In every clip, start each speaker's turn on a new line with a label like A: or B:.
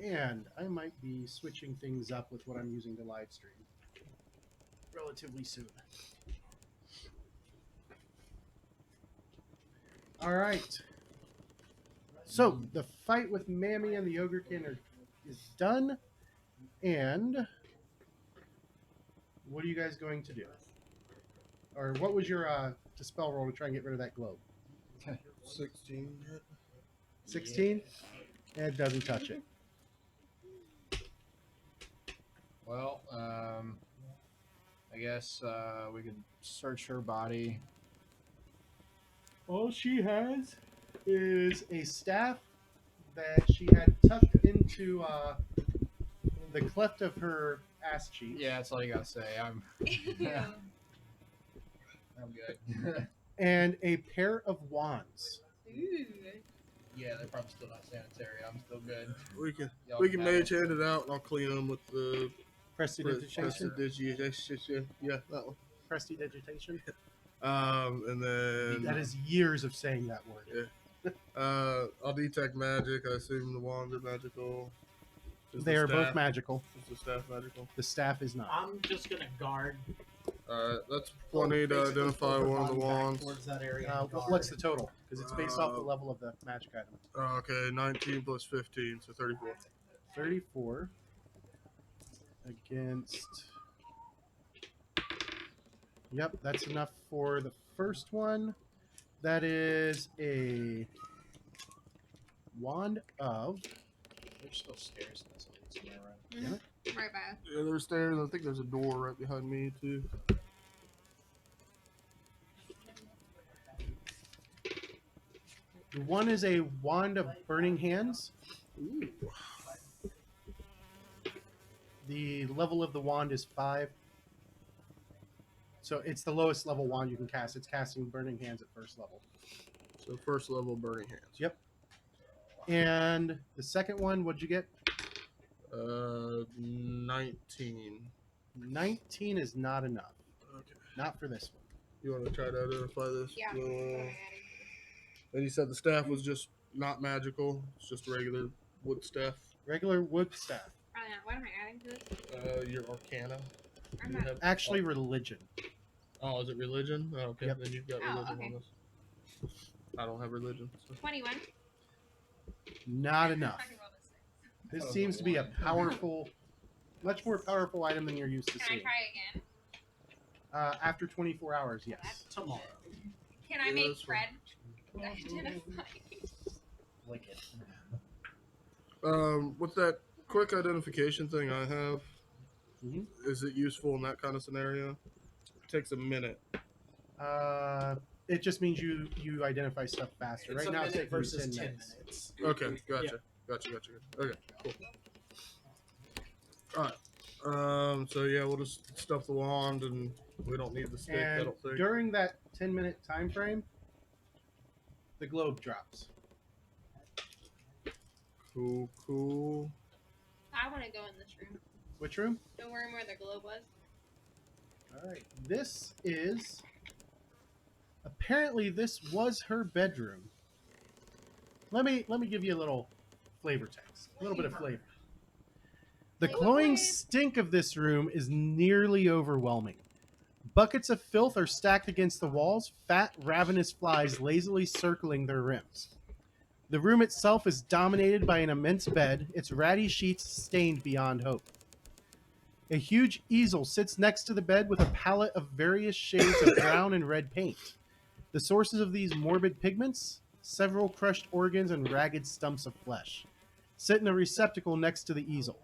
A: And I might be switching things up with what I'm using to live stream relatively soon. All right. So the fight with Mammy and the Ogrekin is done. And what are you guys going to do? Or what was your dispel roll to try and get rid of that globe?
B: 16.
A: 16? And it doesn't touch it.
C: Well, I guess we could search her body.
A: All she has is a staff that she had tucked into the cleft of her ass cheek.
C: Yeah, that's all you gotta say. I'm good.
A: And a pair of wands.
D: Ooh.
C: Yeah, they're probably still not sanitary. I'm still good.
B: We can
C: Y'all
B: we can
C: have
B: mage
C: it.
B: hand it out, and I'll clean them with the
A: Prestidigitation.
B: prestidigitation. Yeah, that one.
A: Prestidigitation.
B: And then
A: That is years of saying that word.
B: Yeah. I'll detect magic. I assume the wands are magical. Is
A: They
B: the
A: are both
B: staff-
A: magical.
B: Is the staff magical?
A: The staff is not.
E: I'm just gonna guard.
B: Alright, that's plenty to
E: basically
B: identify
E: pull her
B: one of the
E: body back
B: wands.
E: towards that area and guard.
A: What's the total? Because it's based off the level of the magic item.
B: Okay, 19 plus 15, so 34.
A: 34 against. Yep, that's enough for the first one. That is a wand of.
C: There's still stairs in this one somewhere around.
D: Right by.
B: Yeah, there's stairs. I think there's a door right behind me, too.
A: One is a wand of burning hands.
B: Ooh.
A: The level of the wand is 5. So it's the lowest level wand you can cast. It's casting burning hands at first level.
B: So first level burning hands.
A: Yep. And the second one, what'd you get?
B: 19.
A: 19 is not enough.
B: Okay.
A: Not for this one.
B: You want to try to identify this?
D: Yeah.
B: And you said the staff was just not magical. It's just a regular wood staff.
A: Regular wood staff.
D: What am I adding to this?
B: Your Arcana.
D: I'm
B: You
D: not.
B: have-
A: Actually, religion.
B: Oh, is it religion? Oh, okay.
A: Yep.
B: Then you've got
D: Oh,
B: religion
D: okay.
B: on this. I don't have religion. So.
D: 21.
A: Not enough.
D: I can roll this thing.
A: This
C: Oh,
A: seems
C: the
A: to be a
C: one.
A: powerful, much more powerful item than you're used to
D: Can I
A: seeing.
D: try again?
A: After 24 hours, yes.
E: Tomorrow.
D: Can I
B: Yeah,
D: make
B: that's fine.
D: Fred identify?
E: Lick it.
B: With that quick identification thing I have,
A: Mhm.
B: is it useful in that kind of scenario? It takes a minute.
A: It just means you identify stuff faster.
E: It's
A: Right
E: a
A: now, it's
E: minute
A: taking you
E: versus
A: 10
E: 10
A: minutes.
E: minutes.
B: Okay, gotcha. Gotcha. Okay, cool. Alright. So yeah, we'll just stuff the wand and we don't need the stick, I
A: And
B: don't think.
A: during that 10-minute time frame, the globe drops.
B: Cool.
D: I want to go in this room.
A: Which room?
D: The room where the globe was.
A: All right. This is. Apparently, this was her bedroom. Let me give you a little flavor text. A little bit of flavor. The cloying stink of this room is nearly overwhelming. Buckets of filth are stacked against the walls, fat, ravenous flies lazily circling their rims. The room itself is dominated by an immense bed, its ratty sheets stained beyond hope. A huge easel sits next to the bed with a palette of various shades of brown and red paint. The sources of these morbid pigments, several crushed organs and ragged stumps of flesh, sit in a receptacle next to the easel.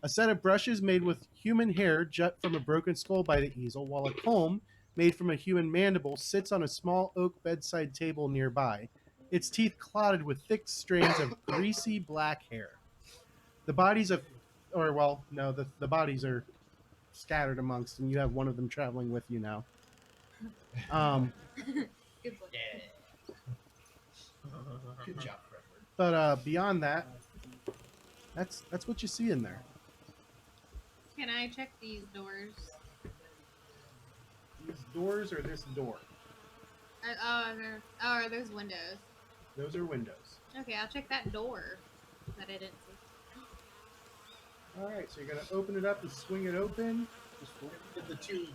A: A set of brushes made with human hair jut from a broken skull by the easel, while a comb made from a human mandible sits on a small oak bedside table nearby, its teeth clotted with thick strands of greasy black hair. The bodies of, the bodies are scattered amongst, and you have one of them traveling with you now.
D: Good book.
E: Yeah. Good job, Redward.
A: But beyond that, that's what you see in there.
D: Can I check these doors?
A: These doors or this door?
D: Are those windows?
A: Those are windows.
D: Okay, I'll check that door that I didn't see.
A: All right, so you're gonna open it up and swing it open.
E: Did the two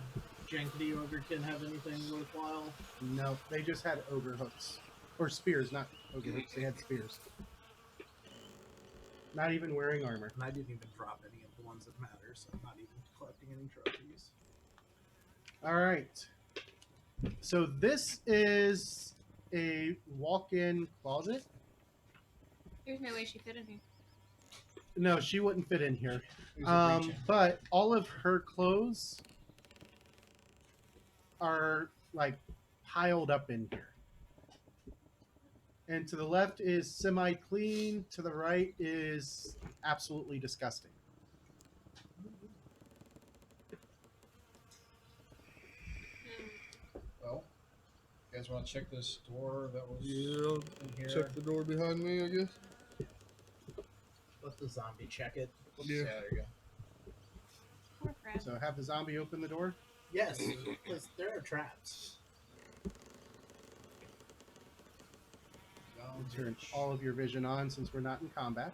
E: jankety ogrekin have anything worthwhile?
A: No, they just had ogre hooks or spears, not ogre hooks. They had spears. Not even wearing armor.
E: And I didn't even drop any of the ones that matter, so I'm not even collecting any trophies.
A: All right. So this is a walk-in closet.
D: There's no way she fit in here.
A: No, she wouldn't fit in here.
E: Who's it reaching?
A: But all of her clothes are like piled up in here. And to the left is semi-clean. To the right is absolutely disgusting.
C: Well, you guys want to check this door that was
B: Yeah.
C: in here?
B: Check the door behind me, I guess.
E: Let the zombie check it.
B: Yeah.
C: There you go.
D: Poor Fred.
A: So have the zombie open the door.
E: Yes, because there are traps.
A: Turn all of your vision on since we're not in combat.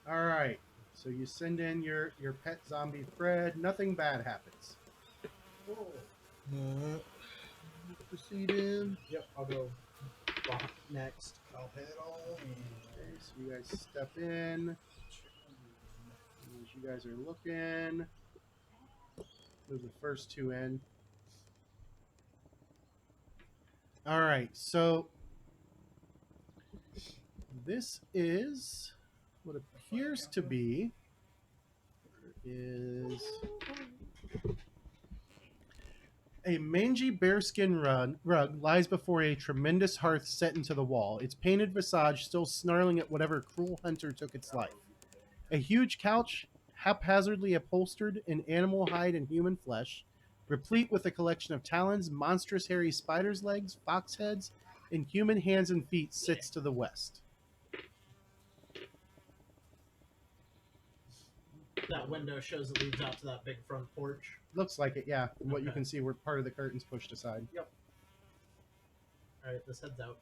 A: All right. So you send in your pet zombie Fred. Nothing bad happens.
B: Proceed in.
E: Yep, I'll go next. I'll hit it all.
A: Okay, so you guys step in. As you guys are looking, move the first two in. All right, so this is what appears to be is a mangy bearskin rug lies before a tremendous hearth set into the wall, its painted visage still snarling at whatever cruel hunter took its life. A huge couch, haphazardly upholstered in animal hide and human flesh, replete with a collection of talons, monstrous hairy spiders' legs, fox heads, and human hands and feet, sits to the west.
E: That window shows it leads out to that big front porch.
A: Looks like it, yeah. From what you
E: Okay.
A: can see, where part of the curtain's pushed aside.
E: Alright, this heads out.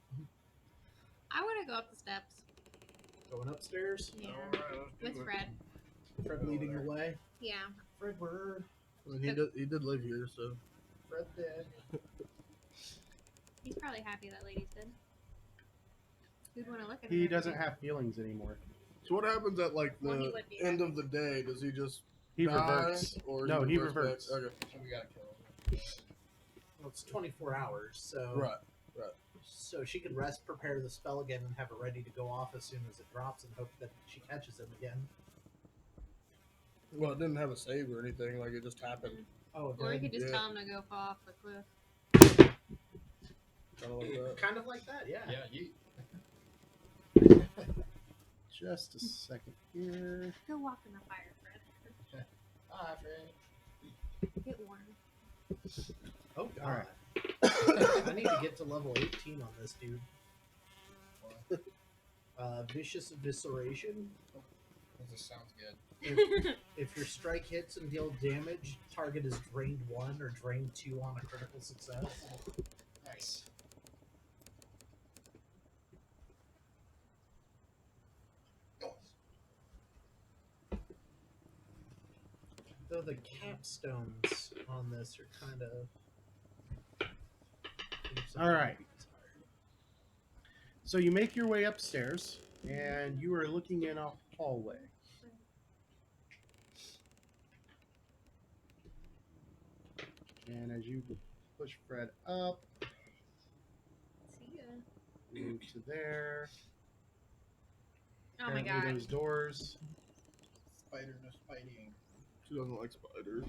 D: I want to go up the steps.
E: Going upstairs.
D: Yeah.
C: Alright, let's do
D: With
C: it.
D: Fred.
E: Fred leading the way.
D: Yeah.
E: Fred, where?
B: I mean, he did live here, so.
E: Fred dead.
D: He's probably happy that lady's dead. Who'd want to look at
A: He
D: her?
A: doesn't have feelings anymore.
B: So what happens at like
D: Well, he
B: the
D: would be
B: end
D: happy.
B: of the day? Does he just
A: He
B: die,
A: reverts.
B: or
A: No, he
B: reverts back?
A: reverts.
B: Okay,
C: So we gotta kill him.
E: Well, it's 24 hours, so
B: right.
E: so she could rest, prepare the spell again, and have it ready to go off as soon as it drops, and hope that she catches him again.
B: Well, it didn't have a save or anything. Like it just happened.
E: Oh,
D: Or you could just
B: Yeah.
D: tell him to go fall off the cliff.
B: Kind of like that.
E: kind of like that, yeah.
C: Yeah, you.
A: Just a second here.
D: Go walk in the fire, Fred.
C: Hi, Fred.
D: Get warm.
E: Oh god.
A: Alright.
E: I need to get to level 18 on this dude. Vicious evisceration.
C: This sounds good.
E: If your strike hits and deal damage, target is drained 1 or drained 2 on a critical success.
C: Nice.
E: Though the capstones on this are kind of.
A: All right. So you make your way upstairs, and you are looking in a hallway. And as you push Fred up,
D: See ya.
A: move to there.
D: Oh my
A: Apparently
D: god.
A: those doors.
C: Spider, no spiting.
B: She doesn't like spiders.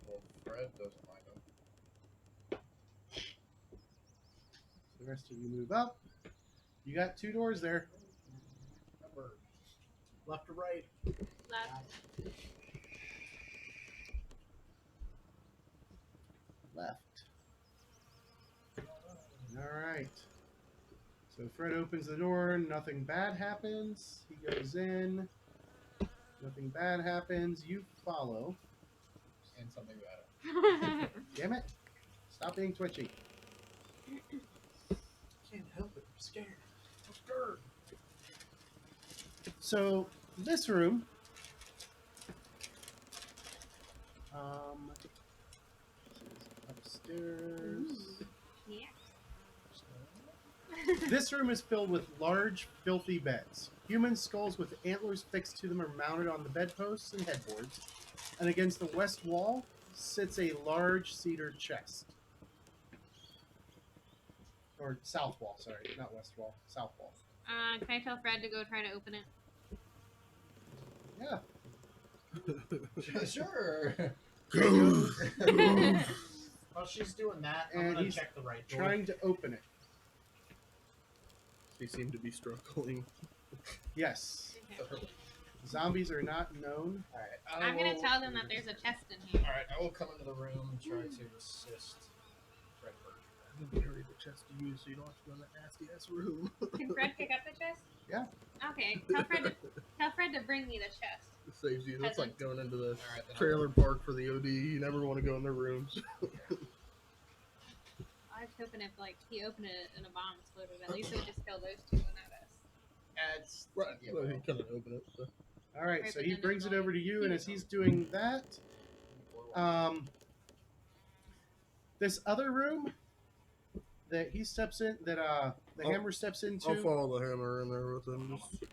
C: Well, Fred doesn't like them.
A: The rest of you move up. You got 2 doors there.
E: Left or right?
D: Left.
A: Left. All right. So Fred opens the door. Nothing bad happens. He goes in. Nothing bad happens. You follow.
C: And something better.
A: Damn it. Stop being twitchy.
E: Can't help it. I'm scared. I'm scared.
A: So this room, this is upstairs.
D: Yeah.
A: This room is filled with large, filthy beds. Human skulls with antlers fixed to them are mounted on the bedposts and headboards, and against the west wall sits a large cedar chest. Or south wall, sorry, not west wall, south wall.
D: Can I tell Fred to go try to open it?
A: Yeah.
C: Sure.
E: While she's doing that,
A: And
E: I'm gonna
A: he's
E: check the right door.
A: Trying to open it.
B: They seem to be struggling.
A: Yes.
D: Okay.
A: Zombies are not known.
C: Alright,
D: I'm gonna tell them that there's a chest in here.
C: Alright, I will come into the room and try to assist Redbird.
B: I'm gonna get her the chest to use so you don't have to go in that nasty ass room.
D: Can Fred pick up the chest?
A: Yeah.
D: Okay. Tell Fred to bring me the chest.
B: It saves you. That's like going into the
C: Alright, then
B: trailer park for the OD. You never want to go in their rooms.
D: I was hoping if he opened it and a bomb exploded, at least it would just kill those two and not us.
C: It's
B: Right.
C: yeah,
B: Well,
C: well,
B: he couldn't open it. So.
A: All right,
D: Right,
A: so
D: but
A: he
D: then
A: brings
D: there's
A: it over to you, and
D: only-
A: as he's doing that, this other room that he steps in, that the
B: I'll-
A: hammer steps into.
B: I'll follow the hammer in there with him. Just...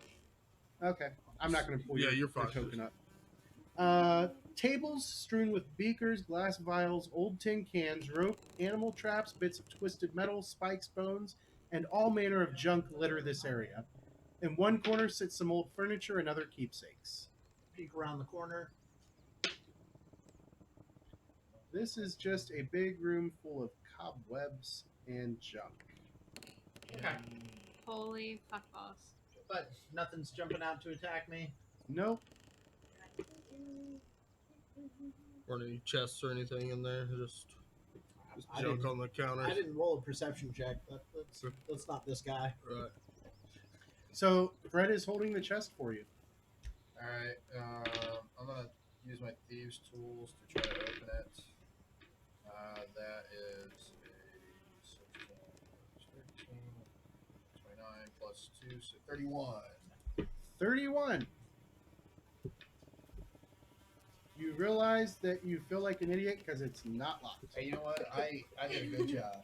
A: Okay, I'm not going to pull
B: Yeah,
A: your
B: you're fine.
A: token up. Tables strewn with beakers, glass vials, old tin cans, rope, animal traps, bits of twisted metal, spikes, bones, and all manner of junk litter this area. In one corner sits some old furniture and other keepsakes.
E: Peek around the corner.
A: This is just a big room full of cobwebs and junk.
E: Okay.
D: Holy fuck balls.
E: But nothing's jumping out to attack me.
A: Nope.
B: Or any chests or anything in there. Just
E: I
B: junk
E: didn't,
B: on the counter.
E: I didn't roll a perception check. That's not this guy.
B: Right.
A: So Fred is holding the chest for you.
C: Alright, I'm gonna use my thieves' tools to try to open it. That is a 16, 13, 29 plus 2, so 31.
A: 31. You realize that you feel like an idiot because it's not locked.
C: Hey, you know what? I did a good job.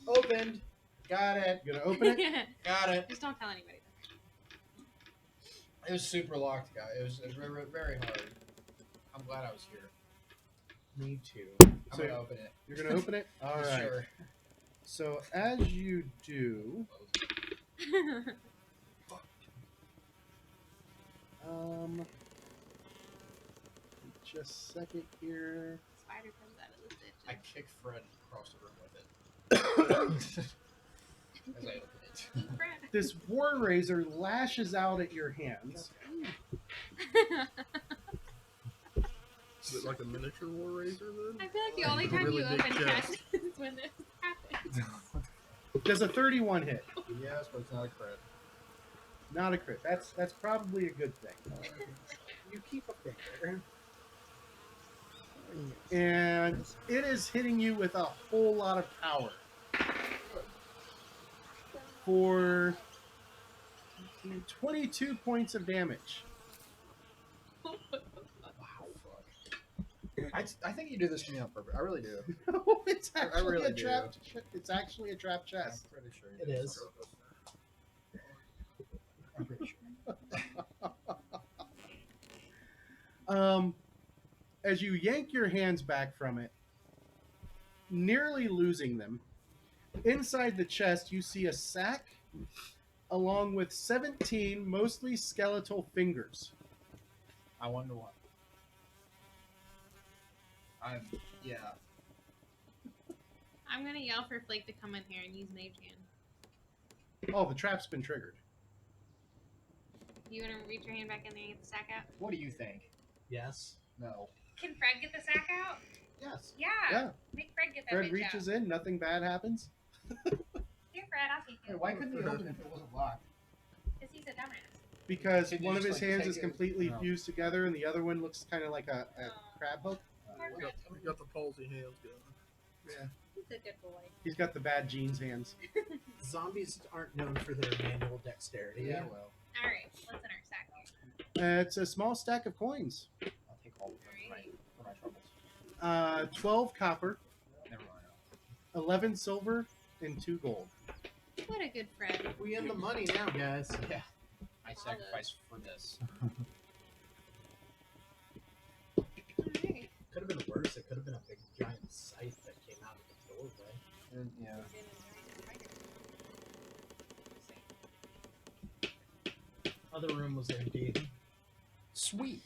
C: Opened. Got it.
A: You gonna open it?
C: Got it.
D: Just don't tell anybody.
C: It was super locked, guy. It was very, very hard. I'm glad I was here.
E: Me too.
C: I'm
A: So-
C: gonna open it.
A: You're gonna open it? All right.
C: Sure.
A: So as you do, just a second here.
D: Spider comes out of the ditch.
C: I kicked Fred across the room with it. As I open it.
D: Fred.
A: This war razor lashes out at your hands.
B: Is it like a miniature war razor then?
D: I feel like the only
B: Like a
D: time
B: really
D: you
B: big
D: open
B: chest.
D: chests is when this happens.
A: Does a 31 hit?
C: Yes, but it's not a crit.
A: Not a crit. That's probably a good thing.
E: You keep a finger.
A: And it is hitting you with a whole lot of power. For 22 points of damage.
C: Wow, fuck. I think you do this to me on purpose. I really do.
A: No, it's actually
C: really
A: a
C: do.
A: trap. It's actually a trap chest.
C: I'm pretty sure you
E: It
C: do this
E: is.
C: on purpose. I'm pretty sure.
A: As you yank your hands back from it, nearly losing them, inside the chest you see a sack along with 17 mostly skeletal fingers.
C: I wonder what. Yeah.
D: I'm gonna yell for Flake to come in here and use Mage Hand.
A: Oh, the trap's been triggered.
D: You wanna reach your hand back in there and get the sack out?
C: What do you think?
E: Yes.
C: No.
D: Can Fred get the sack out?
E: Yes.
D: Yeah.
A: Yeah.
D: Make Fred get that
A: Fred
D: bitch
A: reaches
D: out.
A: in, nothing bad happens.
D: Here, Fred, I'll take
C: Hey,
D: it.
C: why couldn't he open it if it wasn't locked?
D: Because he's a dumbass.
A: Because
C: Could you
A: one of
C: just,
A: his
C: like,
A: hands
C: take
A: is
C: it-
A: completely
C: No.
A: fused together and the other one looks kind of like a crab hook.
B: We got the palsy hands going.
D: He's a good boy.
A: He's got the bad jeans hands.
E: Zombies aren't known for their manual dexterity.
C: Yeah, well.
D: Alright, what's in our sack here?
A: It's a small stack of coins.
F: I'll take all of them for my troubles.
A: 12 copper,
F: Never mind.
A: 11 silver, and 2 gold.
D: What a good friend.
E: We in the money now, guys.
F: Yeah. I sacrificed for this.
D: Alright.
E: Could have been worse. It could have been a big giant scythe that came out of the doorway.
F: And, yeah.
E: Other room was empty.
F: Sweet.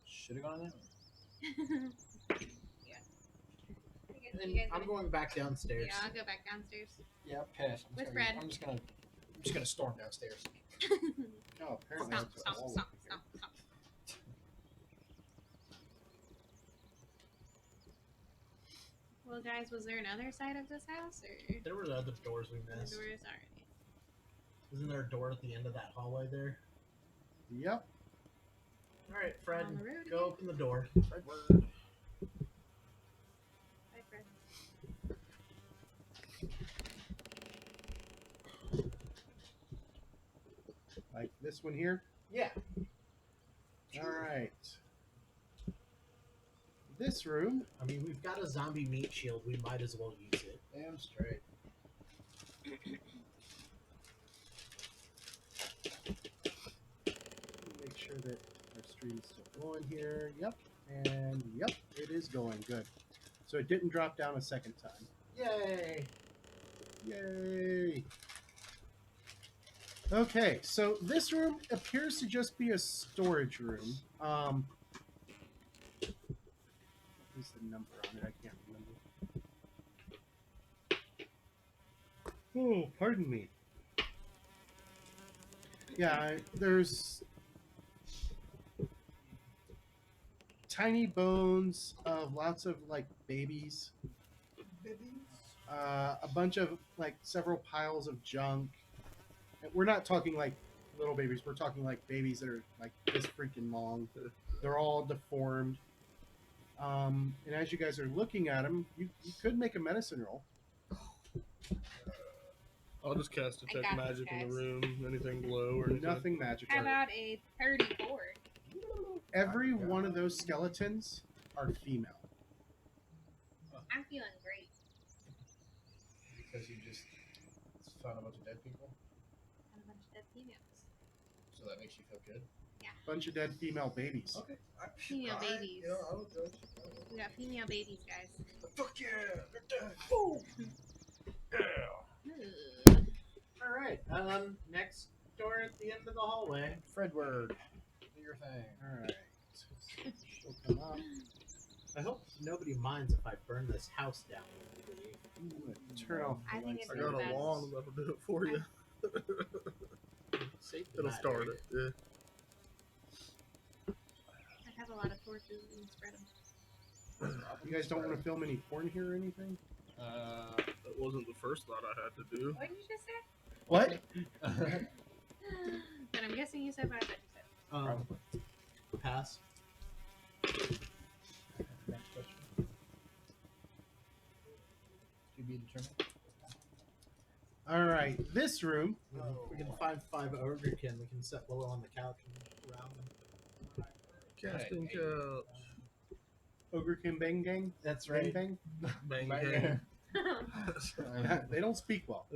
F: Should have gone that way.
D: Yeah. I guess
E: And
D: you guys
E: I'm going back downstairs.
D: Yeah, I'll go back downstairs.
F: Yeah, pass.
D: With Fred.
F: I'm just gonna storm downstairs.
A: Oh, apparently
D: Stomp,
A: that's
D: stomp,
A: all
D: stomp,
A: here.
D: stomp, stomp. Well, guys, was there another side of this house, or
E: There were other doors we
D: the
E: missed.
D: doors already?
E: Isn't there a door at the end of that hallway there?
A: Yep.
E: All right, Fred,
D: On the road
E: go
D: again?
E: open the door.
F: Fredward.
D: Bye, Fred.
A: Like this one here.
E: Yeah.
A: All right. This room.
E: I mean, we've got a zombie meat shield. We might as well use it.
F: Damn straight.
A: Make sure that our stream is still going here. Yep. And yep, it is going. Good. So it didn't drop down a second time.
E: Yay!
A: Yay! Okay, so this room appears to just be a storage room. What's the number on it? I can't remember. Oh, pardon me. Yeah, there's tiny bones of lots of like babies. A bunch of like several piles of junk. And we're not talking like little babies. We're talking like babies that are like this freaking long. They're all deformed. And as you guys are looking at them, you could make a medicine roll.
B: I'll just cast
D: I
B: detect
D: got this,
B: magic in the
D: guys.
B: room. Anything glow or anything?
A: Nothing magical.
D: How about a 34?
A: Every one of those skeletons are female.
D: I'm feeling great.
C: Because you just found a bunch of dead people,
D: And a bunch of dead females.
C: so that makes you feel good.
A: Bunch of dead female babies.
C: Okay.
D: Female babies.
C: Yeah, I would judge.
D: We got female babies, guys.
C: Fuck yeah, they're dead. Boom. Yeah.
D: Ugh.
E: All right. Next door at the end of the hallway.
F: Fredward. Do your thing.
A: All right. She'll come up.
E: I hope nobody minds if I burn this house down.
A: I'm gonna turn off the
D: I think
A: lights.
D: it's
B: I got
D: best.
B: a wand that'll do it for you.
E: Save the
B: It'll
E: matter.
B: start it. Yeah.
D: I have a lot of torches and spread them.
A: You guys don't want to film any porn here or anything?
B: That wasn't the first thought I had to do.
D: What did you just say?
A: What?
D: But I'm guessing you said what I thought you said.
F: Probably.
E: Pass.
F: Next question. To be determined.
A: All right. This room.
E: We can find 5 ogrekin. We can set Willow on the couch and around them.
B: Casting
F: Right.
B: couch.
A: Ogre Kim Bang Gang?
E: That's
A: Bang Bang?
B: Bang
F: Bang.
B: bang.
A: They don't speak well.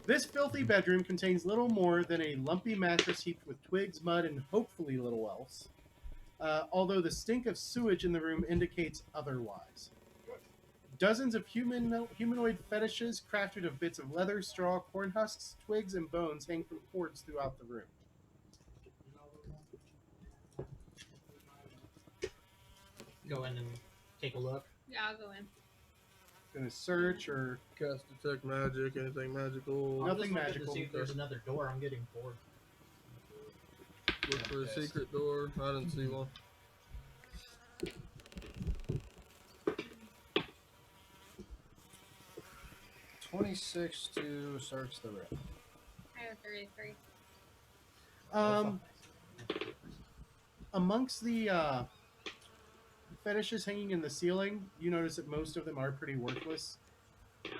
A: This filthy bedroom contains little more than a lumpy mattress heaped with twigs, mud, and hopefully little else. Although the stink of sewage in the room indicates otherwise. Dozens of humanoid fetishes crafted of bits of leather, straw, corn husks, twigs, and bones hang from cords throughout the room.
E: Go in and take a look.
D: Yeah, I'll go in.
A: Gonna search or
B: Cast detect magic. Anything magical.
A: Nothing
E: I'm just looking
A: magical.
E: To see if there's another door. I'm getting bored.
B: Look for a secret door. I didn't see one.
F: $26 to search the room.
D: I have 33.
A: Amongst the fetishes hanging in the ceiling, you notice that most of them are pretty worthless.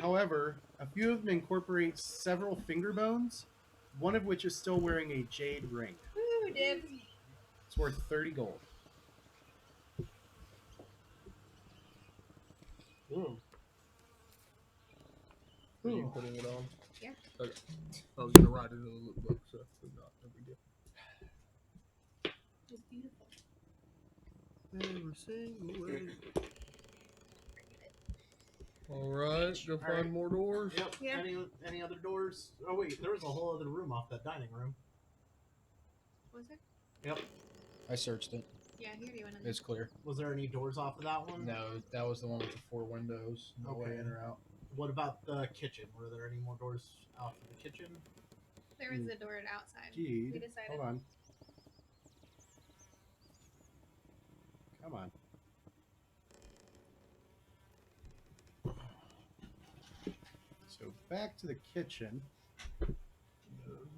A: However, a few of them incorporate several finger bones, one of which is still wearing a jade ring.
D: Woo, dibs.
A: It's worth 30 gold.
B: Ooh. Are you putting it on?
D: Yeah.
B: Okay. I was gonna write it in the look book, so it's not no big deal.
D: It's beautiful.
B: Never sing away. All right, go find
E: right.
B: more doors.
E: Yep.
D: Yeah.
E: Any other doors? Oh wait, there was a whole other room off that dining room.
D: Was it?
E: Yep.
F: I searched it.
D: Yeah, here you went in there.
F: It's clear.
E: Was there any doors off of that one?
F: No, that was the one with the 4 windows. No way
E: Okay.
F: in or out.
E: What about the kitchen? Were there any more doors out of the kitchen?
D: There was a door outside.
A: Jade,
D: We decided.
A: hold on. Come on. So back to the kitchen.
B: There's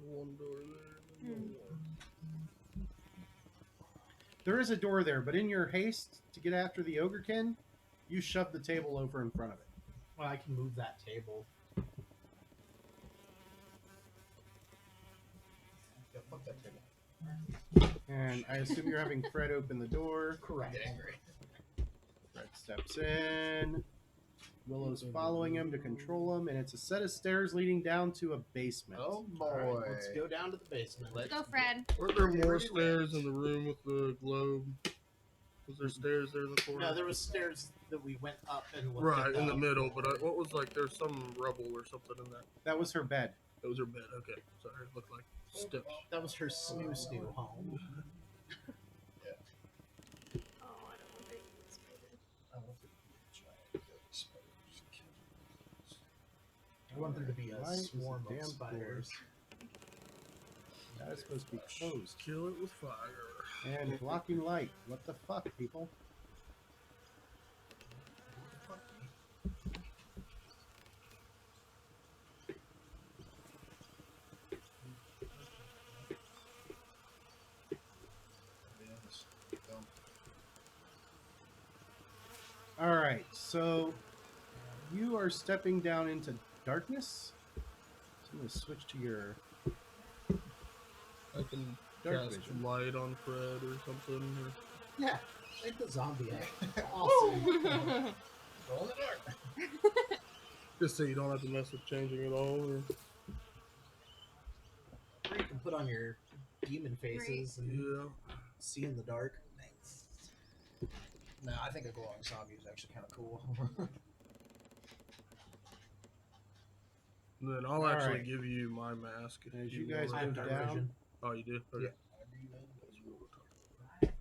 B: one door there. And one.
A: There is a door there, but in your haste to get after the ogrekin, you shove the table over in front of it.
E: Well, I can move that table.
F: Yeah, fuck that table.
A: And I assume you're having Fred open the door.
E: Correct.
F: Get angry.
A: Fred steps in. Willow's following him to control him, and it's a set of stairs leading down to a basement.
F: Oh boy.
E: All right, let's go down to the basement.
D: Let's go, Fred.
B: Weren't there more stairs in the room with the globe? Was there stairs there in the corner?
E: No, there was stairs that we went up and looked
B: Right
E: at
B: in the
E: them.
B: middle, but what was like? There's some rubble or something in that.
A: That was her bed.
B: It was her bed. Okay, sorry, it looked like steps.
E: That was her snoo home.
D: Oh, I don't want to spider.
F: I want to try and get spiders.
E: I want there to be a
A: Why is the
E: swarm
A: damn
E: of spiders.
A: That is supposed to be closed.
B: Kill it with fire.
A: And blocking light. What the fuck, people? Alright, so you are stepping down into darkness. So I'm going to switch to your
B: I can
A: dark
B: cast
A: vision.
B: light on Fred or something. Or...
E: Yeah, like the zombie act. Awesome.
F: Go in the dark.
B: Just so you don't have to mess with changing it all. Or...
E: Or you can put on your demon faces and
B: Yeah.
E: see in the dark.
F: No, I think a glowing zombie is actually kind of cool.
B: And then I'll
A: All
B: actually
A: right.
B: give you my mask. If
A: As you guys
B: want.
E: I have
A: move
E: dark
A: down.
E: vision.
B: Oh, you do? Okay.
E: Yeah.
B: That's what we're talking about.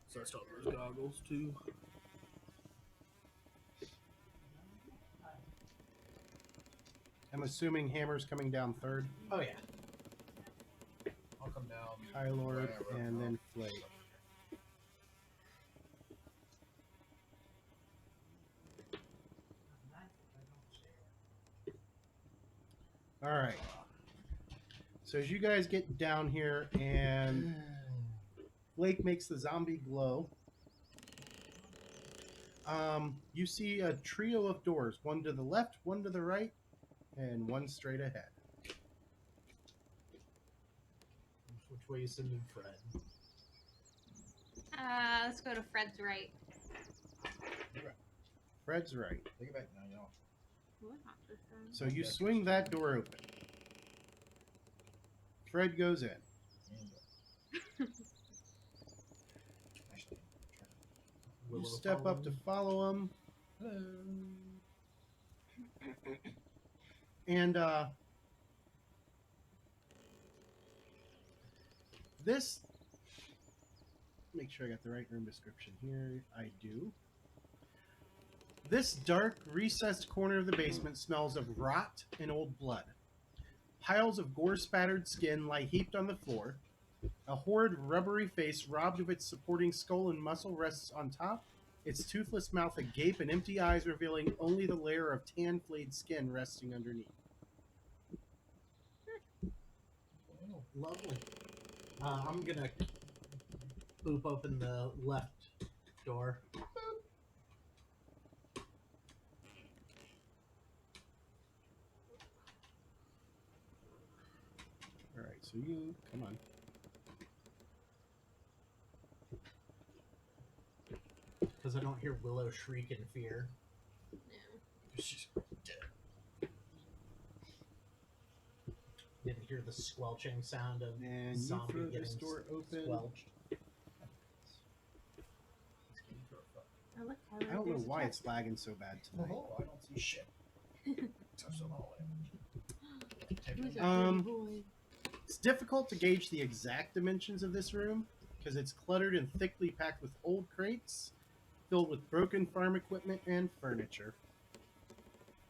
B: So I still have those goggles too.
A: I'm assuming Hammer's coming down third.
E: Oh yeah.
C: I'll come down.
A: Kylord,
C: Whatever.
A: and then Flake. Alright. So as you guys get down here and Flake makes the zombie glow, you see a trio of doors, one to the left, one to the right, and one straight ahead.
E: Which way you sending Fred?
D: Let's go to Fred's right.
A: Fred's right.
F: Take it back now, y'all.
D: What not this time?
A: So you swing that door open. Fred goes in.
F: Actually,
A: You
E: Willow
A: step up to
E: following?
A: follow him,
F: hello.
A: and this. Make sure I got the right room description here. I do. This dark, recessed corner of the basement smells of rot and old blood. Piles of gore-spattered skin lie heaped on the floor. A horrid, rubbery face robbed of its supporting skull and muscle rests on top, its toothless mouth agape and empty eyes revealing only the layer of tan-flayed skin resting underneath.
E: Lovely. I'm gonna boop open the left door.
A: All So you come on.
E: Because I don't hear Willow shriek in fear.
D: No.
C: She's
E: Didn't hear the squelching sound of
A: And you
E: zombie
A: throw
E: getting
A: this door open.
E: squelched.
D: Oh, look,
A: I don't know why it's lagging so bad tonight.
C: Oh, I don't see shit. Touch the hallway.
D: Who's a
A: Um,
D: pretty boy?
A: It's difficult to gauge the exact dimensions of this room because it's cluttered and thickly packed with old crates filled with broken farm equipment and furniture.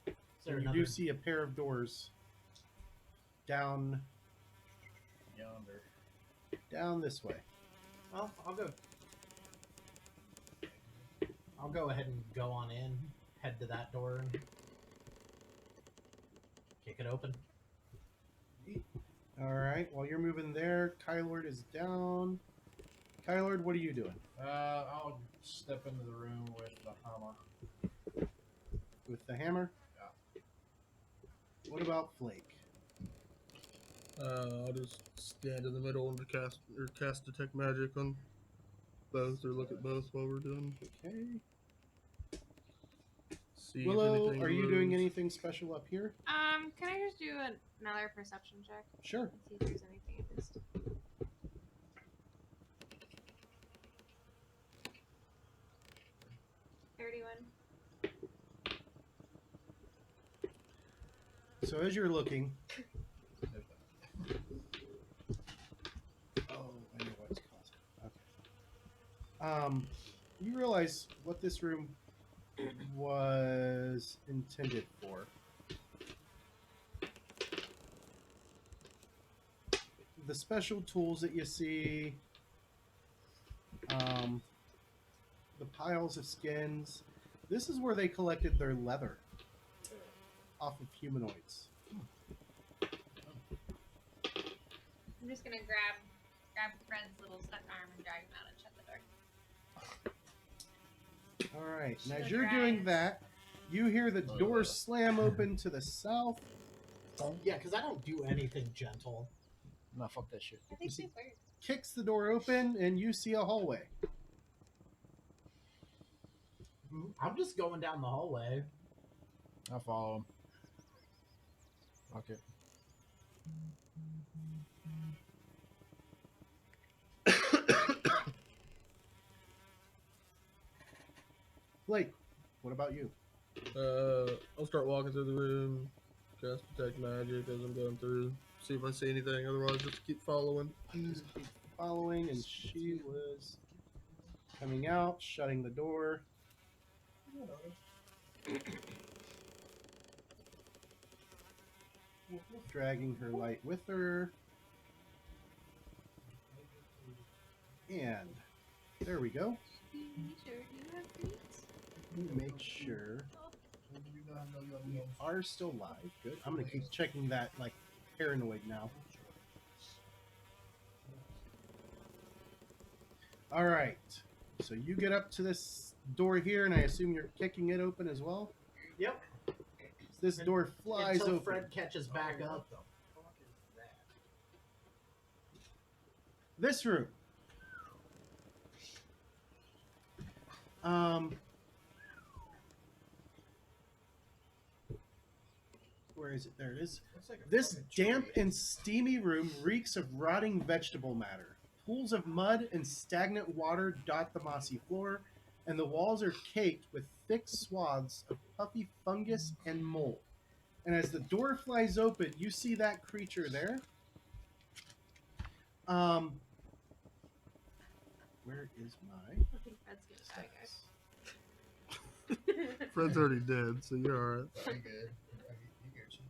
E: Is there
A: And you
E: another?
A: do see a pair of doors down
C: Yonder.
A: this way.
E: Well, I'll go ahead and go on in, head to that door, and kick it open.
A: All right, while you're moving there, Kylord is down. Kylord, what are you doing
C: I'll step into the room with the hammer.
A: with the hammer?
C: Yeah.
A: What about Flake?
B: I'll just stand in the middle and cast detect magic on both, or look at both while we're doing.
A: Okay.
B: See if
A: Willow,
B: anything
A: are you doing
B: moves.
A: anything special up here?
D: Can I just do another perception check
A: Sure.
D: and see if there's anything I missed?
A: So as you're looking, oh, I know what it's causing. Okay. You realize what this room was intended for. The special tools that you see, the piles of skins. This is where they collected their leather off of humanoids.
D: I'm just gonna grab Fred's little stuck arm and drag him out and shut the door.
A: All right, and as
D: Shut
A: you're
D: your
A: doing
D: eyes.
A: that, you hear the door slam open to the south.
E: Yeah, because I don't do anything gentle.
C: No, fuck that shit.
D: I think
A: see-
D: she's weird.
A: Kicks the door open, and you see a hallway.
E: I'm just going down the hallway.
C: I'll follow him. Okay.
A: Blake, what about you?
B: I'll start walking through the room, cast detect magic as I'm going through, see if I see anything. Otherwise, just keep following.
A: Just keep following, and she was coming out, shutting the door. Dragging her light with her. And there we go.
D: Sure, do you have treats?
A: Make sure you are still live. Good. I'm gonna keep checking that like paranoid now. All right. So you get up to this door here, and I assume you're kicking it open as well.
E: Yep.
A: This door flies
E: Until
A: open.
E: Fred catches back up.
A: This room. Where is it? There it is. This damp and steamy room reeks of rotting vegetable matter. Pools of mud and stagnant water dot the mossy floor, and the walls are caked with thick swaths of puffy fungus and mold. And as the door flies open, you see that creature there. Where is my
D: I think Fred's gonna die, guys.
B: Fred's already dead, so you're alright.
C: I'm good. You Gucci.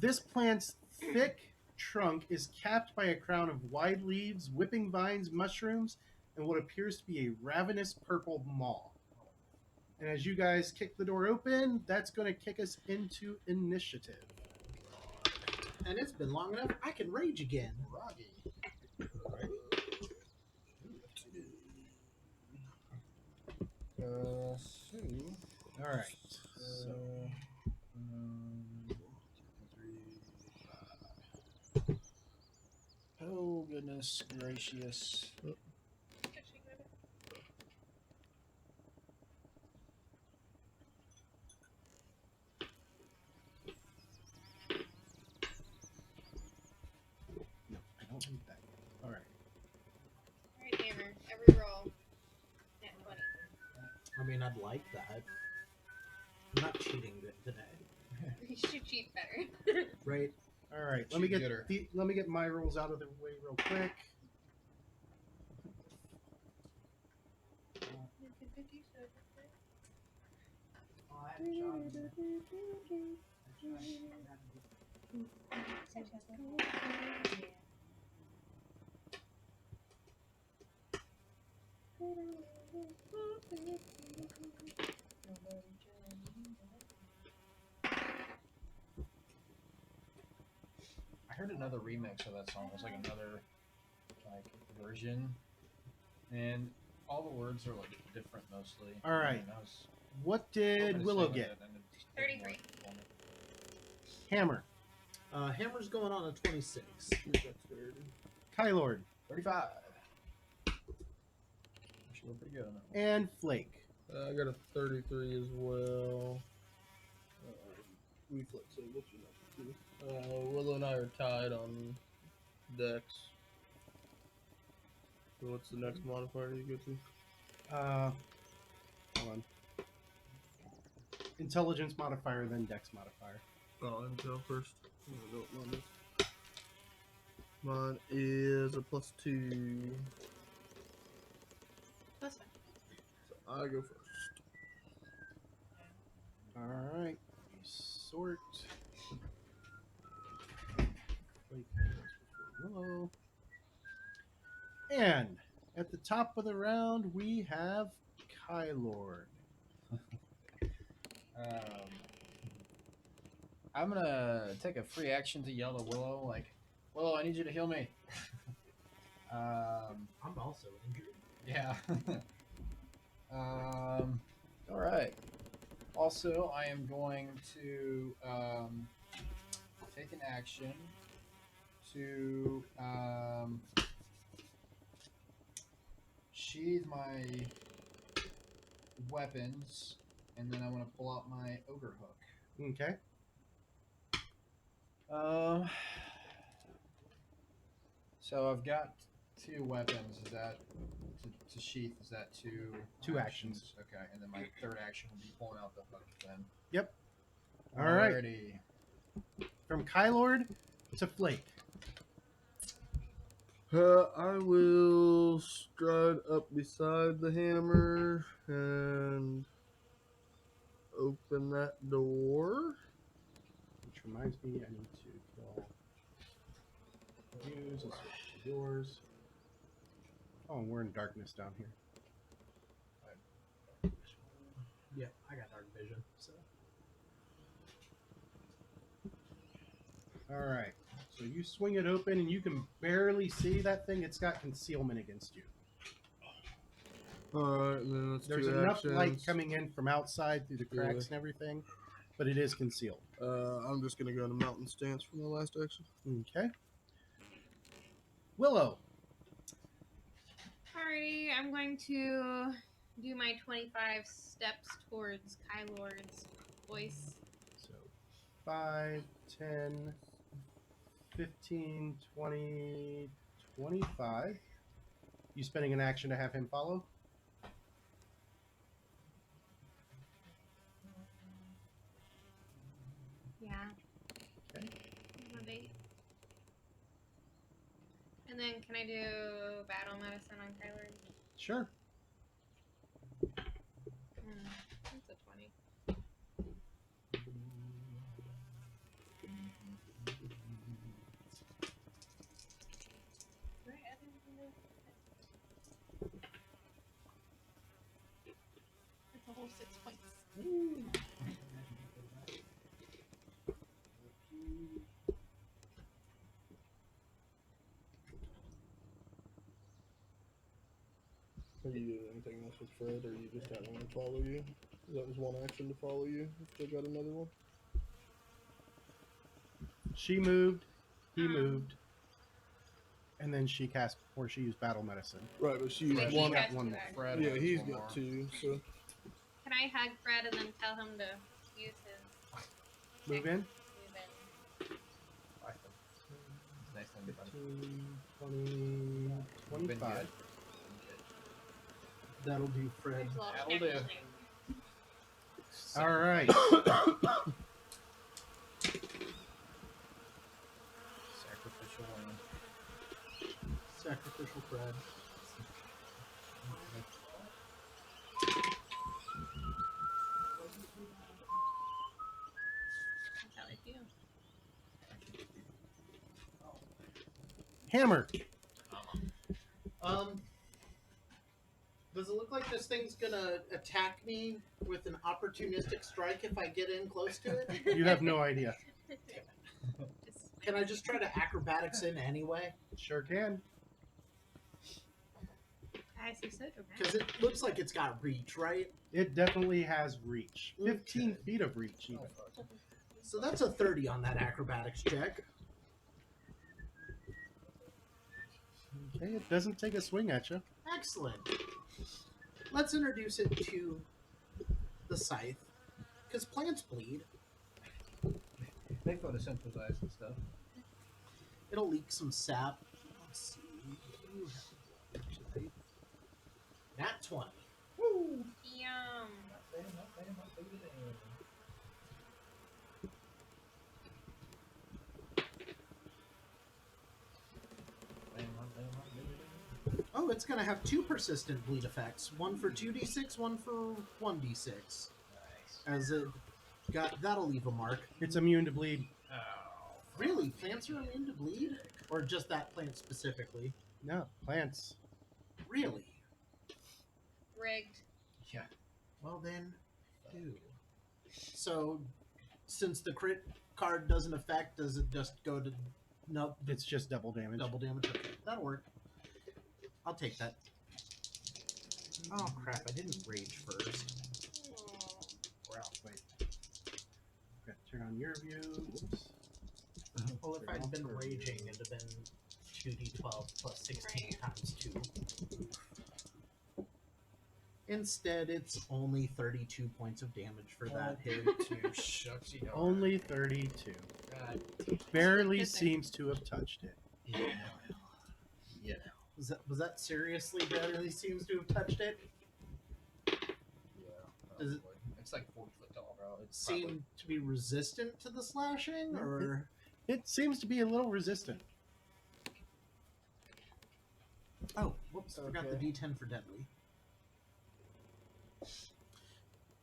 A: This plant's thick trunk is capped by a crown of wide leaves, whipping vines, mushrooms, and what appears to be a ravenous purple maw. And as you guys kick the door open, that's going to kick us into initiative.
E: And it's been long enough. I can rage again.
C: Rocky. So,
A: All right. So,
C: goodness gracious.
A: No, I don't need that. All right.
D: Alright, Hammer. Every roll. At 20.
E: I mean, I'd like that. I'm not cheating good today,
D: You should cheat better.
E: right?
A: All right. Let me
C: Cheat
A: get
C: gooder.
A: let me get my rules out of the way real quick.
C: I heard another remix of that song. It was like another version, and all the words are like different mostly.
A: All right.
C: And I was
A: What
C: hoping
A: did
C: to
A: Willow
C: sing with
A: get?
C: it, and it just didn't
D: 33.
C: work for me.
A: Hammer.
E: Hammer's going on a 26.
A: Kylord.
C: 35. Actually, we're pretty good on that one.
A: And Flake.
B: I got a 33 as well. Reflex save. What's your next two? Willow and I are tied on Dex. So what's the next modifier you get to?
A: Hold on. Intelligence modifier, then Dex modifier.
B: Oh, Intel first. I don't know what mine is. Mine is a +2.
D: That's fine.
B: So I go first.
A: All right. We sort. Flake goes before Willow. And at the top of the round, we have Kylord.
C: I'm gonna take a free action to yell to Willow, like, Willow, I need you to heal me.
E: I'm also injured.
C: Yeah. All right. Also, I am going to take an action to sheathe my weapons, and then I want to pull out my ogre hook.
A: Okay.
C: So I've got 2 weapons. Is that to sheath? Is that two
A: actions?
C: Okay, and then my third action will be pulling out the hook. Then.
A: Yep. All right.
C: Alrighty.
A: From Kylord to Flake.
B: I will stride up beside the hammer and open that door.
A: Which reminds me, I need to kill use and switch to yours. Oh, and we're in darkness down here.
E: Yeah, I got dark vision. So
A: All right. So you swing it open, and you can barely see that thing. It's got concealment against you.
B: Alright, then that's
A: There's
B: 2
A: enough
B: actions.
A: light coming in from outside through the cracks
B: Yeah.
A: and everything, but it is concealed.
B: I'm just gonna go into mountain stance for my last action.
A: Okay. Willow.
D: Alrighty, I'm going to do my 25 steps towards Kylord's voice.
A: So 5, 10, 15, 20, 25. You spending an action to have him follow?
D: Yeah.
A: Okay.
D: Have 8. And then can I do battle medicine on Kylord?
A: Sure.
D: That's a 20. Right, I didn't know. That's a whole 6 points.
B: Are you doing anything else with Fred, or you just having him follow you? That was one action to follow you. Still got another one?
A: She moved. He moved. And then she cast before she used battle medicine.
B: Right, but she
D: Wait,
B: used
D: he
B: one.
D: has
A: one
D: two
A: more.
D: actions.
C: Fred
B: Yeah,
C: has
B: he's
C: one
B: got
C: more.
B: 2. So
D: Can I hug Fred and then tell him to use his
A: Move in.
D: move in?
F: Like them. It's nice to meet you.
A: 15, 20,
C: Been
A: 25.
C: good.
E: That'll do, Fred.
D: There's a little
F: That'll
D: snacky
F: do.
D: thing.
A: All right.
C: Sacrificial lamb.
E: Sacrificial Fred.
D: That's how I feel.
A: Hammer.
E: Does it look like this thing's gonna attack me with an opportunistic strike if I get in close to it?
A: You have no idea.
D: Just
E: Can I just try to acrobatics in anyway?
A: Sure can.
D: guys, he's so
E: Because
D: dramatic.
E: it looks like it's got reach, right?
A: It definitely has reach. 15
E: Okay.
A: feet of reach, even.
E: So that's a 30 on that acrobatics check.
A: Okay, it doesn't take a swing at you.
E: Excellent. Let's introduce it to the scythe. Because plants bleed.
C: They photosynthesize and stuff.
E: It'll leak some sap. Let's see. Nat 20. Woo!
D: Yum.
E: Oh, it's going to have 2 persistent bleed effects. One for 2d6, one for 1d6.
F: Nice.
E: As it got, that'll leave a mark.
A: It's immune to bleed.
F: Oh.
E: Really? Plants are immune to bleed? Or just that plant specifically?
A: No, plants.
E: Really?
D: Rigged.
F: Yeah.
E: Well then, do. So, since the crit card doesn't affect, does it just go to no
A: It's just double damage.
E: double damage? Okay, that'll work. I'll take that. Oh crap! I didn't rage first.
A: We're out. Wait. Okay, turn on your view. Whoops.
E: Well, if I'd been raging, it'd have been 2d12 plus 16 times 2. Instead, it's only 32 points of damage for that hit.
C: Shucksy dog.
A: Only 32.
C: God.
A: Barely
D: Good thing.
A: seems to have touched it.
C: Yeah. Yeah.
E: Was that seriously barely seems to have touched it?
C: Yeah.
E: Does it-
C: probably. It's like 40 foot tall, bro. It's
E: Seem to be resistant to the slashing, or
A: It seems to be a little resistant.
E: oh, whoops! Forgot the
B: Okay.
E: D10 for deadly.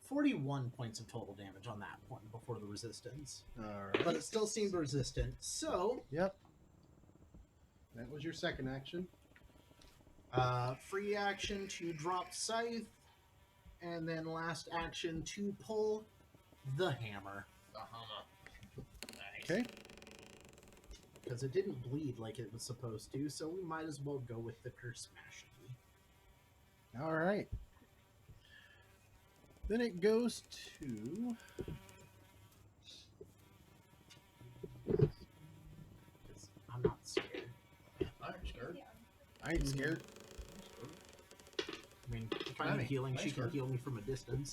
E: 41 points of total damage on that one before the resistance,
A: Alright.
E: but it still seemed resistant. So,
A: Yep. That was your second action.
E: free action to drop scythe, and then last action to pull the hammer
C: the hummer.
F: Nice.
A: Okay.
E: because it didn't bleed like it was supposed to. So we might as well go with the curse smashing.
A: Alright. Then it goes to
E: 'Cause I'm not scared.
C: I'm scared.
A: I ain't scared.
E: I mean, if I
C: Funny.
E: need healing, she
C: Nice
E: can
C: work.
E: heal me from a distance.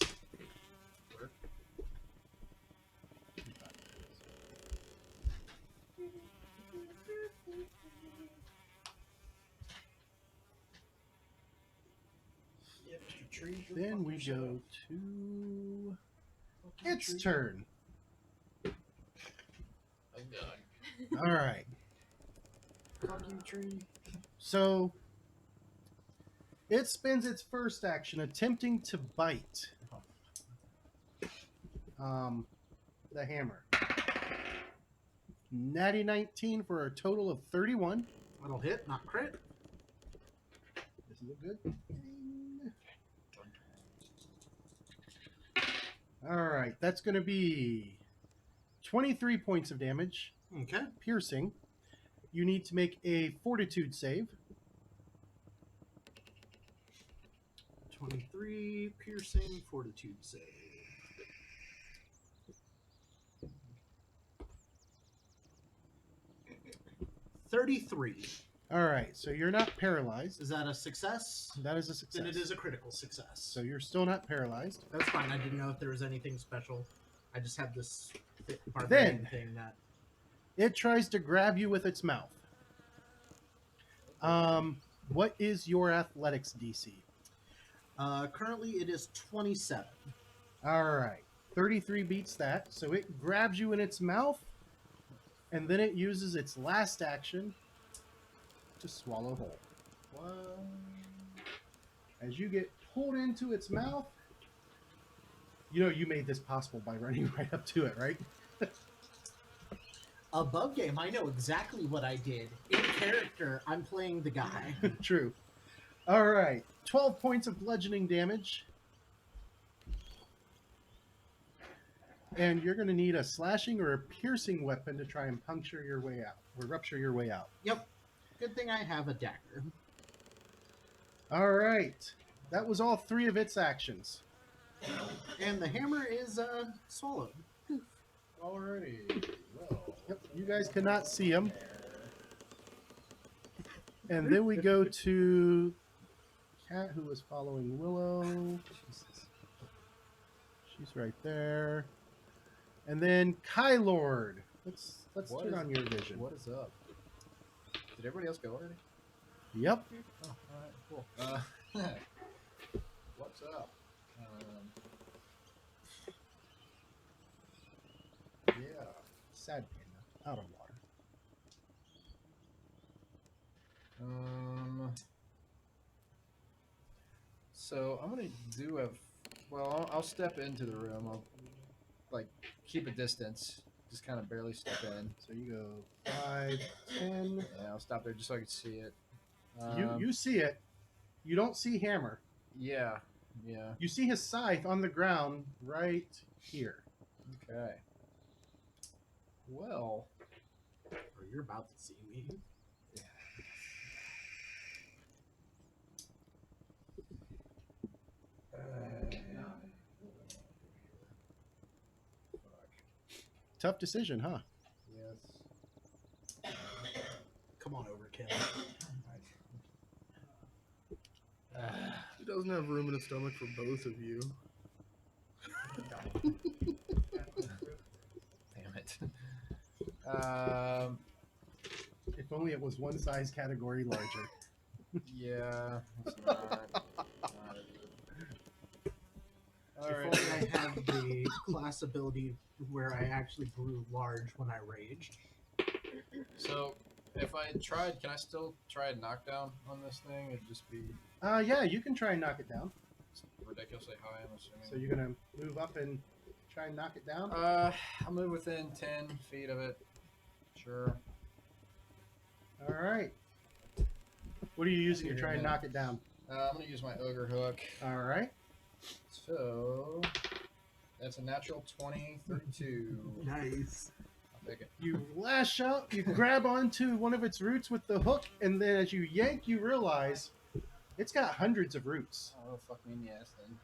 A: Then we go to its turn.
C: Oh god.
A: Alright.
B: Fuck you, tree.
A: So it spends its first action attempting to bite the hammer. Natty 19 for a total of 31.
E: That'll hit, not crit.
A: This is a good thing. Alright, that's going to be 23 points of damage,
E: Okay.
A: piercing. You need to make a fortitude save.
E: 23, piercing, fortitude save. 33.
A: All right, so you're not paralyzed.
E: Is that a success?
A: That is a success.
E: Then it is a critical success.
A: So you're still not paralyzed.
E: That's fine. I didn't know if there was anything special. I just had this barbarian thing that.
A: It tries to grab you with its mouth. What is your athletics DC?
E: Currently, it is 27.
A: All right, 33 beats that. So it grabs you in its mouth, and then it uses its last action to swallow whole.
C: What?
A: As you get pulled into its mouth, you know you made this possible by running right up to it, right?
E: Above game, I know exactly what I did. In character, I'm playing the guy.
A: True. All right, 12 points of bludgeoning damage. And you're going to need a slashing or a piercing weapon to try and puncture your way out, or rupture your way out.
E: Yep. Good thing I have a dagger.
A: All right. That was all 3 of its actions.
E: And the hammer is swallowed.
C: Alrighty. Well,
A: Yep, you guys cannot see him. And then we go to Cat, who was following Willow. Jesus. She's right there. And then Kylord. Let's
C: What
A: turn
C: is-
A: on your vision.
C: what is up? Did everybody else go already?
A: Yep.
C: Oh, alright, cool. What's up? Yeah.
A: Sad panda. Out of water.
C: So I'm gonna do a. Well, I'll step into the room. I'll like keep a distance, just kind of barely step in.
A: So you go 5, 10.
C: Yeah, I'll stop there just so I can see it.
A: You see it. You don't see Hammer.
C: Yeah, yeah.
A: You see his scythe on the ground right here.
C: Okay. Well,
E: Or you're about to see me.
A: Tough decision, huh?
C: yes.
E: Come on over, Kim.
B: He doesn't have room in his stomach for both of you.
C: Damn it.
A: If only it was one size category larger.
C: Yeah. It's not
E: If
C: Alright.
E: only I had the class ability where I actually grew large when I raged.
C: So, if I tried, can I still try a knockdown on this thing? It'd just be
A: Yeah, you can try and knock it down.
C: ridiculously high, I'm assuming.
A: So you're gonna move up and try and knock it down.
C: I'll move within 10 feet of it. Sure.
A: All right. What are you using to try and knock it down?
C: I'm gonna use my ogre hook.
A: All right.
C: So, that's a natural 20, 32.
E: Nice.
C: I'll take it.
A: You lash out. You grab onto one of its roots with the hook, and then as you yank, you realize it's got hundreds of roots,
C: Oh, fuck me in the ass then.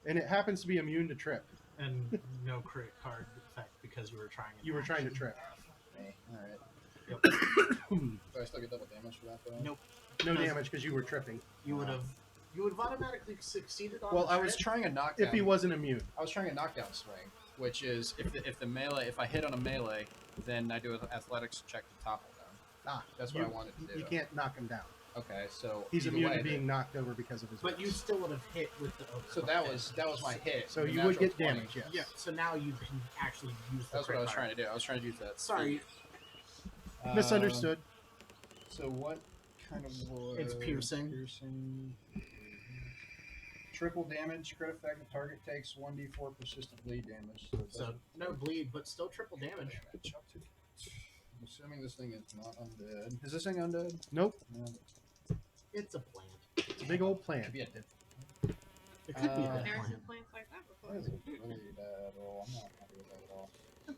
A: and it happens to be immune to trip.
E: And no crit card effect because you were trying.
A: You were trying to trip.
C: Hey, alright.
E: Yep.
C: Do I still get double damage for that though?
E: Nope.
A: No damage because you were tripping.
E: You would have. You would have automatically succeeded on.
C: Well,
E: the
C: I was
E: crit.
C: trying a knockdown.
A: If he wasn't immune.
C: I was trying a knockdown swing, which is if the melee, if I hit on a melee, then I do an athletics check to topple them. That's what I wanted to do.
A: You can't knock him down.
C: Okay, so
A: He's
C: either
A: immune
C: way,
A: to being knocked over because of his
E: But you
A: roots.
E: still would have hit with the.
C: So that was my hit.
A: So
C: the
A: you would
C: natural
A: get
C: 20.
A: damage, yes.
E: Yeah. So now you can actually use the.
C: That's what I was trying to do. I was trying to use that.
E: Sorry,
A: Misunderstood.
C: So what kind of was
E: It's piercing.
C: Piercing. Triple damage, crit effect. The target takes 1d4 persistent bleed damage.
E: so no bleed, but still triple damage.
C: I'm assuming this thing is not undead. Is this thing undead?
A: Nope.
C: No.
E: It's a plant.
A: It's a big old plant.
C: Could be a dead.
E: It could be a
C: Uh,
E: dead
D: Never
E: plant.
D: seen plants like that before.
C: That is a really bad roll. I'm not happy with that at all.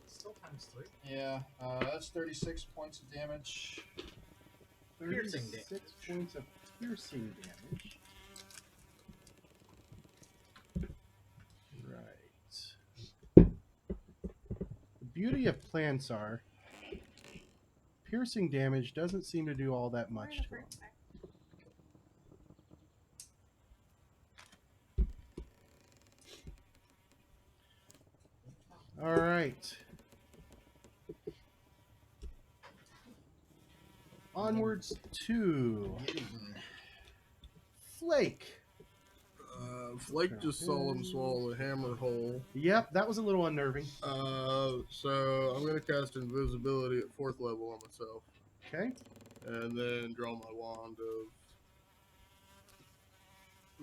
E: Still times 3.
C: Yeah, that's 36 points of damage.
E: Piercing
A: 36 points of piercing damage. Right. The beauty of plants are piercing damage doesn't seem to do all that
D: We're in
A: much
D: the
A: to him.
D: first sec.
A: All right. Onwards to Flake.
B: Flake just saw him swallow a hammer whole.
A: Yep, that was a little unnerving.
B: So I'm gonna cast invisibility at 4th level on myself,
A: Okay.
B: and then draw my wand of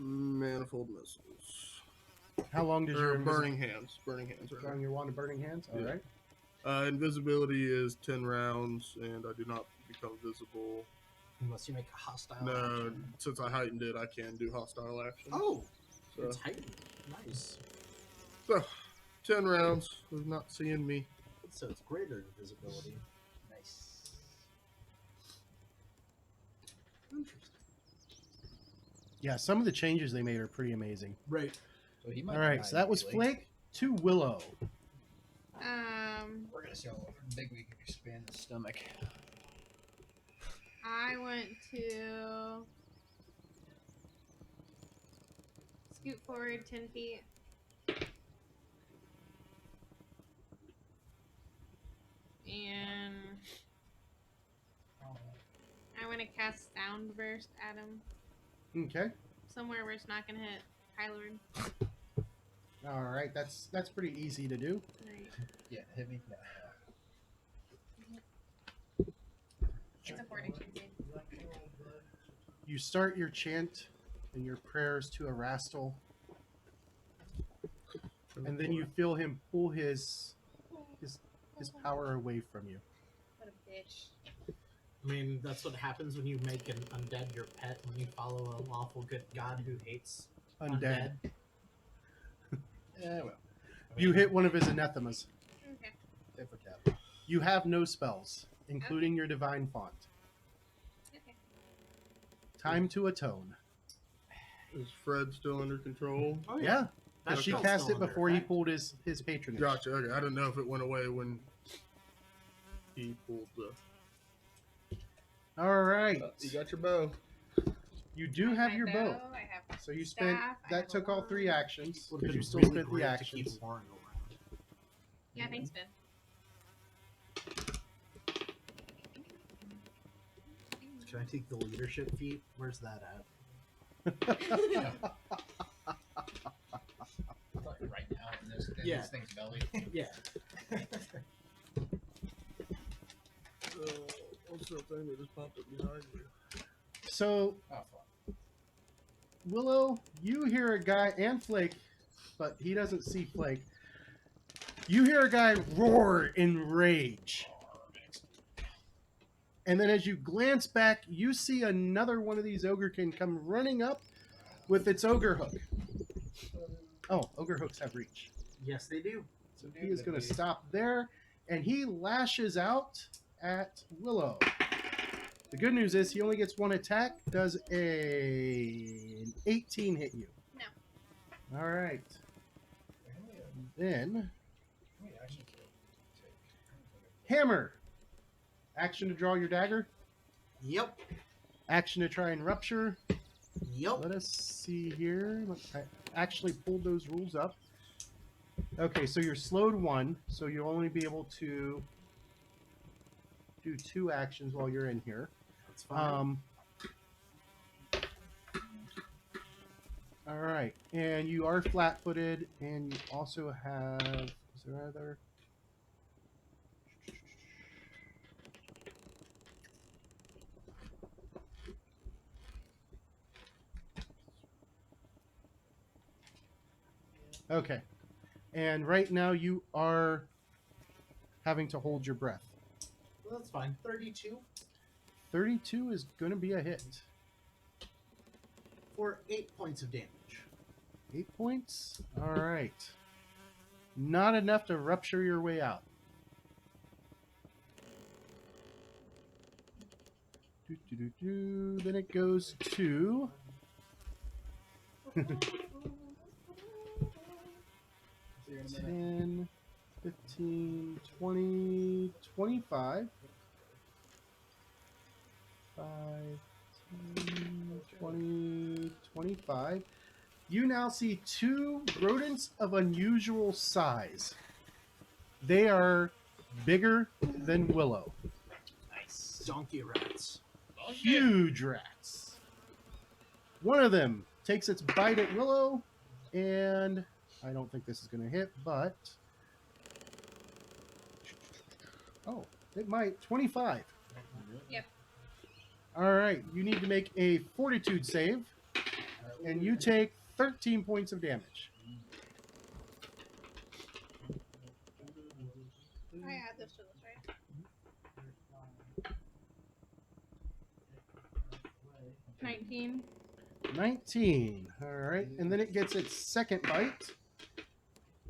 B: manifold missiles.
A: How long does
B: Or
A: your
B: burning hands. Burning hands.
A: drawing
B: Right.
A: your wand of burning hands? All
B: Yeah.
A: right.
B: Invisibility is 10 rounds, and I do not become visible.
E: Unless you make a hostile
B: No,
E: action.
B: since I heightened it, I can do hostile action.
E: Oh,
B: So,
E: it's heightened. Nice.
B: so 10 rounds of not seeing me.
E: So it's greater invisibility. Nice. Interesting.
A: Yeah, some of the changes they made are pretty amazing.
E: Right.
F: So he might
A: All right,
F: die
A: so that was
F: immediately.
A: Flake to Willow.
F: We're gonna see how big we can expand the stomach.
D: I want to scoot forward 10 feet. And I want to cast Sound Burst at him.
A: Okay.
D: Somewhere where it's not going to hit Hylord.
A: All right, that's pretty easy to do.
D: Right.
F: Yeah, hit me. No.
D: It's a fortitude save.
A: You start your chant and your prayers to Erastil, and then you feel him pull his power away from you.
D: What a bitch.
E: I mean, that's what happens when you make an undead your pet, when you follow a lawful good god who hates
A: Undead.
F: Yeah, well. I
A: You
F: mean,
A: hit one of his anathemas.
D: Okay.
F: tit for tat.
A: You have no spells, including your divine font.
D: Okay.
A: Time to atone.
B: Is Fred still under control?
E: Oh
A: Yeah,
E: That's
A: she
E: still
A: cast
E: still
A: it
E: under
A: before he
E: effect.
A: pulled his patronage.
B: Gotcha. Okay, I didn't know if it went away when he pulled the.
A: All right.
B: You got your bow.
A: You do
D: I
A: have
D: my
A: your bow.
D: I have
A: So you spent
D: staff, I
A: that
D: have a
A: took all 3
D: wand.
A: actions
E: Would
A: because
E: have
A: you
E: been
A: still
E: really
A: spent the
E: great to keep
A: actions.
E: Warren around.
D: Yeah, thanks, Ben.
E: Can I take the leadership feat? Where's that at?
F: Like right now in
E: Yeah.
F: this thing's belly.
E: Yeah.
B: What's that thing that just popped up behind you?
A: So
F: Oh fuck.
A: Willow, you hear a guy, and Flake, but he doesn't see Flake. You hear a guy roar in rage. And then as you glance back, you see another one of these ogrekin come running up with its ogre hook. Oh, ogre hooks have reach.
E: Yes, they do.
A: So he is going to stop there, and he lashes out at Willow. The good news is he only gets 1 attack. Does an 18 hit you?
D: No.
A: All right. Then hammer. Action to draw your dagger.
E: Yep.
A: Action to try and rupture.
E: Yep.
A: Let us see here. I actually pulled those rules up. Okay, so you're slowed 1, so you'll only be able to do 2 actions while you're in here.
E: That's fine.
A: All right, and you are flat-footed, and you also have. Is there other? Okay, and right now you are having to hold your breath.
E: Well, that's fine. 32
A: 32 is going to be a hit.
E: for 8 points of damage.
A: 8 points? All right. Not enough to rupture your way out. Then it goes to 10, 15, 20, 25. 5, 10, 20, 25. You now see 2 rodents of unusual size. They are bigger than Willow.
E: Nice. Donkey rats.
A: Huge rats. One of them takes its bite at Willow, and I don't think this is going to hit, but... Oh, it might. 25.
D: Yep.
A: All right, you need to make a fortitude save, and you take 13 points of damage.
D: I add this to this, right? 19.
A: 19. All right, and then it gets its second bite,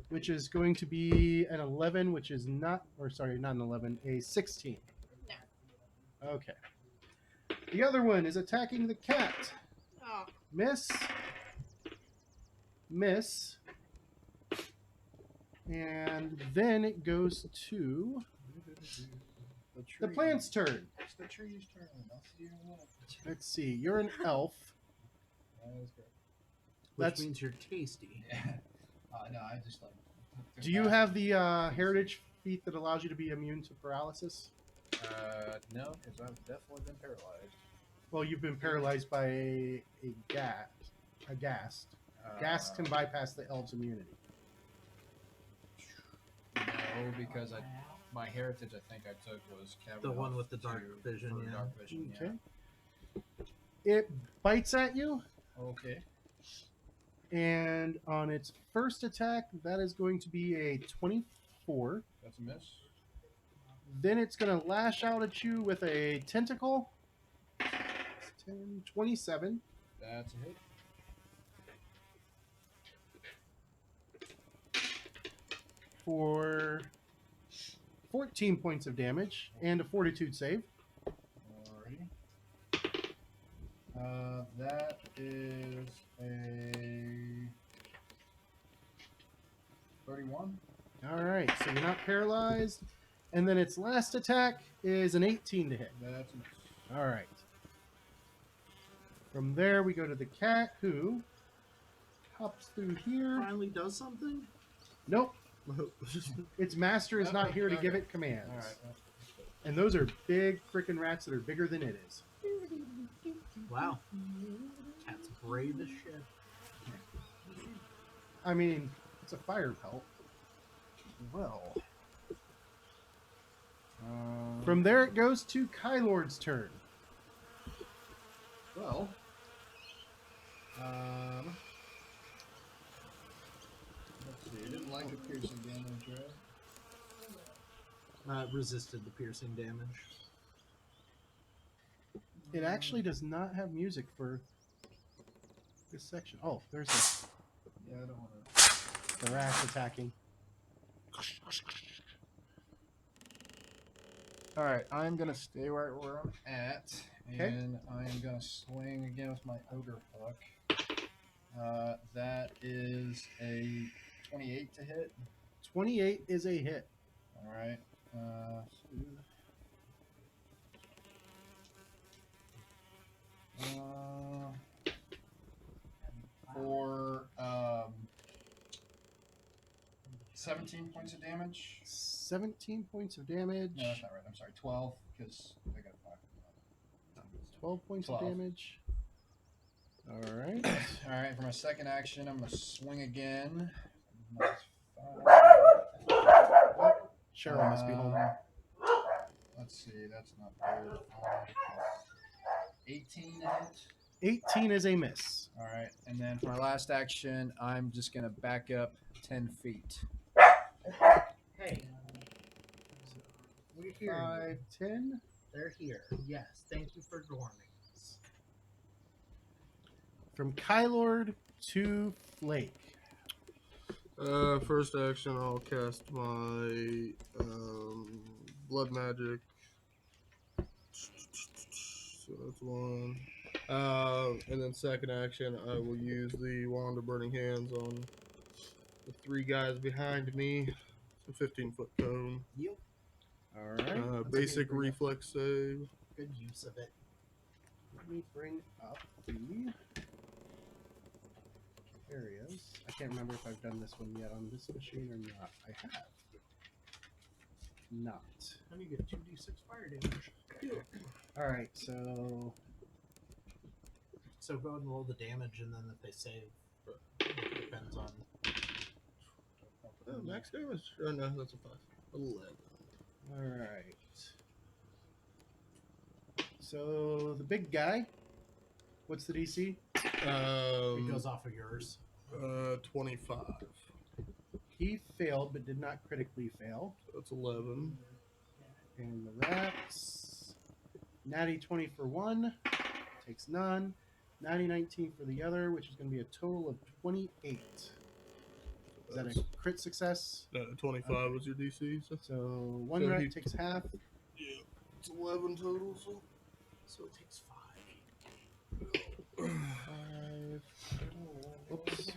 A: which is going to be an 11, which is not, or sorry, not an 11, a 16.
D: No.
A: Okay. The other one is attacking the cat.
D: Oh.
A: Miss. Miss. And then it goes to the plant's turn.
C: It's the tree's turn. I'll see you in a minute.
A: Let's see. You're an elf.
C: That is good.
E: Which
A: That's-
E: means you're tasty.
C: Yeah. No, I just like.
A: Do you have the heritage feat that allows you to be immune to paralysis?
C: No, because I've definitely been paralyzed.
A: Well, you've been paralyzed by a ghast. Ghasts can bypass the elf's immunity.
C: No, because my heritage I think I took was
E: The one with the dark vision,
C: for
E: yeah.
C: Dark vision,
A: Okay. It bites at you,
C: yeah. Okay.
A: and on its first attack, that is going to be a 24.
C: That's a miss.
A: Then it's going to lash out at you with a tentacle. 10, 27.
C: That's a hit.
A: For 14 points of damage and a fortitude save.
C: Alrighty. That is a 31.
A: All right, so you're not paralyzed. And then its last attack is an 18 to hit.
C: That's a miss.
A: All right. From there, we go to the cat who hops through here.
E: Finally does something?
A: Nope. Its master is not here to give it commands.
C: Alright.
A: And those are big freaking rats that are bigger than it is.
E: Wow. Cat's brave as shit.
A: I mean, it's a fire pelt.
C: Well.
A: From there, it goes to Kylord's turn.
C: Well. Let's see. It didn't like the piercing damage, right?
E: Resisted the piercing damage.
A: It actually does not have music for this section. Oh, there's
C: Yeah, I don't want to.
A: the rat attacking.
C: Alright, I'm going to stay right where I'm at.
A: Okay.
C: And I'm going to swing again with my ogre hook. That is a 28 to hit.
A: 28 is a hit.
C: Alright. For 17 points of damage.
A: 17 points of damage.
C: No, that's not right. I'm sorry. 12, because I got 5.
A: 12 points
C: 12.
A: of damage. All right.
C: Alright, for my second action, I'm going to swing again.
A: Cheryl must be home.
C: Let's see, that's not good. 18 to hit.
A: 18 is a miss.
C: Alright, and then for my last action, I'm just going to back up 10 feet.
E: Hey. We're here.
A: 5, 10.
E: They're here. Yes. Thank you for warning us.
A: From Kylord to Flake.
B: First action, I'll cast my blood magic. So that's one. And then second action, I will use the Wand of Burning Hands on the 3 guys behind me. It's a 15-foot cone.
E: Yep.
A: All right.
B: Basic reflex save.
E: Good use of it.
A: Let me bring up the areas. I can't remember if I've done this one yet on this machine or not. I have. Not.
E: And you get 2d6 fire damage.
A: All right, so
E: So go ahead and roll the damage, and then if they save, it depends on.
B: Oh, max damage? Oh, no, that's a 5. 11.
A: all right. So the big guy. What's the DC?
E: It goes off of yours.
B: 25.
A: He failed, but did not critically fail.
B: That's 11.
A: And the rats. Natty 20 for one. Takes none. Natty 19 for the other, which is going to be a total of 28. Is that a crit success?
B: 25 was your DC. So,
A: one
B: So
A: rat
B: he-
A: takes half.
B: yeah, it's 11 total. So.
E: So it takes 5.
A: 5. Oops.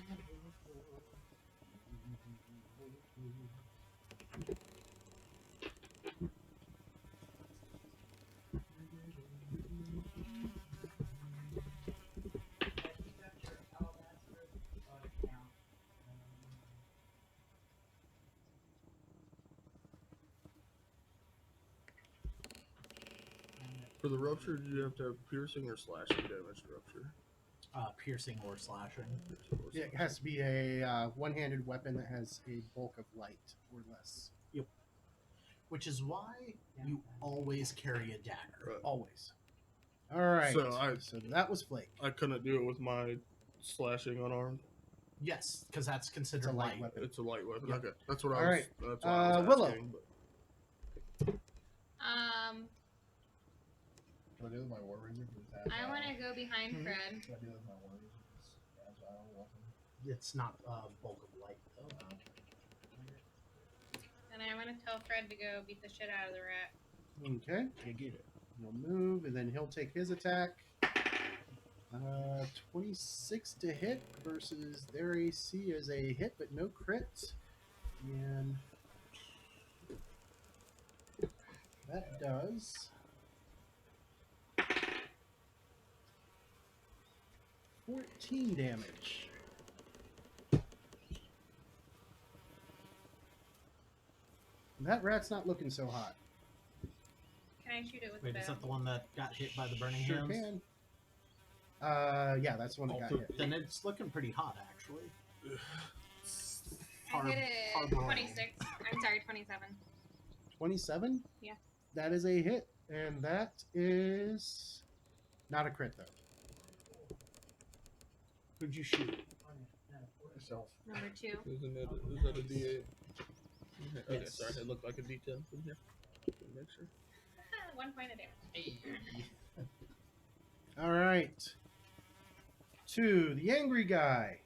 B: For the rupture, did you have to have piercing or slashing damage to rupture?
E: Piercing or slashing.
B: Piercing or
A: Yeah, it has to be a one-handed weapon that has a bulk of light or less.
E: Which is why you always carry a dagger.
B: Right.
A: Always. All right.
B: So
A: So that was Flake.
B: I couldn't do it with my slashing unarmed.
E: Yes, because that's
A: It's
E: considered
A: a light
E: light.
A: weapon.
B: It's a light weapon.
E: Yeah.
B: Okay, that's what
A: All
B: I was.
A: right.
B: That's what I was
A: Willow.
B: asking, but-
C: Can I do with my war razor?
D: I want to go behind
A: Mhm.
D: Fred.
C: Can I do with my war razor? It's agile weapon.
E: It's not bulk of light though.
D: And I want to tell Fred to go beat the shit out of the rat.
A: Okay.
E: You get it.
A: He'll move, and then he'll take his attack. 26 to hit versus their AC is a hit, but no crit. And that does 14 damage. That rat's not looking so hot.
D: Can I shoot it with
E: Wait,
D: the
E: is that the one that got hit by the burning
A: Sure
E: hands?
A: can. Yeah, that's the one that got hit.
E: Then it's looking pretty hot, actually.
D: I hit it
E: hard roll.
D: 26. I'm sorry, 27.
A: 27?
D: Yeah.
A: That is a hit, and that is not a crit, though.
E: Who'd you shoot?
C: Myself.
D: Number 2.
B: Isn't it? Is that a D8? Okay,
E: Yes.
B: sorry, it looked like a D10 from here. Make sure.
D: 1 point of damage.
A: All right. To the angry guy.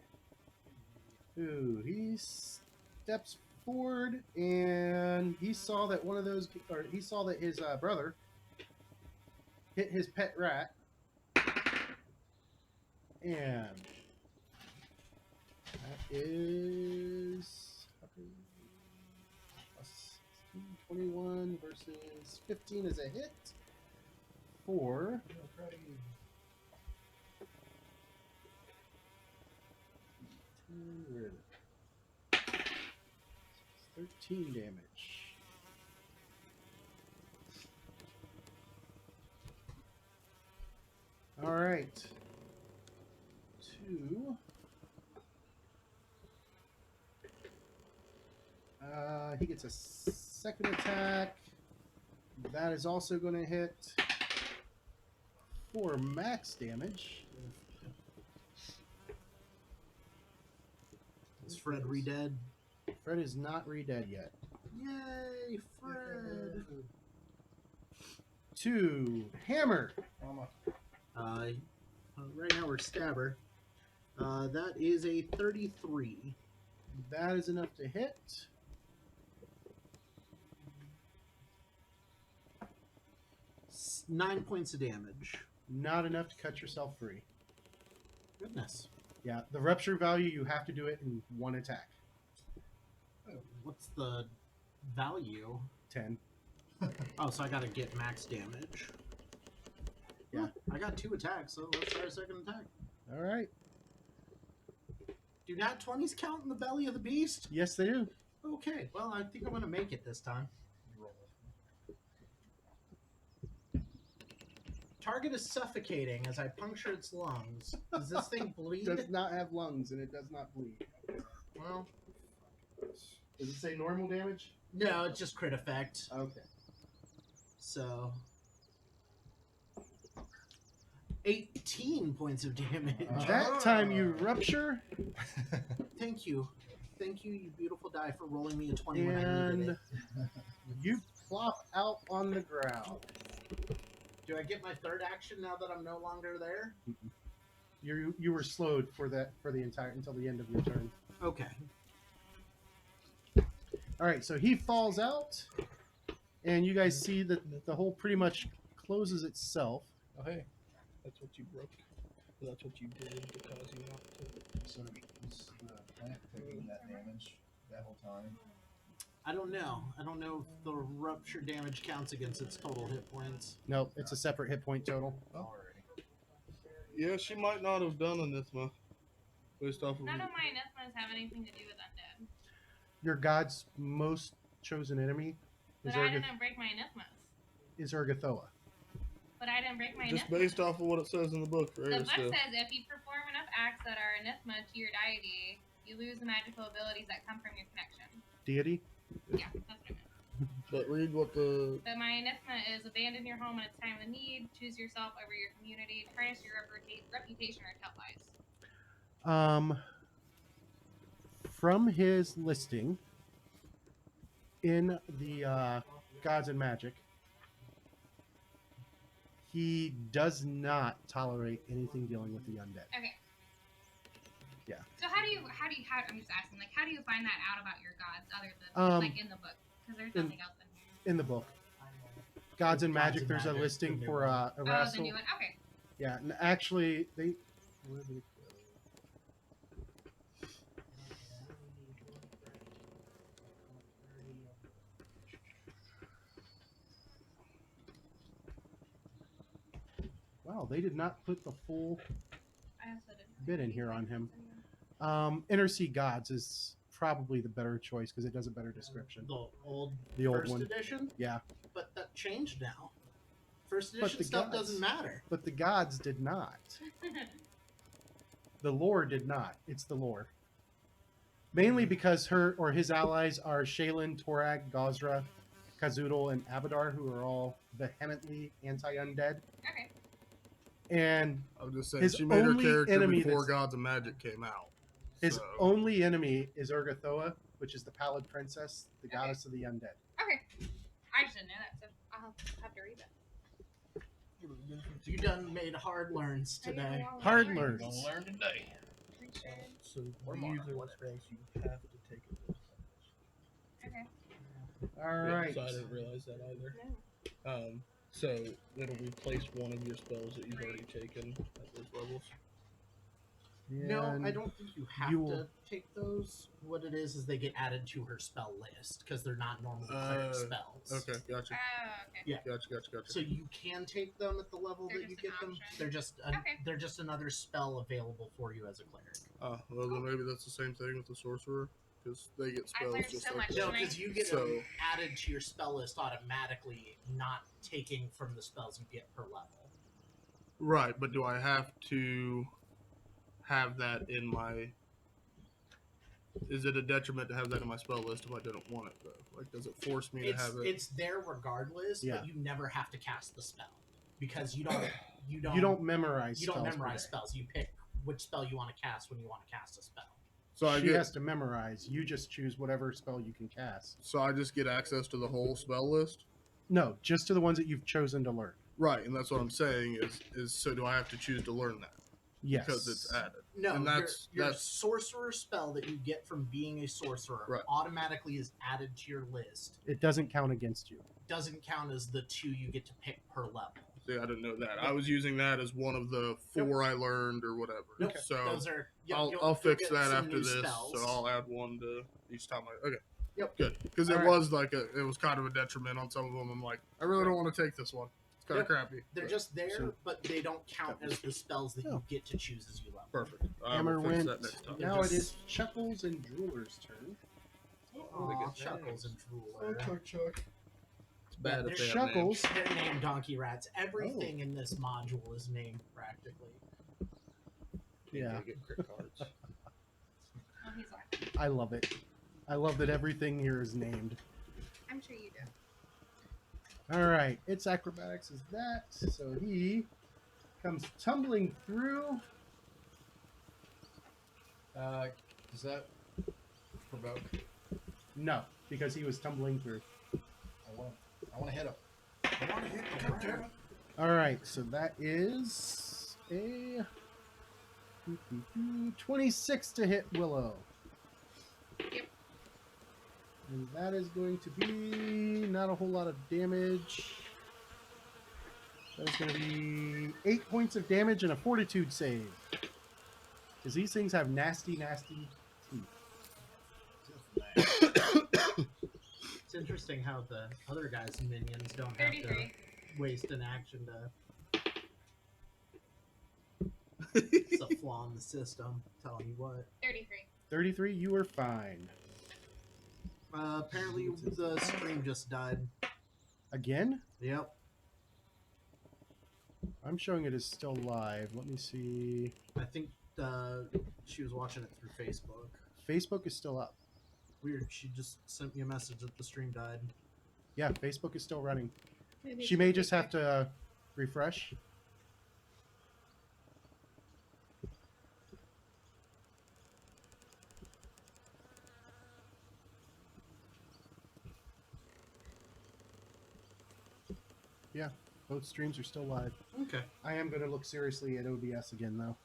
A: He steps forward, and he saw that one of those, or he saw that his brother hit his pet rat, and that is 21 versus 15 is a hit for 13 damage. All right. 2. He gets a second attack. That is also going to hit for max damage.
E: Is Fred re-dead?
A: Fred is not re-dead yet.
E: Yay, Fred!
A: 2. Hammer.
C: Mama.
E: Right now we're stabber. That is a 33.
A: That is enough to hit.
E: 9 points of damage.
A: Not enough to cut yourself free.
E: Goodness.
A: Yeah, the rupture value, you have to do it in one attack.
E: What's the value?
A: 10.
E: Oh, so I gotta get max damage.
A: Yeah.
E: I got 2 attacks, so let's try a second attack.
A: All right.
E: Do nat 20s count in the belly of the beast?
A: Yes, they do.
E: Okay, well, I think I'm going to make it this time.
C: Roll.
E: Target is suffocating as I puncture its lungs. Does this thing bleed?
A: Does not have lungs, and it does not bleed.
E: Well,
A: Does it say normal damage?
E: no, it's just crit effect.
A: Okay.
E: So 18 points of damage.
A: That time you rupture,
E: Thank you. Thank you, you beautiful die, for rolling me a 20 when I needed
A: and
E: it.
A: you plop out on the ground.
E: Do I get my third action now that I'm no longer there?
A: You were slowed for the entire until the end of your turn.
E: Okay.
A: All right, so he falls out, and you guys see that the hole pretty much closes itself.
B: Oh, hey. That's what you broke. That's what you did to cause you not to.
C: So was the plant taking that damage that whole time?
E: I don't know. I don't know if the rupture damage counts against its total hit points.
A: No, it's a separate hit point total.
C: Alrighty.
B: Yeah, she might not have done Anithma. Based off of.
D: None of my anathemas have anything to do with undead.
A: Your god's most chosen enemy is,
D: But I didn't break my anathemas.
A: Urgathoa.
D: But I didn't break my
B: Just
D: anathemas.
B: based off of what it says in the book, right?
D: The
B: It's
D: book
B: the-
D: says if you perform enough acts that are anathema to your deity, you lose the magical abilities that come from your connection.
A: Deity.
D: Yeah, that's what I meant.
B: But read what the.
D: But my anathema is abandon your home in its time of need, choose yourself over your community, tarnish your reputation, or tell lies.
A: From his listing in the Gods and Magic, he does not tolerate anything dealing with the undead.
D: Okay.
A: Yeah.
D: So how I'm just asking, like, how do you find that out about your gods other than, like, in the book? Because there's nothing else in here.
A: In the book, Gods and
E: Gods
A: Magic,
E: and
A: there's a
E: Magic,
A: listing
E: the new
A: for
E: one.
D: Oh, the
A: Erastil.
D: new one? Okay.
A: Yeah, and actually, they. Where did it go? Wow, they did not put the full
D: I also didn't.
A: bit in here on him. Intercede Gods is probably the better choice because it does a better description.
E: The old
A: The old
E: first
A: one.
E: edition?
A: Yeah,
E: But that changed now. First
A: But
E: edition
A: the
E: stuff
A: gods-
E: doesn't matter.
A: but the Gods did not. The lore did not. It's the lore. Mainly because her or his allies are Shaylin, Torag, Gozra, Kazoodle, and Abadar, who are all vehemently anti-undead.
D: Okay.
A: And
B: I was just saying,
A: his
B: she made her
A: only
B: character
A: enemy
B: before
A: that's-
B: Gods of Magic came out.
A: his
B: So-
A: only enemy is Urgathoa, which is the Pallid Princess, the
D: Okay.
A: goddess of the undead.
D: Okay. I just didn't know that, so I'll have to read that.
E: You done made hard learns today.
A: Hard
C: We're
A: learns.
C: gonna learn today.
B: So
C: Or
B: the
C: modern,
B: user
C: whatever.
B: spells you have to take it.
D: Okay.
A: All
B: Yeah,
A: right.
B: so I didn't realize that either.
D: No.
B: So it'll replace one of your spells that you've already taken at those levels.
E: No,
A: And
E: I don't think you have
A: you will-
E: to take those. What it is they get added to her spell list because they're not normal cleric spells.
B: Okay, gotcha.
D: Oh, okay.
B: Gotcha.
E: So you can take them at the level
D: They're
E: that you
D: just an
E: get them.
D: option.
E: They're
D: Okay.
E: just another spell available for you as a cleric.
B: Well, then maybe that's the same thing with the sorcerer, because they get
D: I've
B: spells
D: learned
B: just
D: so
B: like
D: much
B: that.
E: No,
D: tonight.
E: because you get
B: So-
E: them added to your spell list automatically, not taking from the spells you get per level.
B: Right, but do I have to have that in my? Is it a detriment to have that in my spell list if I didn't want it though? Like, does it force me to have it?
E: It's there regardless,
A: Yeah.
E: but you never have to cast the spell because you don't
A: you don't memorize.
E: you don't
A: spells per
E: memorize
A: day.
E: spells. You pick which spell you want to cast when you want to cast a spell.
B: So I
A: She
B: get.
A: has to memorize. You just choose whatever spell you can cast.
B: So I just get access to the whole spell list.
A: No, just to the ones that you've chosen to learn.
B: Right, and that's what I'm saying is so do I have to choose to learn that
A: Yes.
B: because it's added?
E: No,
B: And
E: your
B: that's
E: sorcerer spell that you get from being a sorcerer
B: Right.
E: automatically is added to your list.
A: It doesn't count against you.
E: Doesn't count as the 2 you get to pick per level.
B: see, I didn't know that. I was using that as one of the 4 I learned or whatever.
E: Nope,
B: So
E: those are.
B: I'll fix
E: get
B: that
E: some
B: after
E: new
B: this.
E: spells.
B: So I'll add one to each time I. Okay.
E: Yep.
B: Good, because it
A: All right.
B: was like it was kind of a detriment on some of them. I'm like, I really don't want to take this one. It's kind of crappy.
E: They're
B: but
E: just there,
A: So-
E: but they don't count as the spells that
A: Oh.
E: you get to choose as you level.
B: perfect. I
A: Hammer
B: will fix
A: went.
B: that next time.
A: Now it is Chuckles and Drooler's turn.
E: Aw, Chuckles and Drooler.
C: Chuck.
B: It's bad
E: they're
B: if they have
A: Chuckles.
B: names.
E: They're named donkey rats. Everything in this module is named practically.
A: Yeah,
C: Get crit cards.
D: Oh, he's laughing.
A: I love it. I love that everything here is named.
D: I'm sure you do.
A: All right, its acrobatics is that, so he comes tumbling through.
C: Does that provoke?
A: No, because he was tumbling through.
C: I want to hit him. I want to hit him. God damn it.
A: All right, so that is a 26 to hit Willow.
D: Yep.
A: And that is going to be not a whole lot of damage. That is going to be 8 points of damage and a fortitude save. Because these things have nasty, nasty teeth.
E: It's interesting how the other guy's minions don't have to
D: 33.
E: waste an action to. It's a flaw in the system. Telling you what.
D: 33.
A: 33, you are fine.
E: Apparently the stream just died.
A: Again?
E: Yep.
A: I'm showing it is still live. Let me see.
E: I think she was watching it through Facebook.
A: Facebook is still up.
E: Weird. She just sent me a message that the stream died.
A: Yeah, Facebook is still running.
D: Maybe
A: She
D: it's
A: may
D: your
A: just have
D: picture.
A: to refresh. Yeah, both streams are still live.
E: Okay.
A: I am going to look seriously at OBS again, though.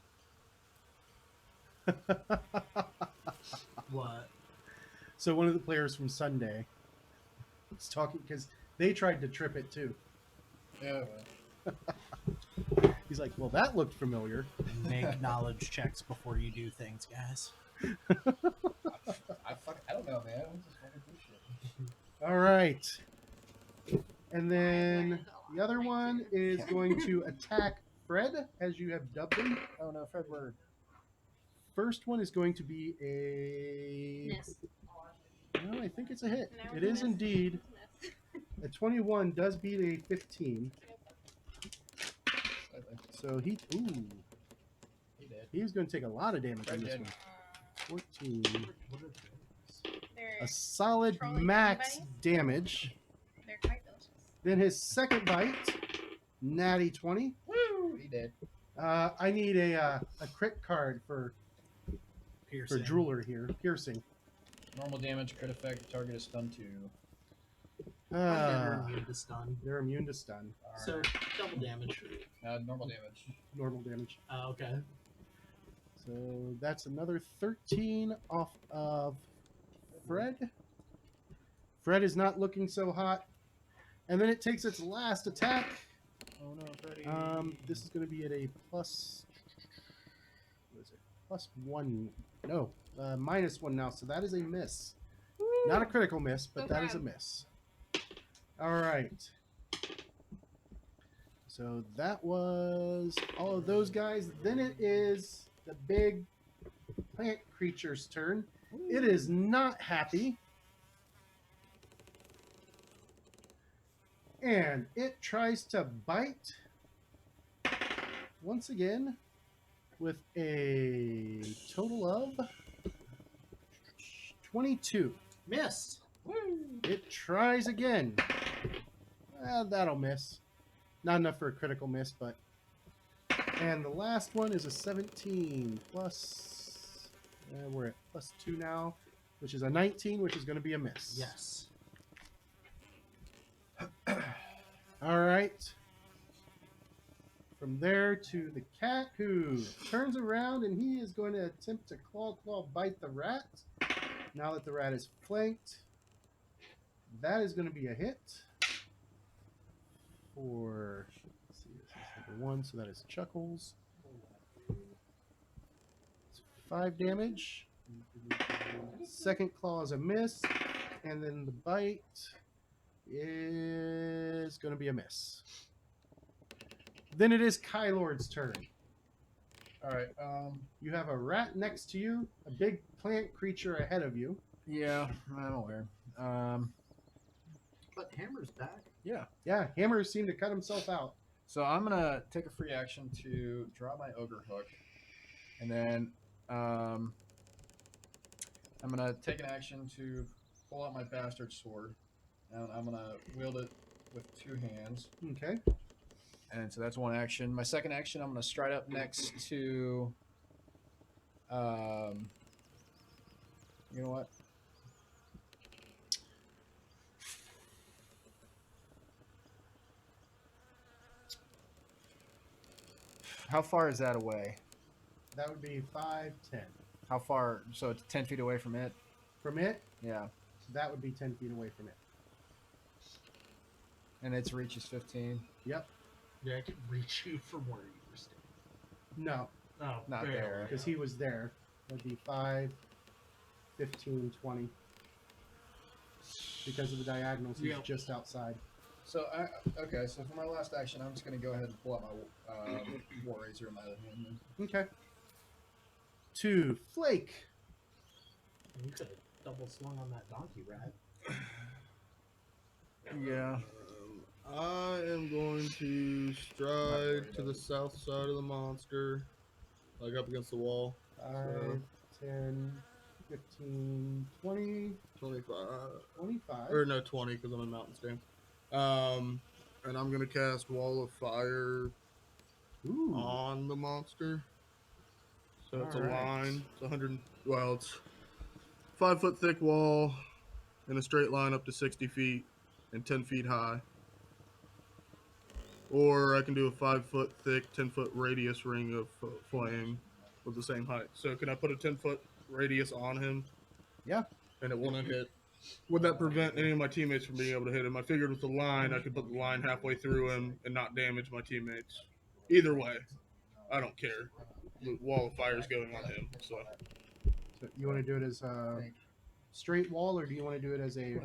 E: What?
A: So one of the players from Sunday was talking because they tried to trip it too.
C: Yeah.
A: He's like, "Well, that looked familiar."
E: Make knowledge checks before you do things, guys.
C: I don't know, man. We just fucking do shit.
A: All right, and then the other one is going to attack Fred, as you have dubbed him.
C: Oh no, Fred Word.
A: First one is going to be a.
D: Miss.
A: No, I think it's a hit.
D: No,
A: It is
D: miss.
A: indeed.
D: Miss.
A: A 21 does beat a 15. So he. Ooh.
C: He did.
A: He's going to take a lot of damage on
C: Fred
A: this
C: did.
A: one. 14.
D: They're,
A: A solid
D: Trolling
A: max
D: anybody?
A: damage.
D: they're quite delicious.
A: Then his second bite, natty 20.
C: Woo! He did.
A: I need a crit card for
E: Piercing.
A: Drooler here. Piercing.
C: Normal damage, crit effect, target is stunned to.
E: They're immune to stun.
A: They're immune to stun.
E: So double damage.
C: Normal damage.
A: Normal damage.
E: Okay.
A: So that's another 13 off of Fred. Fred is not looking so hot. And then it takes its last attack.
C: Oh no, Freddy.
A: This is going to be at a plus. What is it? +1. No, -1 now. So that is a miss. Not a critical miss, but
D: Go
A: that is a
D: Fred.
A: miss. All right. So that was all of those guys. Then it is the big plant creature's turn. It is not happy. And it tries to bite once again with a total of 22.
E: Missed.
A: It tries again. That'll miss. Not enough for a critical miss, but. And the last one is a 17 plus. We're at +2 now, which is a 19, which is going to be a miss.
E: Yes.
A: All right. From there to the cat, who turns around and he is going to attempt to claw bite the rat. Now that the rat is flanked, that is going to be a hit for, let's see, this is number 1, so that is Chuckles. It's 5 damage. Second claw is a miss, and then the bite is going to be a miss. Then it is Kylord's turn.
C: All right.
A: You have a rat next to you, a big plant creature ahead of you.
C: Yeah, I'm aware.
E: But Hammer's back.
C: Yeah.
A: Yeah, Hammer seemed to cut himself out.
C: So I'm gonna take a free action to draw my ogre hook, and then I'm gonna take an action to pull out my bastard sword, and I'm gonna wield it with 2 hands.
A: Okay.
C: And so that's one action. My second action, I'm gonna stride up next to. You know what? How far is that away?
A: That would be 5, 10.
C: How far? So it's 10 feet away from it.
A: From it,
C: Yeah,
A: that would be 10 feet away from it.
C: and its reach is 15.
A: Yep.
E: Yeah, I could reach you from where you were standing.
A: No,
E: Oh,
C: Not
E: barely.
C: there.
A: because he was there. That'd be 5, 15, 20. Because of the diagonals, he's
E: Yep.
A: just outside.
C: So okay. So for my last action, I'm just gonna go ahead and pull out my war razor in my other hand. Then.
A: Okay. 2, Flake.
E: You could have double swung on that donkey rat.
C: Yeah.
B: I am going to stride to the south side of the monster, like up against the wall.
A: 5, 10, 15, 20,
B: 25.
A: 25.
B: Or no, 20 because I'm in mountain stance. And I'm going to cast Wall of Fire
A: Ooh.
B: on the monster. So it's a
A: Alright.
B: line. It's 100. Well, it's 5 foot thick wall in a straight line up to 60 feet and 10 feet high. Or I can do a 5 foot thick, 10 foot radius ring of flame with the same height. So can I put a 10 foot radius on him?
A: Yeah.
B: And it won't hit. Would that prevent any of my teammates from being able to hit him? I figured with the line, I could put the line halfway through him and not damage my teammates. Either way, I don't care. The wall of fire is going on him. So,
A: So you want to do it as a straight wall, or do you want to do it as a?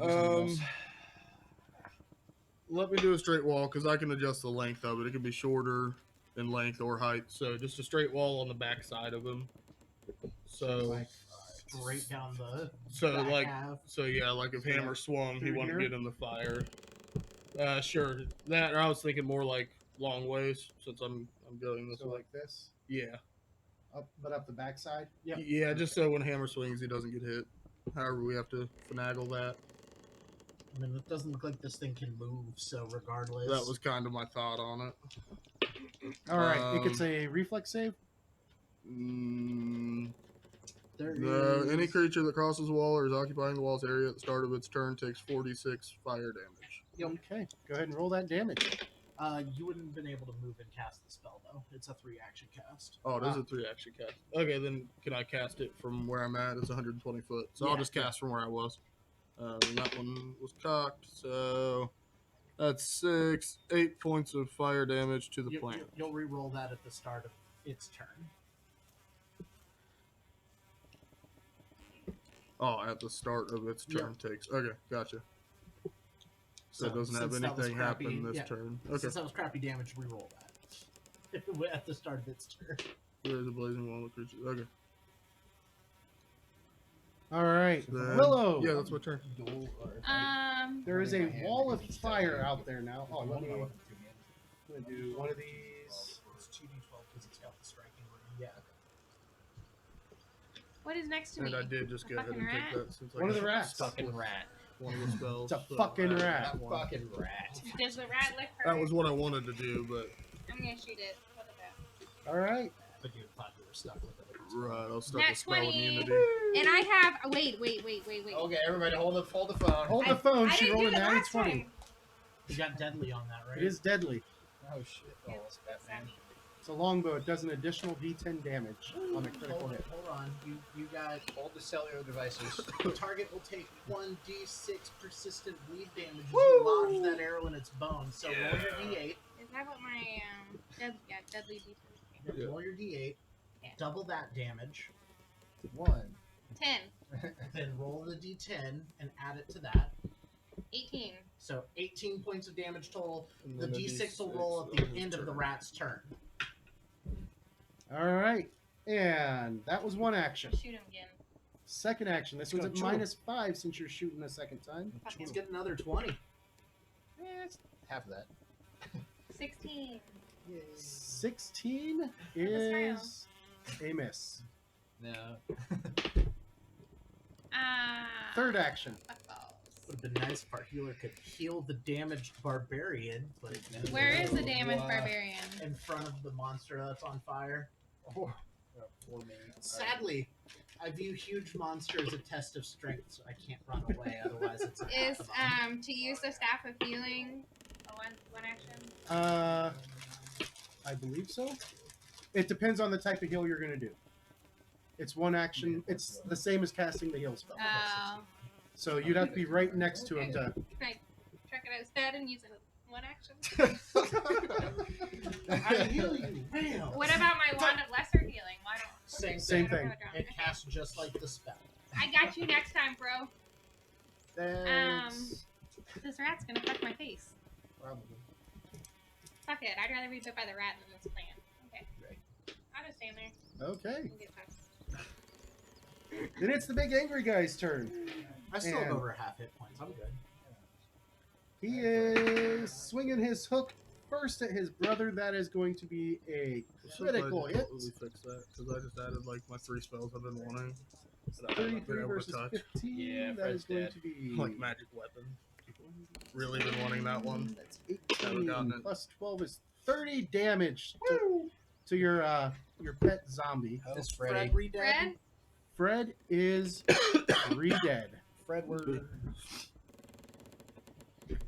B: let me do a straight wall because I can adjust the length of it. It can be shorter in length or height. So just a straight wall on the back side of him. So
E: Like straight down the
B: So
E: back
B: like,
E: half.
B: so yeah, like if Hammer swung, he
A: through
B: wouldn't
A: here?
B: get in the fire. Sure. That, or I was thinking more like long ways since I'm going this
A: So
B: way.
A: like this,
B: Yeah,
A: but up the backside.
E: Yep.
B: yeah. Just so when Hammer swings, he doesn't get hit. However, we have to finagle that.
E: I mean, it doesn't look like this thing can move, so regardless.
B: That was kind of my thought on it.
A: All right, it gets a reflex save.
B: Any creature that crosses the wall or is occupying the wall's area at the start of its turn takes 46 fire damage.
A: Okay, go ahead and roll that damage.
E: You wouldn't have been able to move and cast the spell though. It's a 3-action cast.
B: Oh, it is a 3-action cast. Okay, then can I cast it from where I'm at? It's 120 foot, so I'll
E: Yeah.
B: just cast from where I was. And that one was cocked, so that's 8 points of fire damage to the plant.
E: You'll re-roll that at the start of its turn.
B: Oh, at the start of its turn takes. Okay, gotcha. So it doesn't have
E: since that was
B: anything
E: crappy,
B: happen this
E: yeah.
B: turn. Okay.
E: Since that was crappy damage, re-roll that at the start of its turn.
B: There's a blazing wall of creatures. Okay.
A: All right,
B: Then-
A: Willow.
B: Yeah, that's my turn.
A: There is a
F: My hand
A: wall of
F: is just
A: fire
F: down.
A: out there now. Oh, let me. I'm
F: Well,
A: gonna do one of these.
E: It's 2d12 because it's got the striking ring. Yeah.
D: What is next to
B: And
D: me?
B: I did just
D: A
B: go ahead and
D: fucking
B: take
D: rat?
B: that since
A: One of
B: I
A: the
B: got
A: rats.
B: stuck
F: Fucking
B: with
F: rat.
B: one of the spells.
A: It's a
B: so
A: fucking
B: I-
A: rat.
F: That
B: one.
F: fucking rat.
D: Does the rat lick her?
B: That was what I wanted to do, but
D: I'm gonna shoot it. What about?
A: All right.
E: But you thought you were stuck with it.
B: right, I'll start
D: Nat
B: the spell
D: 20.
B: immunity.
D: And I have. Wait.
F: Okay, everybody, hold the phone.
A: Hold the
D: I-
A: phone.
D: I
A: She
D: didn't
A: rolled
D: do
A: a
D: the
A: natty
D: last
A: 20.
D: time.
E: You got deadly on that, right?
A: It is deadly.
F: Oh shit! Oh, it's Batman.
A: It's a longbow. It does an additional D10 damage on a critical
E: Hold,
A: hit.
E: hold on. You got.
F: Hold the cellular devices.
E: The target will take 1d6 persistent bleed damage as you lodge that arrow in its bone. So roll your d8.
D: Is that what my deadly D10?
B: Yeah.
E: Roll your d8.
D: Yeah.
E: Double that damage.
F: 1.
D: 10.
E: Then roll the d10 and add it to that.
D: 18.
E: So 18 points of damage total.
B: And
E: The
B: then a
E: D6 will
B: D6
E: roll at
B: on
E: the
B: his
E: end of the
B: turn.
E: rat's turn.
A: All right. And that was one action.
D: Shoot him again.
A: Second action. This one's at
E: Let's go.
A: -5 since you're shooting a second time.
E: Let's get another 20.
F: It's half of that.
D: 16.
A: 16 is a miss.
F: No.
A: Third action.
D: Fuck balls.
E: Would have been nice if our healer could heal the damaged barbarian, but
D: Where is the
F: Oh,
D: damaged
F: wow.
D: barbarian?
E: in front of the monster that's on fire.
F: Oh, 4 minutes.
E: Sadly, I view huge monster as a test of strength, so I can't run away. Otherwise, it's a
D: Is
E: hackathon.
D: to use the staff of healing a one action?
A: I believe so. It depends on the type of heal you're going to do. It's one action. It's the same as casting the heal spell.
D: Oh.
A: So you'd have to be right next to him to.
D: Can I check it out instead and use it one action?
E: I heal you. Well,
D: What about my wand of lesser healing? Why don't
E: Same
A: Same
E: thing.
A: thing.
E: It casts just like the spell.
D: I got you next time, bro.
A: Thanks.
D: This rat's gonna fuck my face.
F: Probably.
D: Fuck it. I'd rather be bit by the rat than this plant. Okay.
F: Right.
D: I'll just stand there
A: Okay.
D: and get fucked.
A: Then it's the big angry guy's turn.
E: I still have
A: And-
E: over half hit points. I'm good.
A: He is swinging his hook first at his brother. That is going to be a
B: So glad
A: critical
B: you
A: hit.
B: completely fixed that because I just added like my 3 spells I've been wanting. That I haven't been
A: 33
B: able to
A: versus
B: touch.
A: 15.
F: Yeah,
A: that
F: Fred's
A: is going
F: dead.
A: to be
B: Like magic weapon. Really been wanting that one.
A: That's
B: Haven't gotten
A: 18
B: it.
A: plus 12 is 30 damage to your pet zombie.
F: Oh,
E: Is
F: Freddy.
E: Fred re-dead?
D: Fred?
A: Fred is re-dead.
F: Fred, we're. God damn it.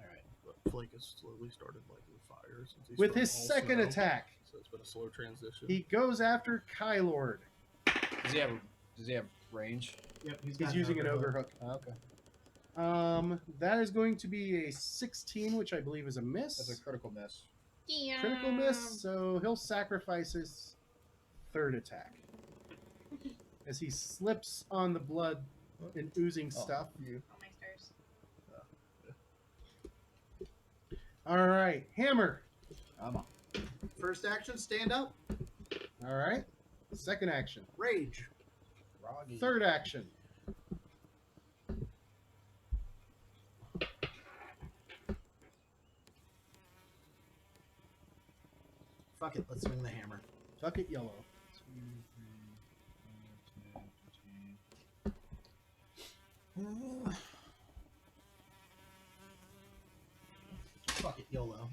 F: Alright.
B: But Flake has slowly started lighting fire since he's
A: With
B: from
A: his
B: all
A: second
B: snow.
A: attack,
B: So it's been a slow transition.
A: he goes after Kylord.
F: Does he have range?
E: Yep,
A: He's
E: got
A: using an
E: another
A: ogre
E: hook.
A: hook.
F: Oh, okay.
A: That is going to be a 16, which I believe is a miss.
F: That's a critical miss.
D: Damn.
A: Critical miss, so he'll sacrifice his third attack. As he slips on the blood and oozing
F: Oh,
A: stuff.
F: You.
D: All my stars.
A: Alright, hammer.
F: I'm on.
E: First action, stand up.
A: Alright. Second action.
E: Rage.
F: Froggy.
A: Third action.
E: Fuck it, let's swing the hammer.
A: Fuck it, yellow.
F: 2, 3, 4, 10, 15.
E: Fuck it, YOLO.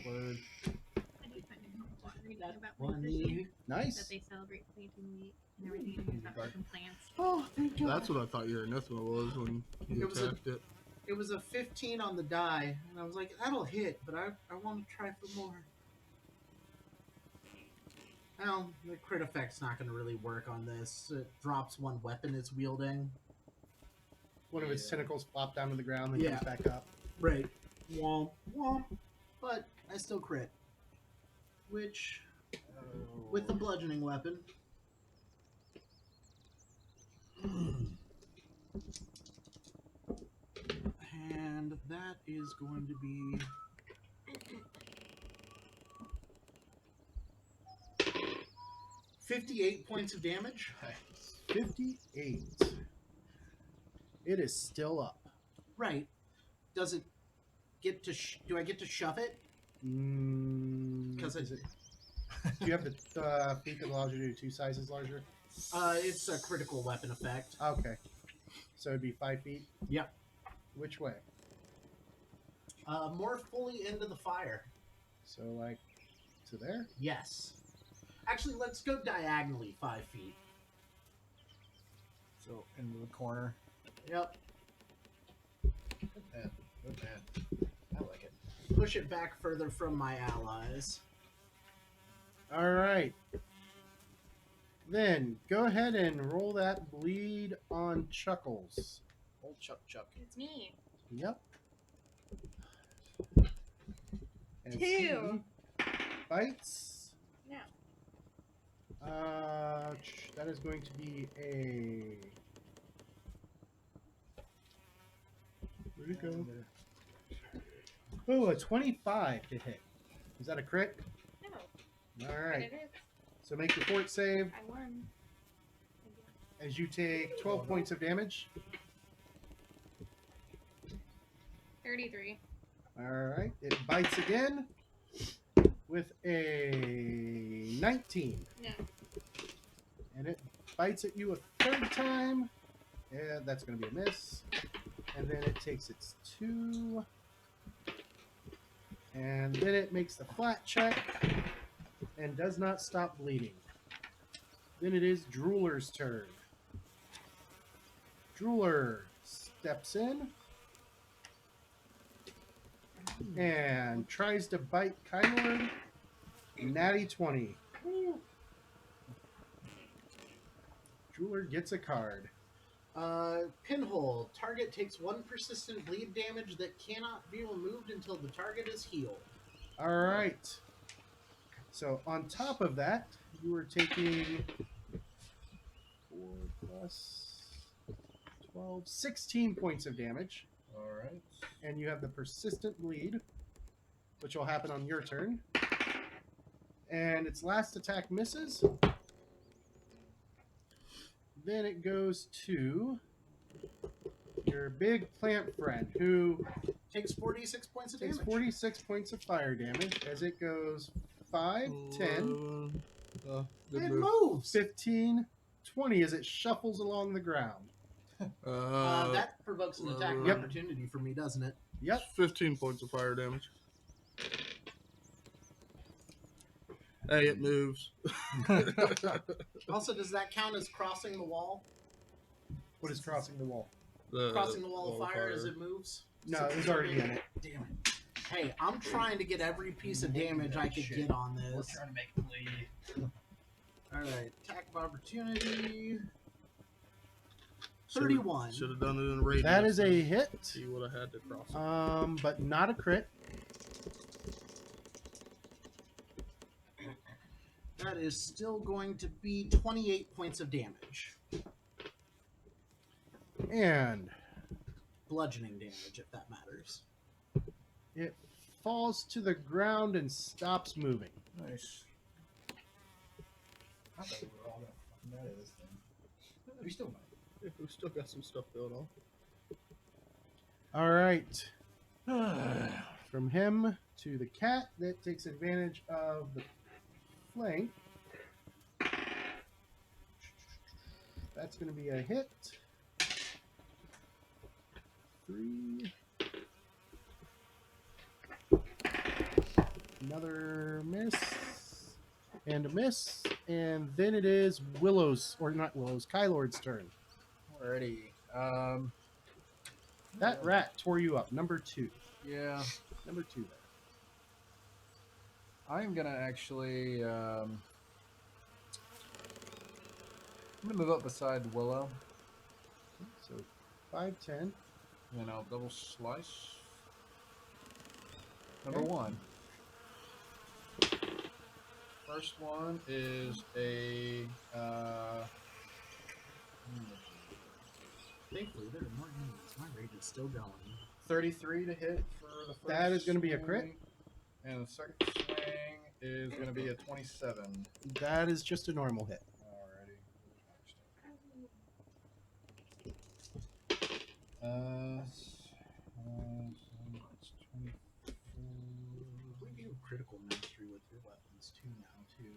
F: Word.
D: I do find it helpful reading
E: That
D: about
E: one
D: plants this year, that
A: Nice.
D: they celebrate planting wheat and everything, and here's about fucking plants.
E: Oh, thank God.
B: That's what I thought your anathema was when you
E: It was a-
B: attacked it.
E: It was a 15 on the die, and I was like, that'll hit, but I want to try for more. Well, the crit effect's not going to really work on this. It drops one weapon it's wielding.
A: One of its
F: Yeah.
A: tentacles flop down to the ground, then
E: Yeah.
A: comes back up.
E: Right. Womp, womp. But I still crit. Which, with the bludgeoning weapon. And that is going to be 58 points of damage.
A: 58. It is still up.
E: Right. Does it get to? Do I get to shove it? Because
A: Is it? Do you have the feat that allows you to do 2 sizes larger?
E: It's a critical weapon effect.
A: Okay. So it'd be 5 feet?
E: Yep.
A: Which way?
E: More fully into the fire.
A: So, like, to there?
E: Yes. Actually, let's go diagonally 5 feet.
F: So, into the corner.
E: Yep.
F: Good man. Good man. I like it.
E: Push it back further from my allies.
A: Alright. Then, go ahead and roll that bleed on Chuckles.
F: Old Chuck Chuck.
D: It's me.
A: Yep. And
D: 2.
A: he bites.
D: No.
A: That is going to be a Where'd it go? Oh, a 25 to hit. Is that a crit?
D: No.
A: All
D: But
A: right.
D: it is.
A: So make your fort save
D: I won.
A: as you take 12 points of damage.
D: 33.
A: All right. It bites again with a 19.
D: No.
A: And it bites at you a third time. Yeah, that's going to be a miss. And then it takes its 2. And then it makes the flat check and does not stop bleeding. Then it is Drooler's turn. Drooler steps in and tries to bite Kylord. Natty 20. Drooler gets a card.
E: Pinhole. Target takes 1 persistent bleed damage that cannot be removed until the target is healed.
A: All right. So on top of that, you are taking 4 plus 12, 16 points of damage.
C: All right.
A: And you have the persistent bleed, which will happen on your turn. And its last attack misses. Then it goes to your big plant friend, who
E: Takes 46 points of
A: takes
E: damage.
A: 46 points of fire damage as it goes 5, 10,
B: Good
E: It
B: move.
E: moves.
A: 15, 20 as it shuffles along the ground.
E: That provokes an attack of
A: Yep.
E: opportunity for me, doesn't it?
A: Yep.
B: 15 points of fire damage. Hey, it moves.
E: Also, does that count as crossing the wall?
A: What is crossing the wall?
E: Crossing the wall of fire as it moves?
A: No, it was already in it.
E: Damn it. Hey, I'm trying to get every piece of damage I could get on
F: We're
E: this.
F: trying to make it bleed.
E: Alright, attack of opportunity. 31.
B: Should have done it in radius.
A: That is a hit,
B: He would have had to cross it.
A: but not a crit.
E: That is still going to be 28 points of damage.
A: And
E: Bludgeoning damage, if that matters.
A: it falls to the ground and stops moving.
C: Nice.
F: I thought we were all gonna fucking die to this thing. We still might.
B: Yeah, we still got some stuff going on.
A: All right. From him to the cat that takes advantage of the flank. That's going to be a hit. 3. Another miss. And a miss. And then it is Willow's, or not Willow's, Kylord's turn.
C: Alrighty.
A: That rat tore you up. Number 2.
C: Yeah.
A: Number 2 there.
C: I'm gonna actually. I'm gonna move up beside Willow.
A: So 5, 10.
C: And I'll double slice. Number
A: Okay.
C: 1. First one is a.
E: Thankfully, there are more enemies. My rate is still going.
C: 33 to hit for the first.
A: That is gonna be a crit.
C: swing, and the second swing is gonna be a 27.
A: That is just a normal hit.
C: Alrighty. It's 24.
E: We do critical mastery with your weapons too now too.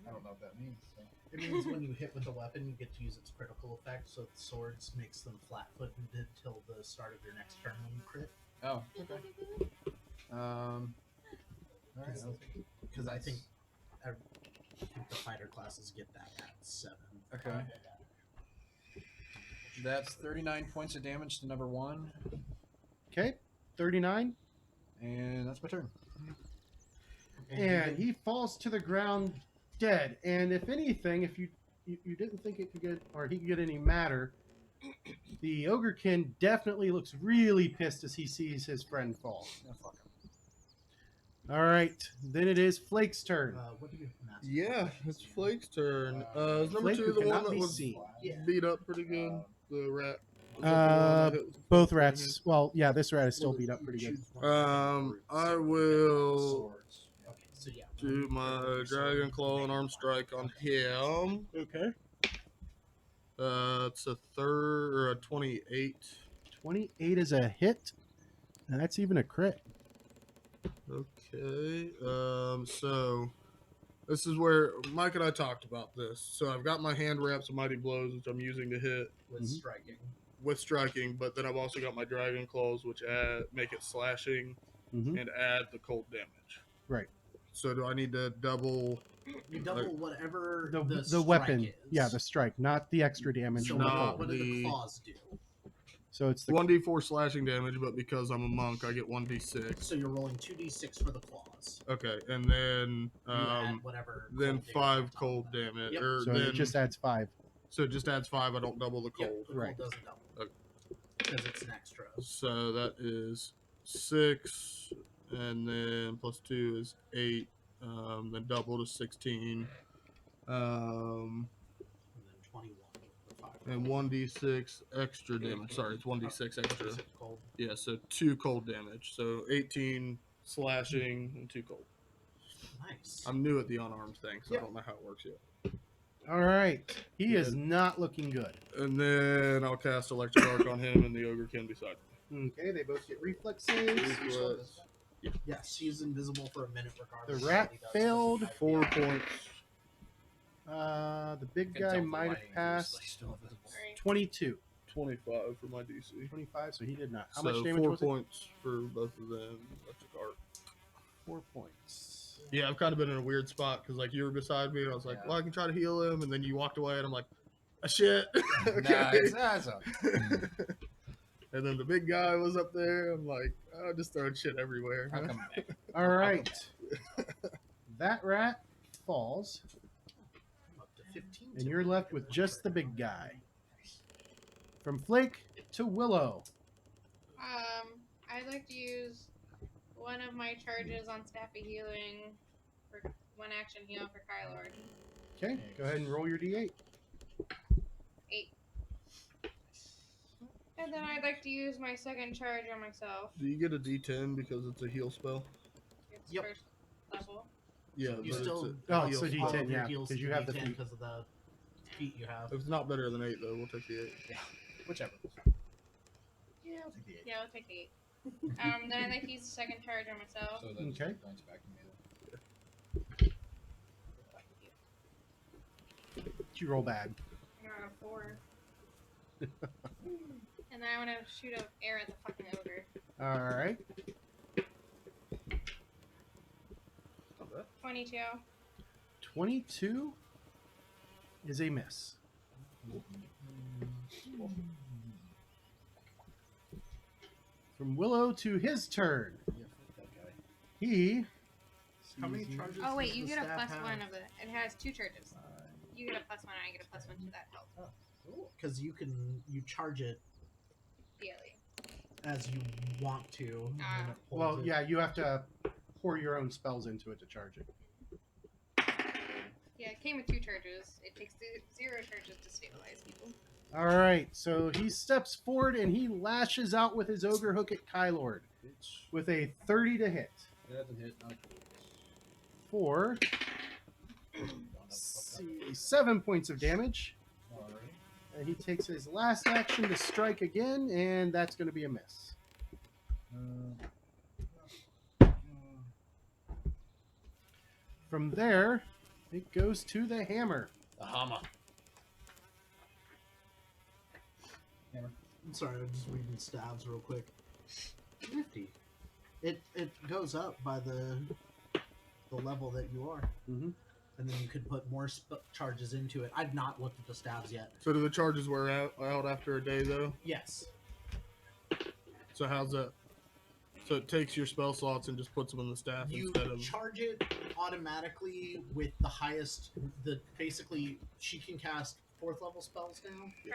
C: I don't know what that means. So.
E: It means when you hit with a weapon, you get to use its critical effect. So the swords makes them flat-footed until the start of your next turn when you crit.
C: Oh, okay. Alright,
E: Because I think the fighter classes get that at 7.
C: okay. That's 39 points of damage to number 1,
A: Okay, 39.
C: and that's my turn.
A: And he falls to the ground dead. And if anything, if you didn't think it could get, or he could get any madder, the Ogrekin definitely looks really pissed as he sees his friend fall.
C: Oh, fuck him.
A: All right, then it is Flake's turn.
E: What do you master?
B: Yeah, it's Flake's turn. Is number
A: Flake
B: 2
A: who
B: the one
A: cannot
B: that
A: be
B: was
A: seen.
E: Yeah.
B: beat up pretty good? The rat. Was that the one I hit with the
A: Both
B: 4
A: rats. Well, yeah, this rat is still beat up
E: You
A: pretty good.
E: choose one of the groups,
B: I
E: so you get
B: will
E: swords. Okay, so yeah.
B: do my dragon claw and arm strike on him.
A: Okay.
B: It's a third or a 28.
A: 28 is a hit, and that's even a crit.
B: Okay. So this is where Mike and I talked about this. So I've got my hand wraps and mighty blows, which I'm using to hit
E: with striking.
B: with striking, but then I've also got my dragon claws, which make it slashing
A: Mm-hmm.
B: and add the cold damage.
A: Right.
B: So do I need to double?
E: You double whatever
A: The
E: strike
A: weapon.
E: is.
A: Yeah, the strike, not the extra damage.
E: So
A: from the
B: not
A: cold.
E: what do the
B: the-
E: claws do?
A: So it's the
B: 1d4 slashing damage, but because I'm a monk, I get 1d6.
E: So you're rolling 2d6 for the claws.
B: Okay, and then
E: You add whatever.
B: then
E: cold damage
B: 5
E: on top of
B: cold
E: that.
B: damage,
E: Yep.
B: or
A: so
B: then
A: it just adds 5.
B: so it just adds 5. I don't double the
E: Yep,
B: cold.
E: the
A: Right.
E: cold doesn't double.
B: Okay.
E: Because it's an extra.
B: So that is 6, and then plus 2 is 8. Then double to 16.
E: And then 21 with the 5.
B: And 1d6 extra damage. Sorry, it's 1d6 extra.
E: 26 cold.
B: Yeah, so 2 cold damage. So 18 slashing and 2 cold.
E: Nice.
B: I'm new at the unarmed thing, so
E: Yeah.
B: I don't know how it works yet.
A: All right. He is
B: Yeah.
A: not looking good.
B: And then I'll cast Electric Arc on him, and the ogrekin beside me.
A: Okay, they both get reflex saves.
B: Reflex.
E: Yes, he's invisible for a minute regardless.
A: The
E: of
A: rat
E: what he does.
A: failed.
B: 4 points.
A: The big
F: Can
A: guy
F: tell the
A: might have
F: lighting is
A: passed.
F: like still invisible.
D: Alright.
A: 22.
B: 25 for my DC.
A: 25, so he did not. How
B: so
A: much damage
B: 4
A: was it?
B: points for both of them. Electric Arc.
A: 4 points.
B: Yeah, I've kind of been in a weird spot because like you were beside me, and I was like,
F: Yeah.
B: "Well, I can try to heal him," and then you walked away, and I'm like, "Ah, shit." Okay.
F: Nah, it's okay.
B: And then the big guy was up there. I'm like, "Oh, just throwing shit everywhere."
F: I'll
B: huh?"
F: come back.
A: All right. That rat falls,
E: I'm up to 15.
A: and you're left with just the big guy. From Flake to Willow.
D: I'd like to use one of my charges on Staff of Healing for one action heal for Kylord.
A: Okay, go ahead and roll your d8.
D: 8. And then I'd like to use my second charge on myself.
B: Do you get a D10 because it's a heal spell?
D: It's
E: Yep.
D: first level.
B: Yeah,
E: You
B: but it's
E: still
B: a
A: Oh,
B: heal
A: so
B: spell.
E: all
A: D10,
E: of your
A: yeah,
E: heals
A: 'cause
E: to
A: you have the
E: D10
A: feat.
E: because of the feat you have.
B: If it's not better than 8, though, we'll take the 8.
F: Whichever.
D: Yeah,
F: I'll take the 8.
D: yeah, I'll take the 8. Then I'd like to use the second charge on myself.
F: So that
A: Okay.
F: just points back to me.
A: Did you roll bad?
D: I got a 4. And then I want to shoot an arrow at the fucking ogre.
A: All right.
D: 22.
A: 22 is a miss. From Willow to his turn.
F: Yeah, fuck that guy.
A: He.
E: How many charges?
D: Oh, wait,
E: does
D: you
E: the
D: get a
E: staff
D: plus
E: have?
D: 1 of it. It has 2 charges. You get a plus 1, I get a plus 1 to that health.
E: Because you charge it
D: Daily.
E: as you want to. And then
D: Ah.
E: it holds
A: Well,
E: it.
A: yeah, you have to pour your own spells into it to charge it.
D: Yeah, it came with 2 charges. It takes 0 charges to stabilize people.
A: All right, so he steps forward and he lashes out with his ogre hook at Kylord
F: Bitch.
A: with a 30 to hit
F: That's a hit. Not
A: for see, 7 points of damage.
F: Alright.
A: And he takes his last action to strike again, and that's going to be a miss. From there, it goes to the hammer.
F: The hammer.
E: I'm sorry, I'm just reading stabs real quick. 50. It goes up by the level that you are,
A: Mm-hmm.
E: and then you could put more charges into it. I've not looked at the stabs yet.
B: So do the charges wear out after a day, though?
E: Yes.
B: So how's that? So it takes your spell slots and just puts them in the staff
E: You
B: instead of...
E: charge it automatically with the highest. Basically, she can cast 4th level spells now.
B: Yeah.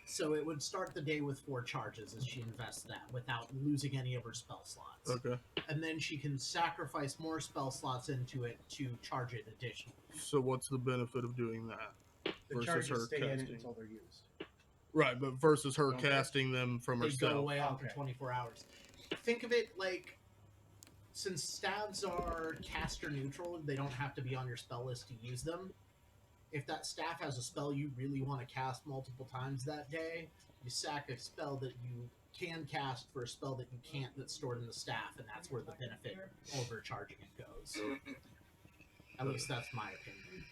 E: So it would start the day with 4 charges as she invests that without losing any of her spell slots.
B: Okay.
E: And then she can sacrifice more spell slots into it to charge it additionally.
B: So what's the benefit of doing that
A: The
B: versus
A: charges
B: her
A: stay in it
B: casting?
A: until they're used.
B: Right, but versus her
F: Okay.
B: casting them from
E: They
B: herself.
E: go away after
F: Okay.
E: 24 hours. Think of it like, since staves are caster neutral, they don't have to be on your spell list to use them. If that staff has a spell you really want to cast multiple times that day, you sack a spell that you can cast for a spell that you can't that's stored in the staff, and that's where the benefit overcharging it goes. At least that's my opinion.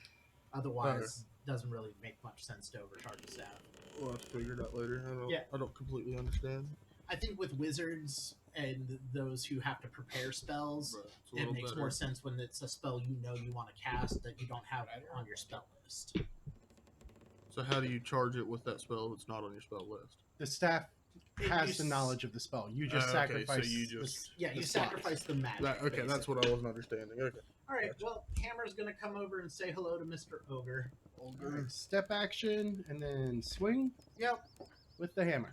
E: Otherwise, doesn't really make much sense to overcharge the staff.
B: We'll have to figure it out later.
E: Yeah.
B: I don't completely understand.
E: I think with wizards and those who have to prepare spells,
B: But it's a
E: it
B: little
E: makes
B: better.
E: more sense when it's a spell you know you want to cast that you don't have on your spell list.
B: So how do you charge it with that spell if it's not on your spell list?
A: The staff
E: It
A: has
E: use-
A: the knowledge of the spell. You just
B: Okay,
A: sacrifice.
B: so you
A: the
B: just-
E: Yeah, you
A: the slots.
E: sacrifice the magic.
B: Okay, that's
E: basically.
B: what I wasn't understanding. Okay.
E: All right,
B: Gotcha.
E: well, Hammer's going to come over and say hello to Mr. Ogre.
A: All right, step action and then swing
E: Yep.
A: with the hammer.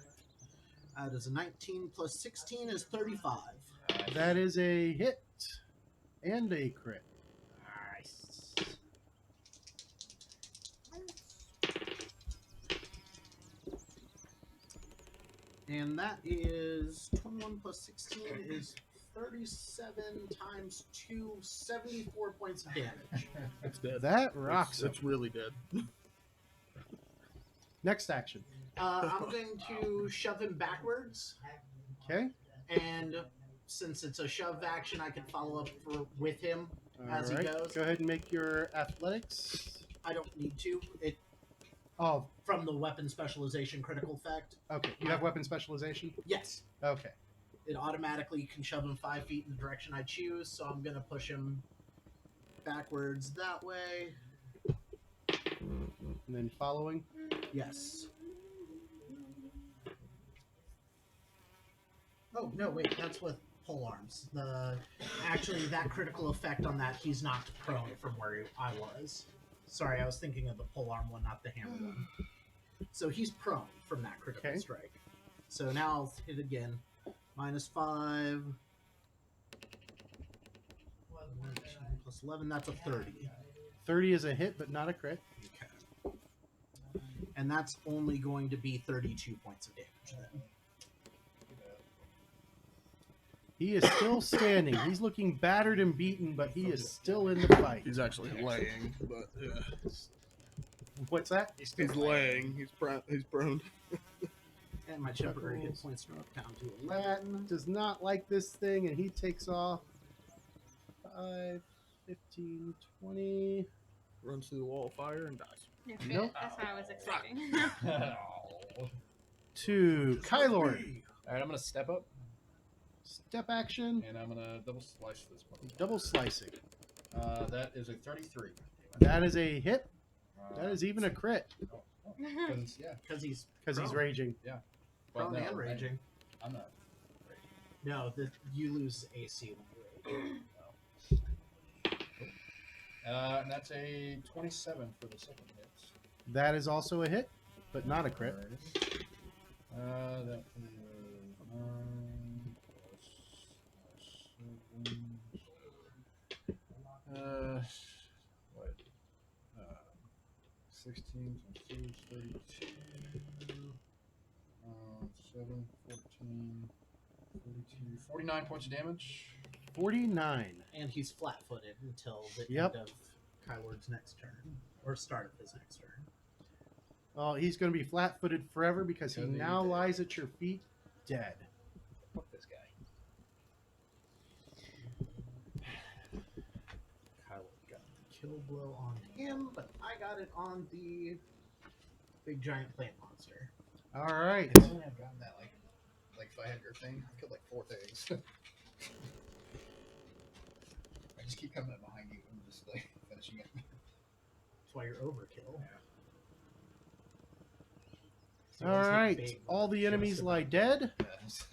E: That is a 19 plus 16 is 35.
A: That is a hit and a crit.
E: Nice. And that is 21 plus 16 is 37 times 2, 74 points of damage.
B: It's dead.
A: That rocks
B: It's really dead.
A: Next action.
E: I'm going to shove him backwards,
A: Okay.
E: and since it's a shove action, I can follow up with him as
A: All
E: he
A: right.
E: goes.
A: Go ahead and make your athletics.
E: I don't need to. It
A: Oh,
E: from the weapon specialization critical effect.
A: okay. You have weapon specialization?
E: Yes,
A: Okay.
E: it automatically can shove him 5 feet in the direction I choose, so I'm going to push him backwards that way.
A: And then following.
E: Yes. Oh, no, wait, that's with pole arms. Actually, that critical effect on that, he's knocked prone from where I was. Sorry, I was thinking of the pole arm one, not the hammer one. So he's prone from that critical
A: Okay.
E: strike. So now I'll hit again. -5. 19 plus 11, that's a 30.
A: 30 is a hit, but not a crit.
E: Okay. And that's only going to be 32 points of damage then.
A: He is still standing. He's looking battered and beaten, but he is still in the fight.
B: He's actually laying, but yeah.
A: What's that?
B: He's laying. He's prone.
E: And my temporary hit points drop down to
A: Matt
E: 11.
A: does not like this thing, and he takes off 5, 15, 20.
B: Runs through the wall of fire and dies.
D: Okay,
A: Nope.
D: that's what I was expecting.
A: To Kylord.
F: All right, I'm gonna step up
A: Step action,
F: and I'm gonna double slice this one.
A: double slicing.
F: That is a 33.
A: That is a hit. That is even a crit
F: Yeah,
E: Because he's
A: because he's
E: prone.
A: raging.
F: but
E: Prone
F: no,
E: and raging.
F: I'm not.
E: No, you lose AC when you rage.
F: And that's a 27 for the second hit.
A: That is also a hit, but not a crit.
F: Alrighty. That is 9 plus 7. What? 16 times 2 is 32. 7, 14, 42, 49 points of damage.
A: 49.
E: And he's flat-footed until the
A: Yep.
E: end of Kylord's next turn, or start of his next turn.
A: Well, he's going to be flat-footed forever because he
F: Because he's
A: now
F: dead.
A: lies at your feet, dead.
F: Fuck this guy.
E: Kylord got the kill blow on him, but I got it on the big giant plant monster.
A: All right.
F: If only I've gotten that, like if I had your thing, I killed like 4 things. I just keep coming up behind you and just like finishing it.
E: That's why you're overkill. So
A: All
E: he's hit
A: right.
E: big
A: All the
E: just
A: enemies
E: about-
A: lie dead.
F: Yes.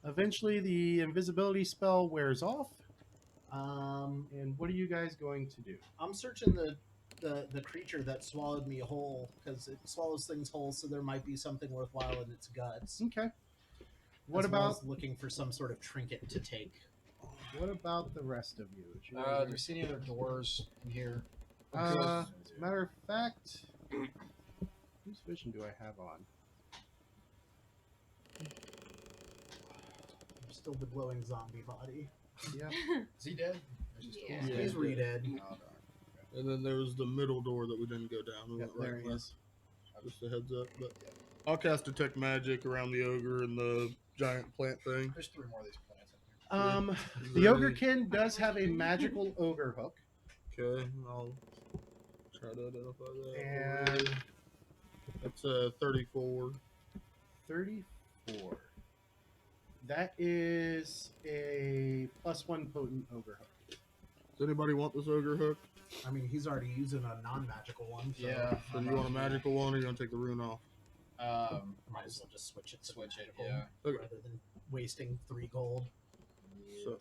A: Eventually, the invisibility spell wears off.
E: Um,
A: And what are you guys going to do?
E: I'm searching the creature that swallowed me whole, because it swallows things whole, so there might be something worthwhile in its guts.
A: Okay. What
E: as well
A: about
E: as looking for some sort of trinket to take?
A: the rest of you? Is you
F: Do
A: guys
F: you see any other doors in here?
A: matter of fact, Whose vision do I have on?
E: Still the glowing zombie body.
A: Yeah.
C: Is he dead? Or is he still
D: Yeah.
C: alive?
B: Yeah.
E: He's re-dead.
C: Oh, darn.
B: And then there was the middle door that we didn't go down. We
A: Yep,
B: went right
A: there he
B: left.
A: is.
B: Just a heads up. But I'll cast Detect Magic around the ogre and the giant plant thing.
C: There's 3 more of these plants up here.
B: Is
A: The
B: there
A: Ogre
B: any-
A: Kin does have a magical ogre hook.
B: Okay, I'll try to identify that.
A: And
B: That's 34.
A: 34. That is a +1 potent ogre hook.
B: Does anybody want this ogre hook?
E: I mean, he's already using a non-magical one. So
C: Yeah.
B: So do you want a magical one or you want to take the rune off?
E: might as well just switch it. To
C: Switch it,
E: magical
C: yeah.
B: Okay.
E: rather than wasting 3 gold.
B: So,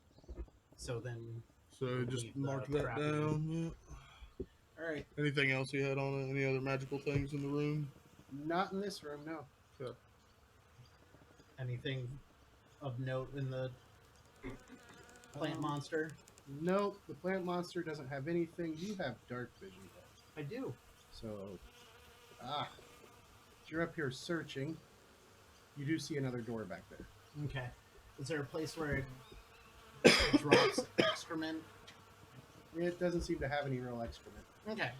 E: So then,
B: so just
E: Leave the
B: mark that
E: crappy-
B: down. Yeah.
E: all right.
B: Anything else you had on it? Any other magical things in the room?
A: Not in this room, no.
E: Anything of note in the plant monster?
A: Nope, the plant monster doesn't have anything. You have dark vision, though.
E: I do.
A: So, if you're up here searching, you do see another door back there.
E: Okay. Is there a place where it drops excrement?
A: It doesn't seem to have any real excrement.
E: Okay,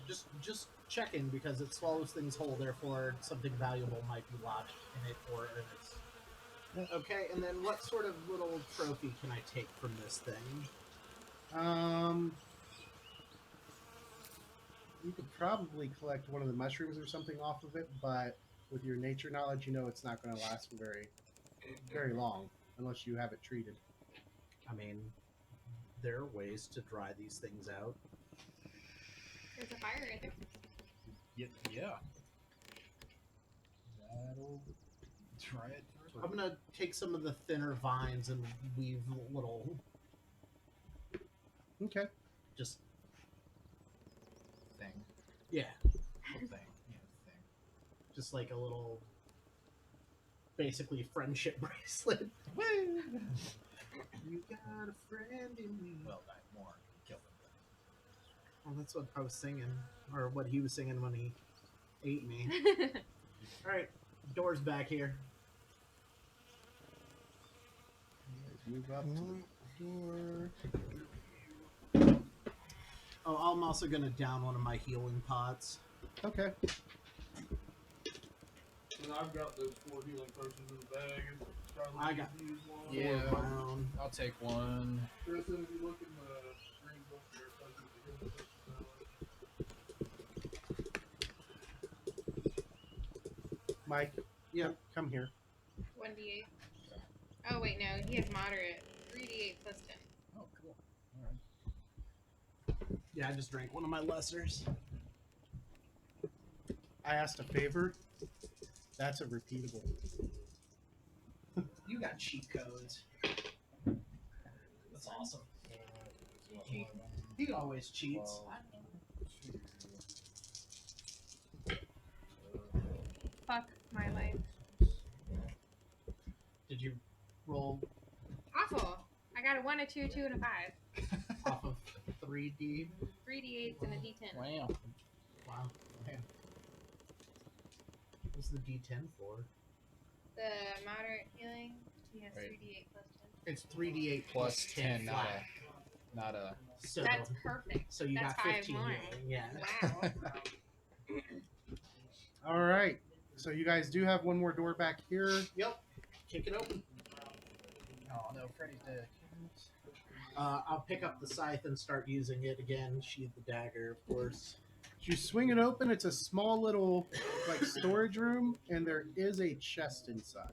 E: just checking because it swallows things whole. Therefore, something valuable might be lodged in it or in its. Okay, and then what sort of little trophy can I take from this thing?
A: You could probably collect one of the mushrooms or something off of it, but with your nature knowledge, you know it's not going to last very long unless you have it treated.
E: I mean, there are ways to dry these things out.
D: There's a fire in there.
C: Yeah. That'll try it first.
E: I'm gonna take some of the thinner vines and weave little,
A: Okay.
E: just
C: Thing.
E: yeah,
C: Thing. Yeah, thing.
E: just like a little, basically friendship bracelet. Woo! You got a friend in me.
C: Well, not more. Kill them.
E: Well, that's what I was singing, or what he was singing when he ate me. All right, door's back here.
A: You guys move up to the door.
E: Oh, I'm also gonna down one of my healing pots.
A: Okay.
B: And I've got those 4 healing potions in the bag. Probably
E: I got-
B: use one.
C: Yeah.
E: Four of my own.
C: I'll take one.
B: Kristen, if you look in the green book there, it tells you the healing potions.
A: Mike,
E: Yeah.
A: come here.
D: 1d8. Oh, wait, no. He has moderate. 3d8 plus 10.
C: Oh, cool. Alright.
E: Yeah, I just drank one of my lessers.
A: I asked a favor. That's a repeatable.
E: You got cheat codes. That's awesome. He always cheats.
D: Fuck my life.
E: Did you roll
D: Awful. I got a 1, a 2, 2, and a 5.
E: off of 3D?
D: 3d8s and a d10.
C: Wow.
E: Wow. Man. What's the D10 for?
D: The moderate healing, he has
C: Right.
D: 3d8 plus 10.
E: It's 3D8
C: Plus 10,
E: flat.
C: not a.
E: So,
D: That's perfect.
E: so you
D: That's
E: got
D: 5
E: 15
D: more.
E: healing. Yeah.
D: Wow.
A: All right. So you guys do have one more door back here.
E: Yep. Kick it open.
C: Oh no, Freddy's dead.
E: I'll pick up the scythe and start using it again. Sheathe the dagger, of course.
A: You swing it open. It's a small little like storage room, and there is a chest inside.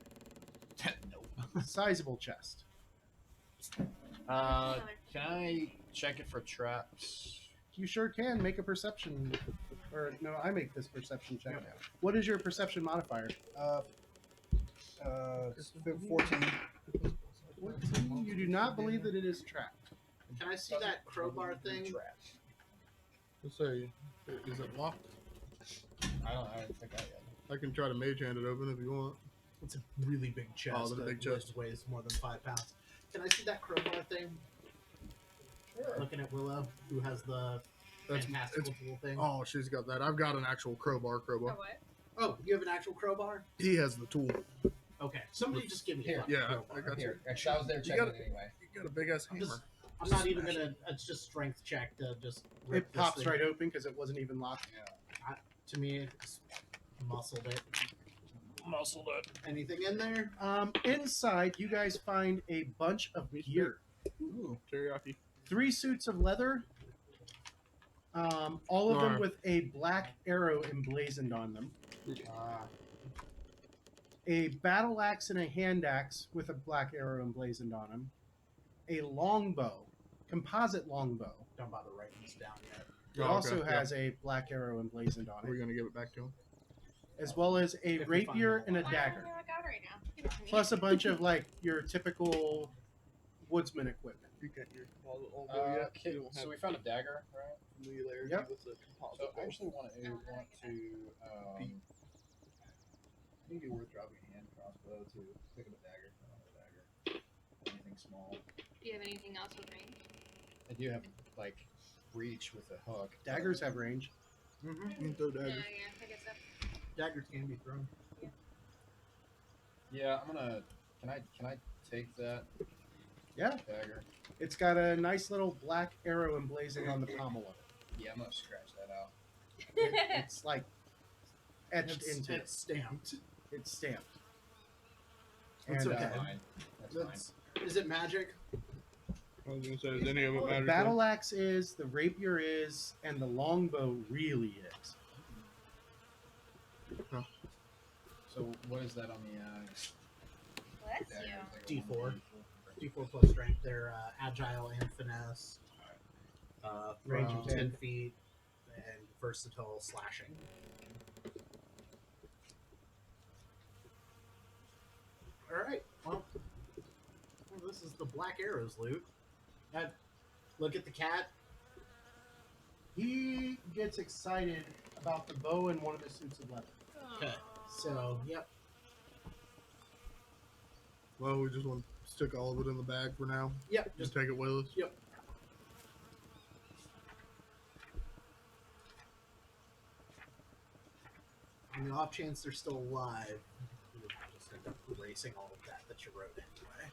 C: Nope.
A: Sizable chest.
C: Can I check it for traps?
A: You sure can make a perception. Or no, I make this perception check. What is your perception modifier?
C: 14.
A: You do not believe that it is trapped.
E: Can I see that crowbar thing?
B: Let's say, is it locked?
C: I don't think I got it.
B: I can try to mage hand it open if you want.
E: It's a really big chest.
B: Oh, the big
E: that
B: chest.
E: weighs more than 5 pounds. Can I see that crowbar thing?
C: Sure.
E: Looking at Willow, who has the
B: That's
E: fantastical tool thing.
B: Oh, she's got that. I've got an actual crowbar.
D: A what?
E: Oh, you have an actual crowbar?
B: He has the tool.
E: Okay, somebody just give me a
C: Here.
E: fucking
B: Yeah,
E: crowbar.
B: I got you.
C: Here, actually, I was there
B: You
C: checking
B: gotta-
C: it anyway.
B: You got a big ass
E: I'm
B: hammer.
E: just- I'm not even gonna. It's just strength check to just. Rip
A: It
E: this
A: pops
E: thing.
A: right open because it wasn't even locked.
E: To me, it's muscled it.
B: Muscled it.
E: Anything in there?
A: Inside, you guys find a bunch of gear.
C: Ooh.
B: Teriyaki.
A: 3 suits of leather. All of them
B: Alright.
A: with a black arrow emblazoned on them. A battle axe and a hand axe with a black arrow emblazoned on them. A longbow, composite longbow.
E: Don't bother writing this down yet.
A: It also has a black arrow emblazoned on
B: We're
A: it,
B: gonna give it back to him.
A: as well as a
E: If we find
A: rapier
E: them
A: and a
E: alive.
D: Why don't
A: dagger,
D: we look out right now? Give it to me.
A: plus a bunch of like your typical woodsman equipment.
B: You can't your composite all go yet.
C: Okay,
B: You don't
C: so
B: have
C: we found a dagger, right?
B: familiarity
A: Yep.
B: with the composite.
C: So I
B: bow.
C: actually want to I think it'd be worth dropping a hand crossbow to pick up a dagger. I don't have a dagger. Anything small.
D: Do you have anything else with range?
C: I do have like reach with a hook.
A: Daggers have range.
E: Mm-hmm.
B: You can throw
D: Yeah,
B: daggers.
D: I guess so.
E: Daggers can be thrown.
C: Yeah, I'm gonna. Can I take that
A: Yeah,
C: dagger?
A: it's got a nice little black arrow emblazoned on the pommel of it.
C: Yeah, I'm gonna scratch that out.
A: It's like etched into
E: It's stamped.
A: it. It's stamped.
E: It's
A: And,
E: okay.
C: That's fine. That's fine.
E: That's, is it magic?
B: I was gonna say, is any of it
A: the
B: magical?
A: battle axe is, the rapier is, and the longbow really is.
C: So what is that on the
D: Bless
C: dagger?
D: you.
C: It's like a
E: D4.
C: 1d4.
E: D4 plus strength. They're agile and finesse.
A: Range
E: From
A: of
E: 10
A: 10.
E: feet and versatile slashing. Alright, well, this is the Black Arrows loot. Look at the cat.
A: He gets excited about the bow and one of the suits of leather.
E: Okay, so, yep.
B: Well, we just want to stick all of it in the bag for now.
E: Yep,
B: Just
E: just
B: take it with us.
E: Yep. on the off chance they're still alive, you'll just end up erasing all of that you wrote anyway.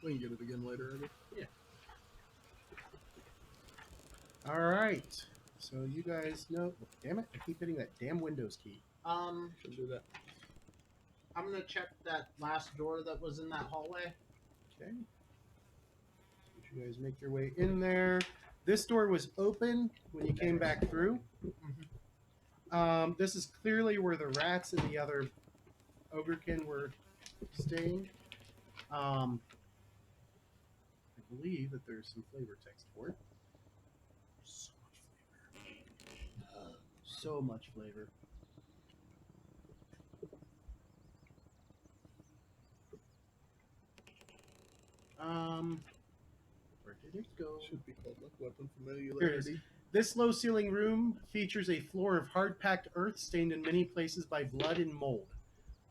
B: We can get it again later, I guess.
A: All right. So you guys know. Damn it! I keep hitting that damn Windows key.
B: Should do that.
E: I'm gonna check that last door that was in that hallway.
A: Okay. So you guys make your way in there. This door was open when you came back through. This is clearly where the rats and the other ogrekin were staying. I believe that there's some flavor text for it. So much flavor. Where did it go?
B: Should be called like weapon
A: Here it is.
B: familiarity.
A: This low ceiling room features a floor of hard packed earth stained in many places by blood and mold.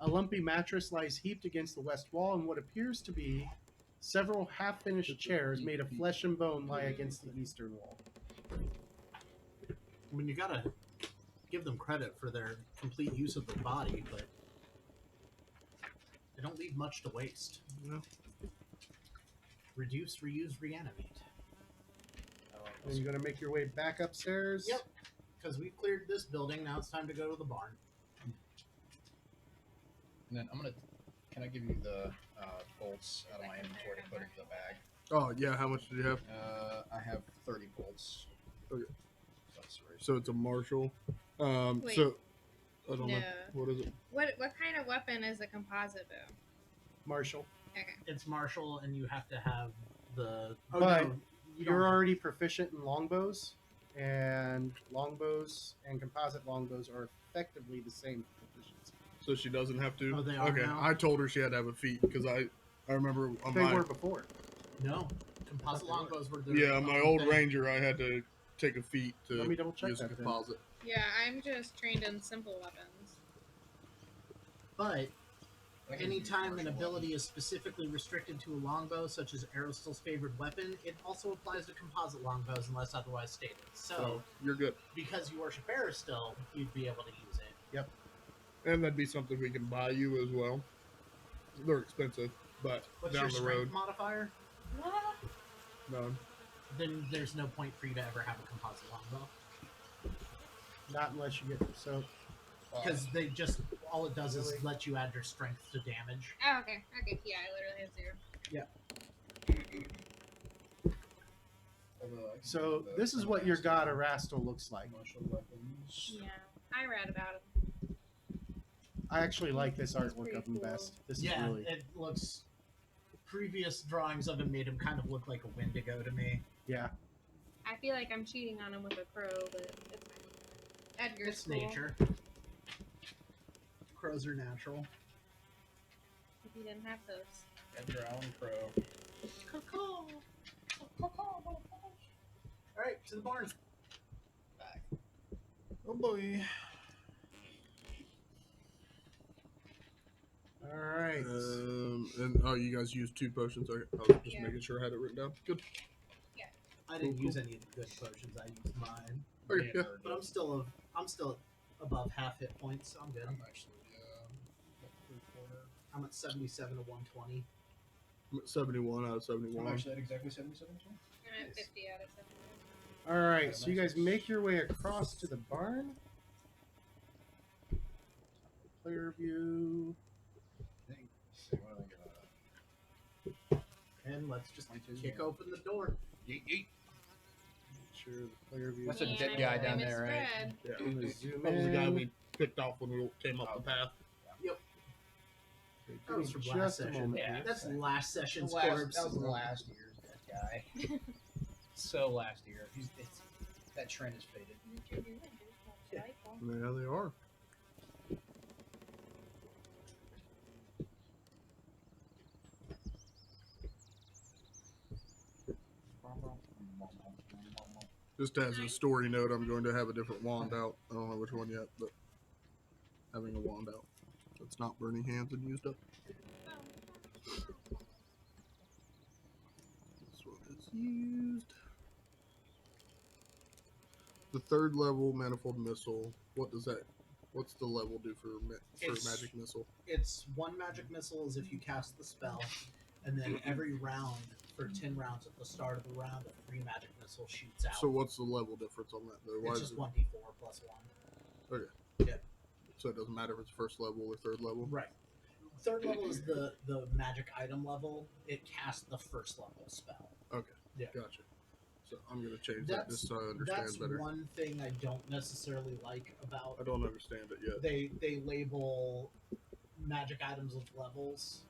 A: A lumpy mattress lies heaped against the west wall, and what appears to be several half finished chairs made of flesh and bone lie against the eastern wall.
E: I mean, you gotta give them credit for their complete use of their body, but they don't leave much to waste.
B: No.
E: Reduce, reuse, reanimate.
A: And you're going to make your way back upstairs?
E: Yep. Because we've cleared this building, now it's time to go to the barn.
C: And then I'm gonna. Can I give you the bolts out of my inventory to put into the bag?
B: Oh yeah, how much did you have?
C: I have 30 bolts.
B: Okay.
C: That's right.
B: So it's a Marshall.
G: Wait.
B: So I don't know.
G: No.
B: What is it?
G: What kind of weapon is a composite bow?
A: Marshall.
G: Okay.
E: It's martial, and you have to have the.
A: But
E: you
A: You're
E: don't-
A: already proficient in longbows, and longbows and composite longbows are effectively the same proficiency.
B: So she doesn't have to.
E: Oh, they are
B: okay.
E: now?
B: I told her she had to have a feat because I remember on
A: They
B: my
A: were before.
E: No. Composite
A: I thought
E: longbows were the.
B: yeah my old
E: thing.
B: Ranger I had to take a feat
A: Let me
B: to
A: double check
B: use a
A: that then.
B: composite.
G: Yeah, I'm just trained in simple weapons.
E: But Anytime an ability is specifically restricted to a longbow, such as Aristotle's favorite weapon, it also applies to composite longbows unless otherwise stated. So,
B: So you're good.
E: because you worship Aristotle, you'd be able to use it.
A: Yep.
B: And that'd be something we can buy you as well. They're expensive, but
E: What's
B: down
E: your
B: the
E: strength
B: road,
E: modifier?
B: none.
E: Then there's no point for you to ever have a composite longbow.
A: Not unless you get so.
E: Because they just, all it does is let you add your strength to damage.
D: Oh, okay. Okay. Yeah, I literally have 0.
A: So this is what your god Erastil looks like.
C: Martial weapons.
G: Yeah, I read about him.
A: I actually like this
G: He's
A: artwork
G: pretty
A: of him
G: cool.
A: best. This is
E: Yeah,
A: really
E: it looks. Previous drawings of him made him kind of look like a Wendigo to me.
A: yeah.
G: I feel like I'm cheating on him with a crow, but it's fine. Edgar's
E: It's
G: cool.
E: nature. Crows are natural.
G: If he didn't have those.
C: Edgar Allan Crow.
E: All right, to the barn.
C: Back.
B: Oh boy.
A: All right.
B: And you guys used 2 potions. I was just
G: Yeah.
B: making sure I had it written down. Good.
E: I didn't
B: Cool,
E: use any of the good potions. I used mine,
B: Okay, yeah.
E: but I'm still above half hit points. So I'm good.
C: I'm actually, like 3/4.
E: I'm at 77 to 120.
B: I'm at 71 out of
C: I'm
B: 71.
C: actually at exactly 77.
G: I'm at 50 out of 70.
A: All right. So you guys make your way across to the barn. Player view.
C: What do I get?
E: And let's just
C: 22,
E: kick
C: yeah.
E: open the door.
C: Yeet, yeet.
A: Sure, the player view.
C: That's a
G: And
C: dead
G: I
C: guy
G: rolled
C: down
G: him a
C: there, right?
G: spread.
B: Yeah.
A: I'm gonna zoom
B: That was the guy
A: in.
B: we picked off when we came up the path.
A: Okay,
E: That was
A: give me
E: from last
A: just a
E: session.
A: moment.
C: Yeah.
A: here.
E: That's last session's
C: That
E: corpse.
C: was last year's dead guy. So last year. That trend is faded.
B: Yeah, they are. Just as a story note, I'm going to have a different wand out. I don't know which one yet, but having a wand out. It's not burning hands and used up. This one is used. The 3rd level manifold missile. What's the level do for
E: It's-
B: magic missile?
E: It's 1 magic missile as if you cast the spell, and then every round for 10 rounds at the start of the round, a 3 magic missile shoots out.
B: So what's the level difference on that though? Why
E: it's
B: is
E: just
B: it,
E: 1d4 plus 1.
B: Okay.
E: Yeah.
B: So it doesn't matter if it's 1st level or 3rd level?
E: Right. 3rd level is the magic item level. It casts the 1st level spell.
B: Okay.
E: Yeah.
B: Gotcha. So I'm going to change that just so I understand
E: That's
B: better.
E: one thing I don't necessarily like about
B: I don't understand it yet.
E: they label magic items with levels,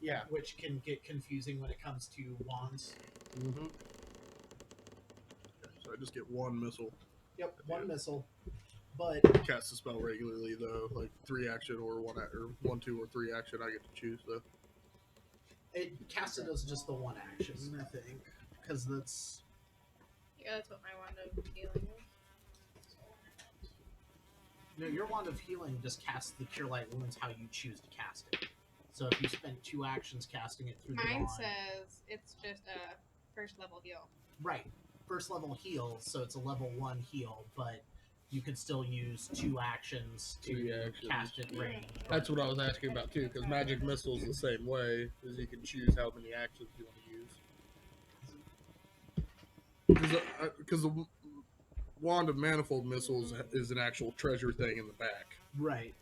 A: Yeah.
E: which can get confusing when it comes to wands.
A: Mm-hmm.
B: So I just get 1 missile.
E: Yep, 1 missile. But
B: Cast the spell regularly though, like 3 action or 1, 2, or 3 action. I get to choose though.
E: it casted as just the 1 action, I think, because that's
G: Yeah, that's what my wand of healing is.
E: no. Your wand of healing just casts the cure light wounds how you choose to cast it. So if you spend 2 actions casting it through the
G: Mine
E: wand,
G: says it's just a 1st level heal.
E: right, 1st level heal, so it's a level 1 heal, but you could still use 2 actions to
B: 3 actions.
E: cast it range.
B: That's what I was asking about too, because magic missile's the same way, is you can choose how many actions you want to use. Because the wand of manifold missiles is an actual treasure thing in the back.
E: Right.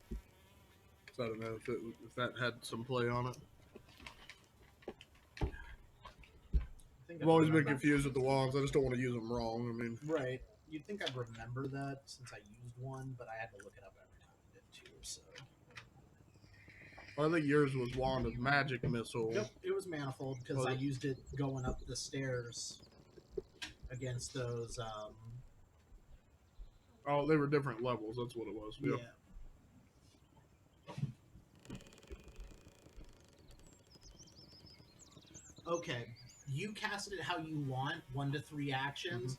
B: So I don't know if that had some play on it.
E: I think
B: I've always been
E: remember-
B: confused with the wands. I just don't want to use them wrong. I mean,
E: Right. You'd think I'd remember that since I used one, but I had to look it up every time I did too. So.
B: I think yours was wand of magic missile.
E: Yep, it was manifold because
B: Was
E: I
B: it?
E: used it going up the stairs against those.
B: Oh, they were different levels. That's what it was.
E: Yeah.
B: Yeah.
E: Okay, you casted it how you want, 1 to 3 actions.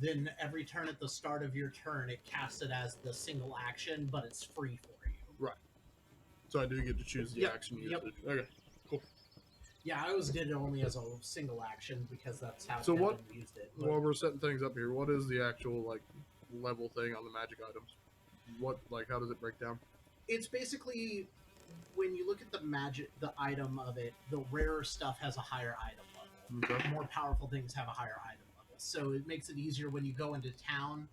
E: Then every turn at the start of your turn, it casts it as the single action, but it's free for you.
B: So I do get to choose the
E: Yep,
B: action
E: yep.
B: usage. Okay.
E: Yeah, I always did it only as a single action because that's how
B: So
E: Kevin
B: what-
E: used it. But
B: While we're setting things up here, what is the actual like level thing on the magic items? What like how does it break down?
E: it's basically when you look at the item of it, the rarer stuff has a higher item level.
B: Okay.
E: More powerful things have a higher item level. So it makes it easier when you go into town.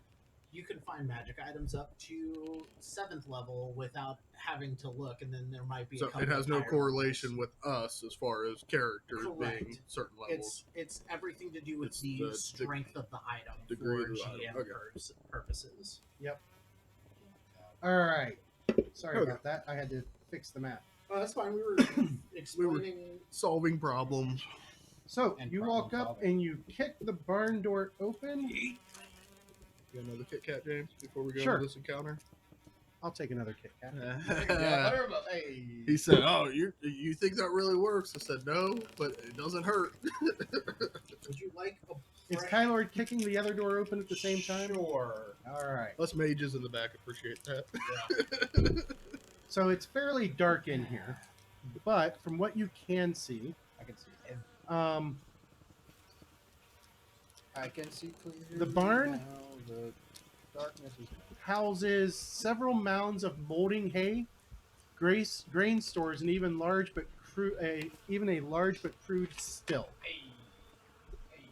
E: You can find magic items up to 7th level without having to look, and then there might be a
B: So
E: couple
B: it has
E: of
B: no
E: higher
B: correlation
E: levels.
B: with us as far as characters
E: Correct.
B: being certain levels.
E: It's everything to do with
B: It's
E: the
B: the
E: strength of the item
B: degree
E: for
B: of the
E: GM
B: item. Okay.
E: purposes.
A: All right. Sorry
B: Okay.
A: about that. I had to fix the map.
E: Oh, that's fine. We were explaining.
B: Solving problems.
A: So
F: And
A: you walk
F: problem
A: up
F: solving.
A: and you kick the barn door open.
B: You got another Kit Kat, James, before we go
A: Sure.
B: into this encounter?
A: I'll take another Kit Kat.
F: Hey.
B: He said, "Oh, you think that really works?" I said, "No, but it doesn't hurt."
E: Would you like a?
A: Is
E: fresh-
A: Kylord kicking the other door open at the same time?
F: Sure.
A: All right.
B: Us mages in the back appreciate that.
A: So it's fairly dark in here, but from what you can see,
F: I can see it.
A: um,
F: I can see clearly.
A: The barn?
F: now. The darkness is.
A: houses several mounds of molding hay, grain stores, and even a large but crude still.
F: Hey.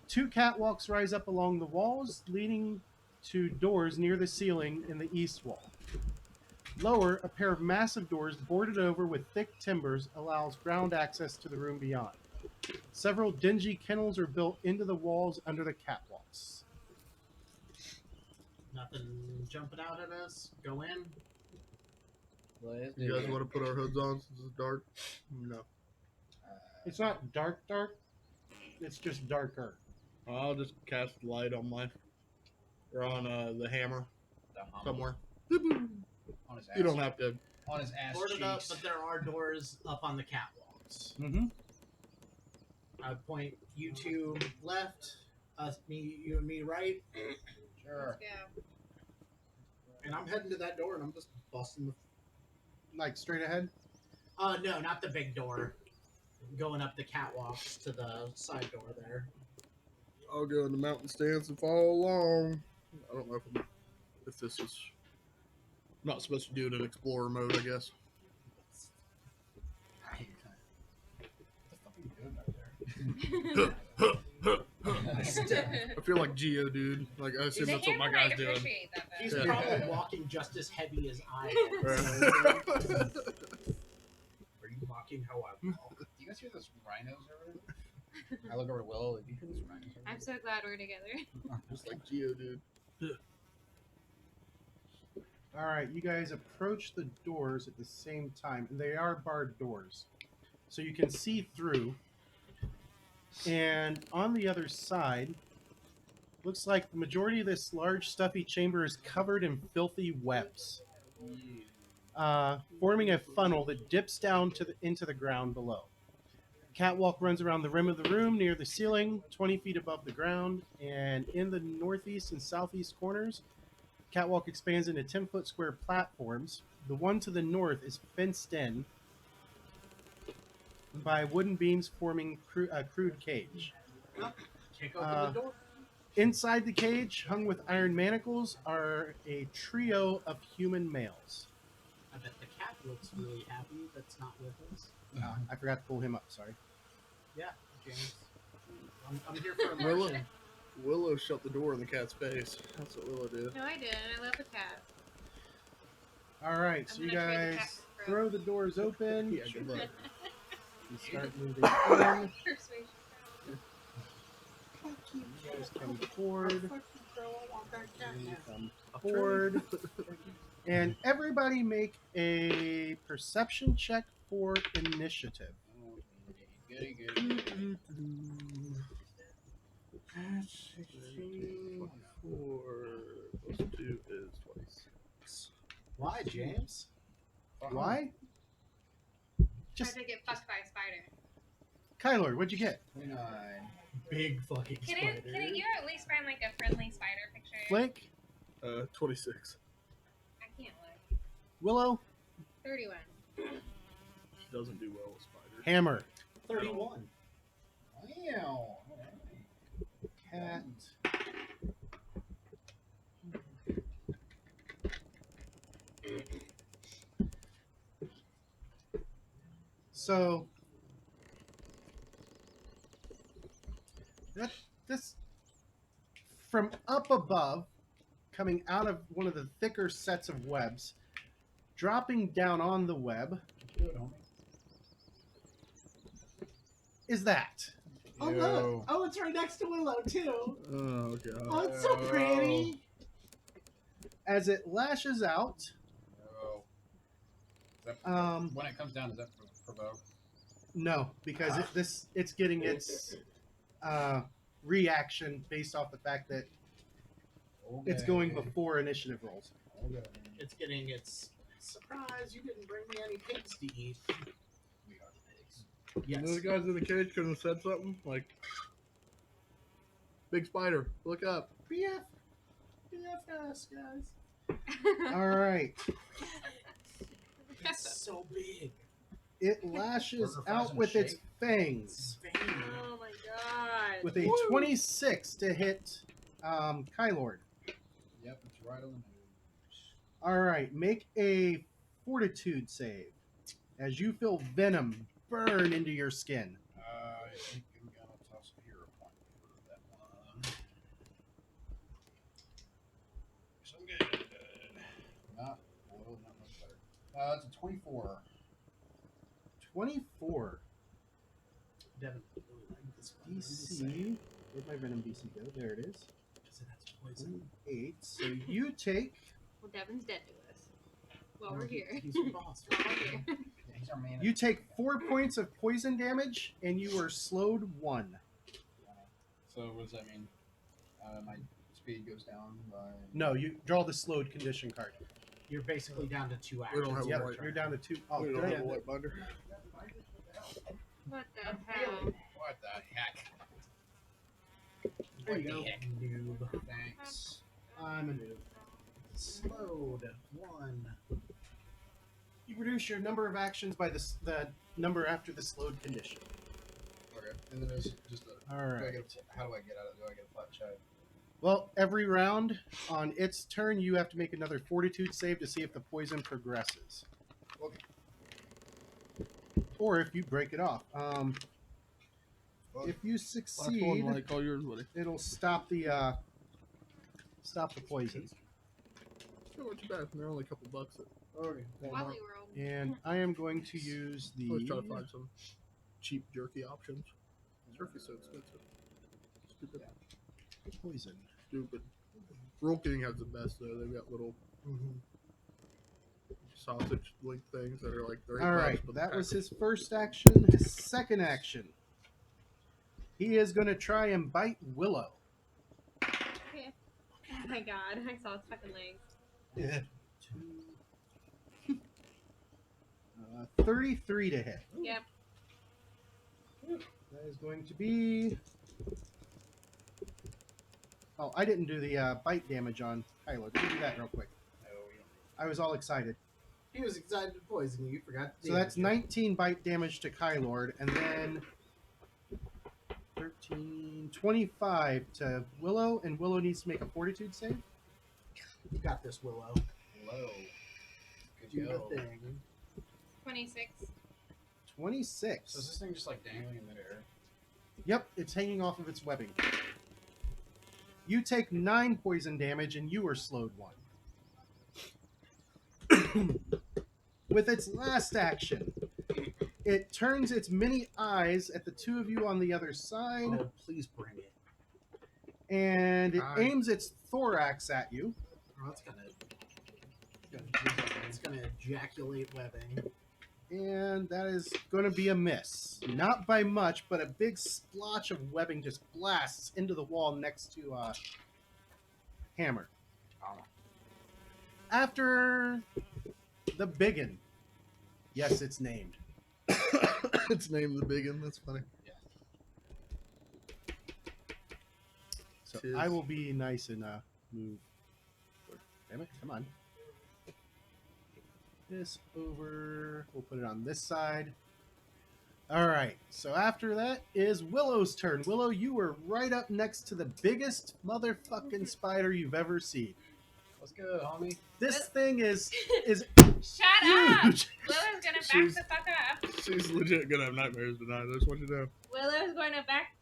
A: Two catwalks rise up along the walls, leading to doors near the ceiling in the east wall. Lower, a pair of massive doors boarded over with thick timbers allows ground access to the room beyond. Several dingy kennels are built into the walls under the catwalks.
E: Nothing jumping out at us. Go in.
F: Let's
B: You
F: do
B: guys
F: it.
B: want to put our hoods on since it's dark? No.
A: It's not dark, it's just darker.
B: I'll just cast light on my, or on the hammer
F: The hum
B: somewhere.
F: on his ass.
B: You don't have to.
F: On his ass
E: Boarded up,
F: cheeks.
E: but there are doors up on the catwalks.
A: Mm-hmm.
E: I would point you two left, you and me right,
F: Sure.
G: Yeah.
E: and I'm heading to that door, and I'm just busting the.
A: Like straight ahead?
E: No, not the big door. Going up the catwalks to the side door there.
B: I'll go in the mountain stance and follow along. I don't know if this is not supposed to do it in explorer mode. I guess.
F: What the fuck are you doing back there?
B: I feel like Geo, dude. Like I assume
D: The
B: that's what my
D: hammer
B: guy's
D: might
B: doing.
D: appreciate that, though.
E: He's
B: Yeah.
E: probably walking just as heavy as I am.
B: Right.
E: Are you walking how I walk?
F: Do you guys hear those rhinos over there? I look over to Willow. Like, do you hear those rhinos over
G: I'm so glad we're together.
B: Just like Geo, dude.
A: All right, you guys approach the doors at the same time, and they are barred doors, so you can see through. And on the other side, looks like the majority of this large, stuffy chamber is covered in filthy webs, forming a funnel that dips down into the ground below. Catwalk runs around the rim of the room near the ceiling, 20 feet above the ground, and in the northeast and southeast corners, catwalk expands into 10-foot square platforms. The one to the north is fenced in by wooden beams forming a crude cage.
E: Kick open the door.
A: Inside the cage, hung with iron manacles, are a trio of human males.
E: I bet the cat looks really happy that's not with us.
A: I forgot to pull him up, sorry.
E: Yeah, James. I'm here for a
B: Willow,
E: mission.
B: Willow shut the door in the cat's face. That's what Willow did.
G: No, I didn't. I love the cat.
A: All right, so
G: I'm
A: you
G: gonna trade the cat
A: guys
G: for Crow.
A: throw the doors open
B: Yeah, good luck.
A: and start moving in.
G: Persuasion.
A: You guys come forward.
E: Fuck you, bro. I want that cat
A: You
E: now.
A: come forward. And everybody make a perception check for initiative.
F: Goody, goody.
B: 16 4 plus 2 is 26.
E: Why, James?
A: Why?
G: Tried
A: Just
G: to get fucked by a spider.
A: Kyler, what'd you get?
F: 29.
E: Big fucking
D: Can
E: spider.
D: you at least find like a friendly spider picture?
A: Flake,
B: 26.
G: I can't look.
A: Willow,
G: 31.
B: doesn't do well with spiders.
A: Hammer.
E: 31.
C: Wow.
A: Cat. So this from up above, coming out of one of the thicker sets of webs, dropping down on the web
C: Do it, homie.
A: is that.
E: Oh,
C: Ew.
E: look. Oh, it's right next to Willow, too.
B: Oh god.
E: Oh, it's so pretty.
A: As it lashes out,
C: No. Is that when it comes down, does that provoke?
A: no, because it's getting its reaction based off the fact that it's going before initiative rolls.
C: Okay.
E: It's getting its surprise. You didn't bring me any pigs to eat.
C: We are the pigs.
B: You
E: Yes.
B: know the guys in the cage couldn't have said something like, "Big spider, look up."
E: BF. BFS, guys.
A: All right,
E: It's so big.
A: it lashes
C: Burger fries
A: out
C: in a
A: with its
C: shake?
A: fangs
E: It's veiny.
G: Oh my god.
A: with a 26 to hit Kylord.
C: Yep, it's right on the nose.
A: All right, make a fortitude save as you feel venom burn into your skin.
C: I think I'm gonna toss a hero point for that one. So good. Not much better. It's a 24.
A: 24
E: Devin really liked this one.
A: DC. Where'd my venom DC go? There it is.
E: Because it has poison.
A: 8. So you take
G: Well, Devin's dead to us. Well, we're here.
E: He's your boss.
G: Well, we're here.
C: Yeah, he's our man.
A: you take 4 points of poison damage, and you are slowed 1.
C: So what does that mean? My speed goes down by.
A: No, you draw the slowed condition card.
E: You're basically down to 2
B: We
E: actions.
B: don't have a
A: Yep,
B: white-
A: you're down to 2. Oh,
B: we
A: did
B: don't
A: I
B: have a
A: have
B: white binder.
G: What the hell?
C: What the heck?
E: There you go.
C: What the heck?
E: Noob.
C: Thanks.
E: I'm a noob. Slowed. 1.
A: You reduce your number of actions by the number after the slowed condition.
C: Okay, and then it's just a.
A: All
C: Do I
A: right.
C: get how do I get out of it? Do I get a flat check?
A: Well, every round on its turn, you have to make another fortitude save to see if the poison progresses.
C: Okay.
A: Or if you break it off.
C: Well,
A: If you
B: Last one,
A: succeed,
B: like all yours, buddy.
A: it'll stop the poison.
B: So not too bad. They're only a couple bucks at
C: okay.
B: Walmart.
G: Wally World.
A: And I am going to use
B: Always try to
A: the
B: find some cheap jerky options. Jerky's so expensive. Stupid.
A: poison.
B: Stupid. Roll King has the best though. They've got little sausage link things that are like $3.
A: All right,
B: but
A: that
B: the
A: was
B: pack-
A: his first action. His second action, he is going to try and bite Willow.
G: Okay. Oh my god, I saw his fucking legs.
C: Yeah.
A: 33 to hit.
G: Yep.
A: That is going to be. Oh, I didn't do the bite damage on Kylo. Let me do that real quick.
C: No, we don't.
A: I was all excited.
E: He was excited to poison you. You forgot. to
A: So that's
E: damage
A: 19 bite damage to Kylord, and then 13, 25 to Willow, and Willow needs to make a fortitude save.
E: it. You got this, Willow.
C: Hello.
E: Do
C: Good
E: the
C: go.
E: thing.
G: 26.
A: 26.
C: So is this thing just like dangling in midair?
A: Yep, it's hanging off of its webbing. You take 9 poison damage, and you are slowed 1. With its last action, it turns its many eyes at the two of you on the other side,
E: Oh, please bring it.
A: and it
B: Aye.
A: aims its thorax at you.
E: Oh, it's gonna ejaculate webbing.
A: And that is going to be a miss. Not by much, but a big splotch of webbing just blasts into the wall next to Hammer. After the biggin. Yes, it's named.
B: It's named the Big 'Un. That's funny.
A: So
B: Tis.
A: I will be nice and move. Damn it, come on. this over. We'll put it on this side. All right. So after that is Willow's turn. Willow, you were right up next to the biggest motherfucking spider you've ever seen.
F: What's good, homie?
A: This thing is
D: Shut up!
A: huge.
D: Willow's gonna back
B: She's-
D: the fuck up.
B: She's legit gonna have nightmares tonight. That's what you know.
G: Willow's going to back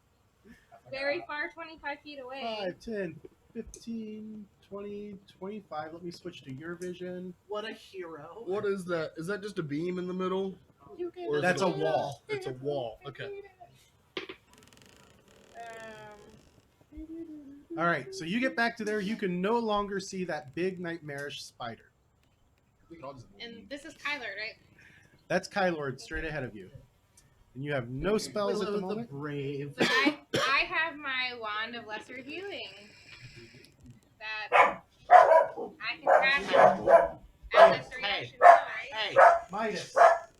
G: very far, 25 feet away.
A: 5, 10, 15, 20, 25. Let me switch to your vision.
E: What a hero.
B: What is that? Is that just a beam in the middle? Or is
A: That's
B: it
A: a wall.
B: It's a wall. Okay.
A: All right. So you get back to there. You can no longer see that big nightmarish spider.
F: We can all just
D: And this is Kyler, right?
A: That's Kylord straight ahead of you. And you have no spells at the
E: Willow
A: moment.
E: brave.
D: So I have my wand of lesser healing that I can cast as a 3
E: Hey.
D: action spell, right?
E: Hey,
A: Midas.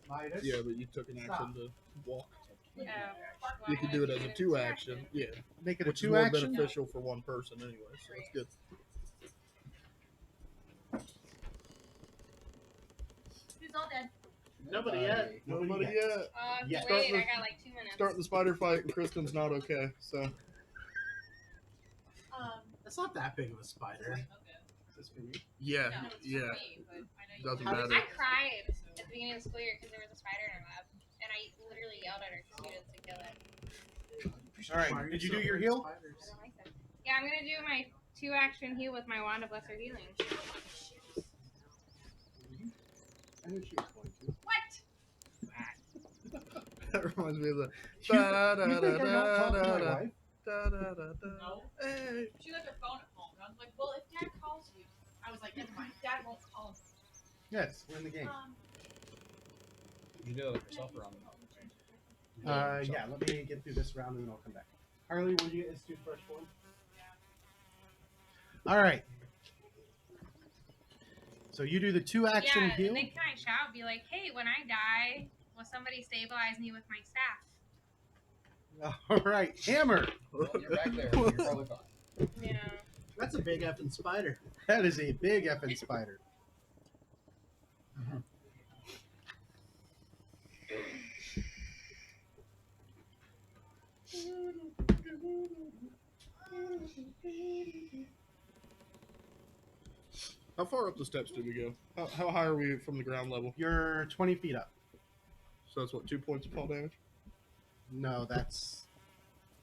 A: Midas.
B: Yeah, but you took an action to walk.
D: Oh, well,
B: You could do it as a 2 action. Yeah,
A: Make it a
B: which is
A: 2
B: more
A: action.
B: beneficial for one person anyway. So that's good.
D: Who's all dead?
E: nobody yet.
B: Nobody
A: yet.
B: yet.
A: Yeah.
D: Wait,
B: Start
D: I got like 2 minutes.
B: Starting the spider fight, and Kristen's not okay. So
E: That's not that big of a spider.
A: Is this for me?
B: yeah,
D: No, it's
B: yeah,
D: for me, but I know you
B: doesn't
E: How does
B: matter.
D: I cried at the beginning of the school year because there was a spider in our lab, and I literally yelled at our students to kill it.
A: All right. Did you do your heal?
D: I don't like that. Yeah, I'm gonna do my 2 action heal with my wand of lesser healing.
A: I knew she was going to.
D: What?
B: That reminds me of the.
A: You think I'm not talking to my wife?
H: No.
B: Hey.
H: She left her phone at home. And I was like, well, if Dad calls you, I was like, never mind. Dad won't call me.
A: Yes, we're in the game.
F: Did you do that yourself or on
A: Yeah, let me get through this round and then I'll come back. Harley, will you get his toothbrush for him? All right. So you do the 2 action
D: Yeah,
A: heal.
D: and then can I shout, be like, hey, when I die, will somebody stabilize me with my staff?
A: All right, hammer.
F: Well, you're back there. You're probably fine.
D: Yeah.
E: That's a big effing spider.
A: That is a big effing spider.
B: How far up the steps did we go? How high are we from the ground level?
A: You're 20 feet up.
B: So that's what, 2 points of fall damage?
A: No, that's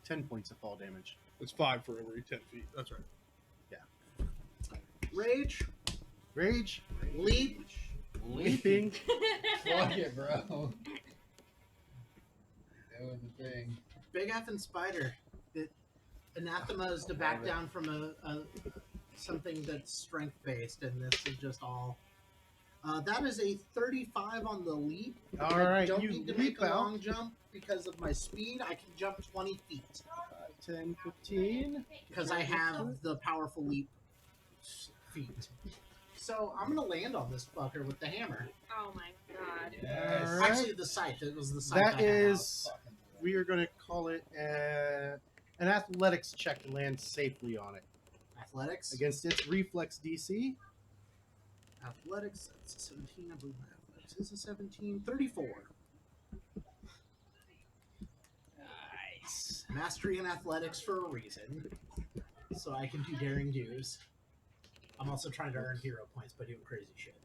A: 10 points of fall damage.
B: It's 5 for every 10 feet. That's right.
E: Rage,
A: Rage,
E: leap,
A: leaping.
F: Fuck it, bro. That was the thing.
E: big effing spider. It anathema is to back down from a something that's strength based, and this is just all. That is a 35 on the leap.
A: All
E: I
A: right,
E: don't
A: you
E: need to make
A: leap
E: a
A: out.
E: long jump because of my speed. I can jump 20 feet
A: 10, 15.
E: because I have the powerful leap feet. So I'm gonna land on this fucker with the hammer.
G: Oh my god.
F: Yes.
A: All right.
E: Actually, the scythe. It was the scythe.
A: That
E: I had
A: is, we are going to call it an athletics check to land safely on it.
E: out. Athletics.
A: Against its reflex DC.
E: Athletics. That's a 17. I believe my athletics is a 17. 34. Nice. Mastery in athletics for a reason. So I can do daring do's. I'm also trying to earn hero points by doing crazy shit.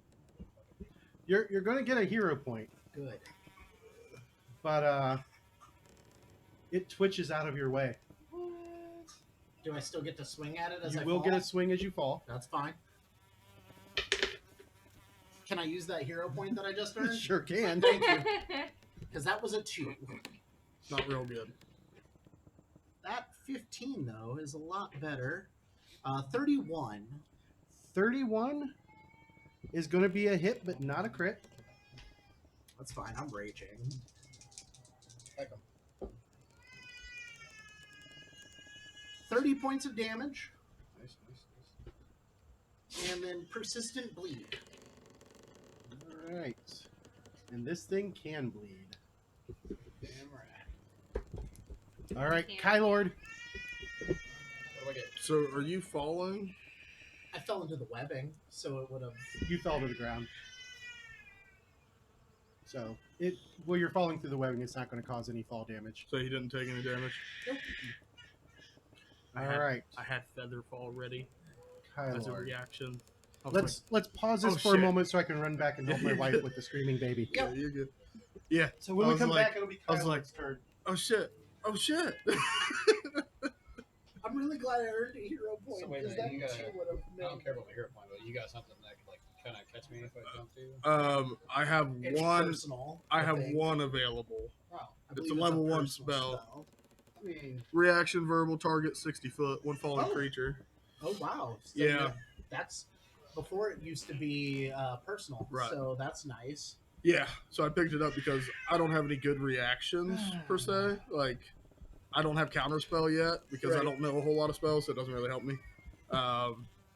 A: You're going to get a hero point,
E: Good.
A: but it twitches out of your way.
E: Do I still get to swing at it as
A: You
E: I
A: will
E: fall?
A: get a swing as you fall.
E: That's fine. Can I use that hero point that I just earned?
A: Sure can.
E: Thank you. Because that was a 2.
B: Not real good.
E: That 15, though, is a lot better. 31.
A: 31 is going to be a hit, but not a crit.
E: That's fine. I'm raging.
F: Like 'em.
E: 30 points of damage,
F: Nice, nice, nice.
E: and then persistent bleed.
A: All right. And this thing can bleed.
F: Damn right.
A: All right,
D: Can.
A: Kylord.
F: What do I get?
B: So are you falling?
E: I fell into the webbing, so it would have.
A: You fell to the ground. So while you're falling through the webbing, it's not going to cause any fall damage.
B: So he didn't take any damage.
A: All right,
B: I had feather fall ready as a
A: Kylord.
B: reaction. I was
A: Let's pause this
B: oh,
A: for a
B: shit.
A: moment so I can run back and help my wife with the screaming baby.
B: like, yeah, you're good. Yeah.
A: So when
B: I
A: we
B: was
A: come
B: like-
A: back, it'll be
B: I was
A: Kylord's
B: like-
A: turn.
B: Oh shit! Oh shit!
E: I'm really glad I earned a hero point.
F: So wait a
E: because
F: minute,
E: that
F: you gotta-
E: too would have
F: I don't care about my hero point, but you got something that could like kind of catch me if I jump to.
B: I have
E: It's
B: one.
E: personal.
B: I have
E: think.
B: one available.
E: Oh, I
B: It's
E: believe
B: a level 1
E: personal
B: spell.
F: I mean,
B: Reaction verbal target 60 foot. One falling
E: Oh.
B: creature.
E: Oh wow! So
B: Yeah.
E: that's before it used to be personal.
B: Right.
E: So that's nice.
B: Yeah. So I picked it up because I don't have any good reactions per se. Like I don't have counterspell yet because I
E: Right.
B: don't know a whole lot of spells, so it doesn't really help me.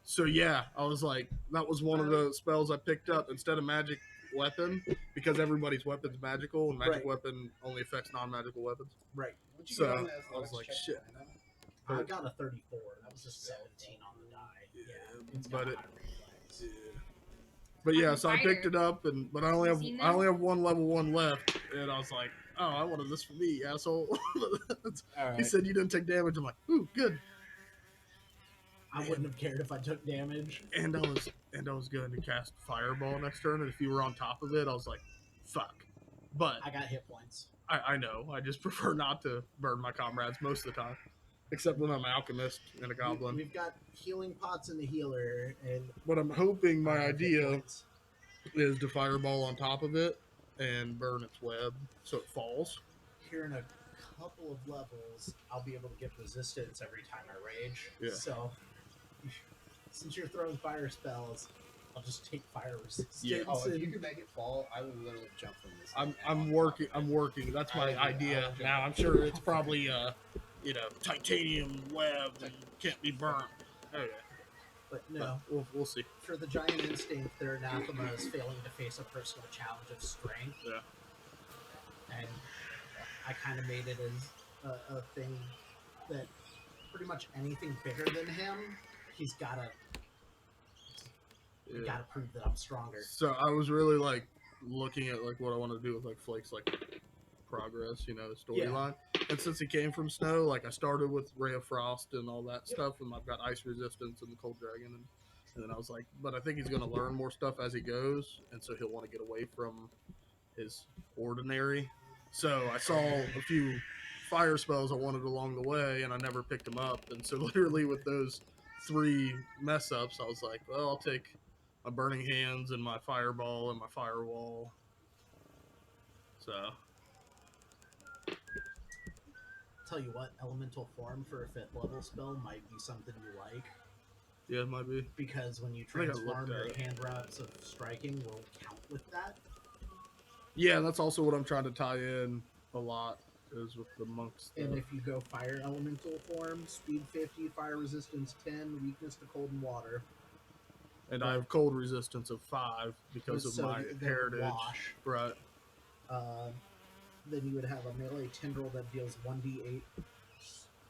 B: So yeah, I was like, that was one of the spells I picked up instead of magic weapon because everybody's weapon's magical and magic
E: Right.
B: weapon only affects non-magical weapons.
E: Right.
F: what'd you
B: So,
F: get on the
B: I was
F: athletics
B: like,
F: check
B: shit.
F: behind that?
E: I got a 34. That was a 17 on the die.
B: Yeah,
E: It's
B: but
E: got
B: it-
E: high reflex.
B: But yeah,
D: I'm
B: so I picked
D: fighter.
B: it up, but I only
D: You
B: have
D: seen
B: I only
D: them?
B: have one level 1 left, and I was like, oh, I wanted this for me, asshole.
F: All
B: He
F: right.
B: said you didn't take damage. I'm like, ooh, good.
E: I wouldn't have cared if I took damage.
B: And I was going to cast Fireball next turn, and if you were on top of it, I was like, fuck. But
E: I got hit points.
B: I know, I just prefer not to burn my comrades most of the time, except when I'm an alchemist and a goblin.
E: We've got healing pots in the healer, and
B: But I'm hoping my
E: I have hit
B: idea
E: points.
B: is to Fireball on top of it and burn its web so it falls.
E: Here in a couple of levels, I'll be able to get resistance every time I rage.
B: Yeah.
E: So, since you're throwing fire spells, I'll just take fire resistance.
B: Yeah.
F: Oh, if you
E: and-
F: could make it fall, I will literally jump from this.
B: I'm
F: thing now
B: I'm
F: on
B: working
F: top of
B: I'm
F: it.
B: working. That's my
F: I will
B: idea.
F: jump
B: Now I'm
F: on
B: sure
F: top
B: it's
F: of
B: probably titanium web and can't be burnt. Okay,
E: But
B: but
E: no,
B: we'll see.
E: for the giant instinct, their anathema is failing to face a personal challenge of strength.
B: Yeah.
E: And I kind of made it as a thing that pretty much anything bigger than him, he's gotta
B: Yeah.
E: gotta prove that I'm stronger.
B: So I was really like looking at like what I want to do with like Flake's like progress, the storyline. And since he came from snow, like I started with Ray of Frost and all that stuff, and I've got ice resistance and the cold dragon, and then I was like, but I think he's gonna learn more stuff as he goes, and so he'll want to get away from his ordinary. So I saw a few fire spells I wanted along the way, and I never picked them up. And so literally with those 3 mess ups, I was like, well, I'll take my burning hands and my fireball and my firewall. So
E: Tell you what, elemental form for a 5th level spell might be something you like,
B: yeah, it might be.
E: because when you
B: I think I looked
E: transform, your
B: at it.
E: hand wraps of striking will count with that.
B: Yeah, that's also what I'm trying to tie in a lot is with the monks.
E: And
B: stuff.
E: if you go fire elemental form, speed 50, fire resistance 10, weakness to cold and water.
B: And I have cold resistance of 5 because of
E: So
B: my
E: they
B: heritage.
E: wash.
B: Right.
E: Then you would have a melee tendril that deals 1d8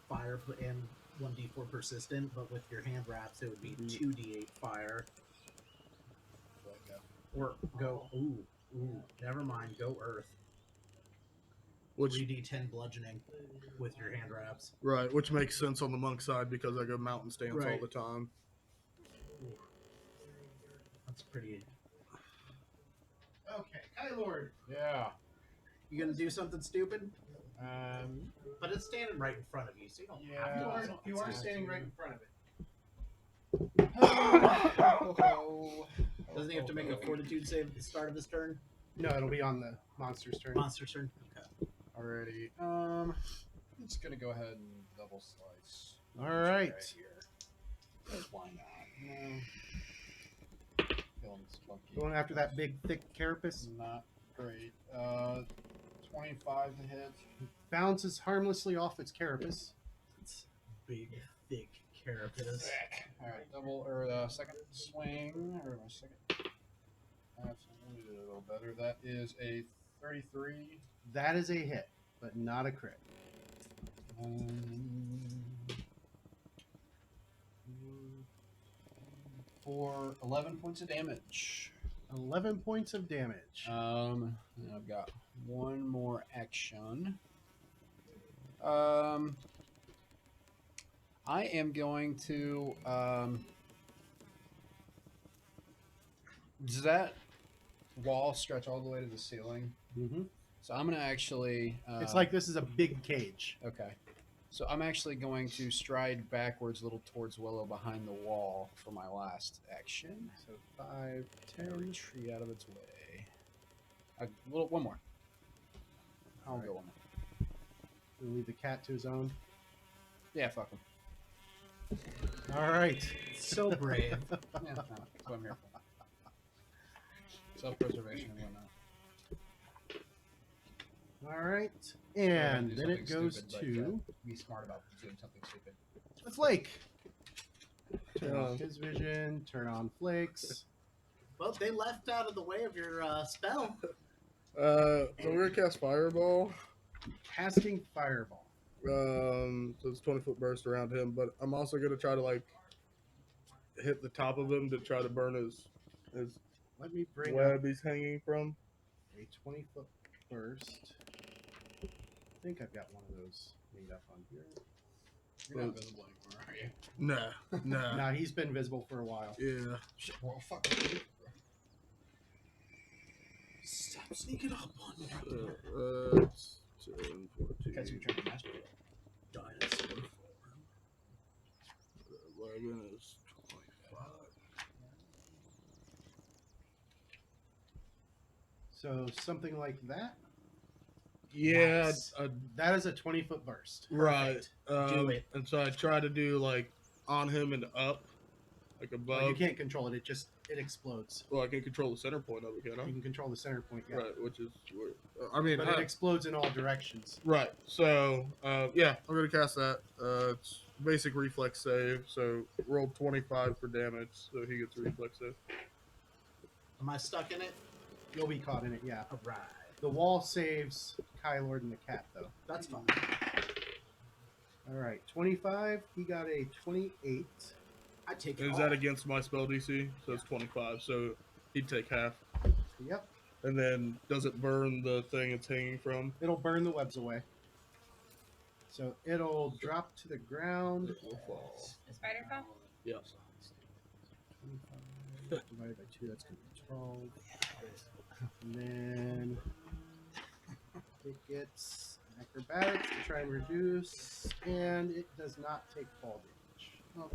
E: fire and 1d4 persistent, but with your hand wraps, it would be 2d8 fire. Or go, never mind, go earth.
B: Which
E: 3d10 bludgeoning with your hand wraps.
B: right, which makes sense on the monk side because I go mountain stance all
E: Right.
B: the time.
E: That's pretty.
A: Okay, Kylord.
F: Yeah.
E: You gonna do something stupid?
F: Um.
E: But it's standing right in front of you, so you don't
F: Yeah.
E: have to.
A: You
E: do
A: are,
E: something
A: you are
E: stupid.
A: standing right in front of it.
E: Doesn't he have to make a fortitude save at the start of his turn?
A: No, it'll be on the monster's turn.
E: Monster's turn? Okay.
F: Alrighty. I'm just gonna go ahead and double slice.
A: All right.
F: Here. 'Cause why not? Feeling spunky.
A: Going after that big, thick carapace.
F: Not great. 25 to hit.
A: Bounces harmlessly off its carapace.
E: It's big, thick carapace.
F: Alright, double or second swing or my second. That's a little better. That is a 33.
A: That is a hit, but not a crit.
F: For 11 points of damage.
A: 11 points of damage.
F: And I've got one more action. I am going to. Does that wall stretch all the way to the ceiling?
A: Mm-hmm.
F: So I'm going to actually.
A: It's like this is a big cage.
F: Okay. So I'm actually going to stride backwards a little towards Willow behind the wall for my last action.
A: So 5, 10.
F: Retreat out of its way. One more. I'll
A: Alright.
F: go one more.
A: We'll leave the cat to his own.
F: Yeah, fuck him.
A: All right.
E: So brave.
F: Yeah, that's what I'm here for. Self-preservation and whatnot.
A: All right.
F: Do
A: And then
F: something
A: it goes
F: stupid, but,
A: to
F: be smart about doing something stupid.
A: Flake. Turn off his vision. Turn on Flake's.
E: Well, they left out of the way of your spell.
B: So we're gonna cast Fireball.
A: Casting Fireball.
B: So it's 20-foot burst around him, but I'm also gonna try to like hit the top of him to try to burn his
A: Let me bring
B: web he's hanging from.
A: up a 20-foot burst. I think I've got one of those made up on here.
F: You're not visible anymore, are you?
B: Nah.
A: Nah, he's been visible for a while.
B: Yeah.
F: Shit, well, fuck.
E: Stop sneaking up on me.
B: It's 10, 14,
F: Catch me trying to master it.
E: Dinosaur.
B: 11 is 25.
A: So something like that.
B: Yeah,
A: Nice. That is a 20-foot burst.
B: right.
E: Do it.
B: And so I try to do like on him and up, like above.
A: Well, you can't control it. It explodes.
B: Well, I can control the center point of it, can
A: You
B: I?
A: can control the center point. Yeah.
B: Right, which is weird. I mean,
A: But it explodes in all directions.
B: right. So, yeah, I'm gonna cast that. It's basic reflex save. So rolled 25 for damage, so he gets a reflex save.
E: Am I stuck in it?
A: You'll be caught in it. Yeah.
E: All right.
A: The wall saves Kylord and the cat, though.
E: That's fine.
A: All right. 25. He got a 28.
E: I take it
B: Is
E: all.
B: that against my spell DC? So it's 25. So he'd take half.
A: Yep.
B: And then does it burn the thing it's hanging from?
A: It'll burn the webs away. So it'll drop to the ground.
B: It will fall.
D: The spider fell?
B: Yeah.
A: 25 divided by 2, that's going to be 12. And then it gets acrobatics to try and reduce, and it does not take fall damage. Oh,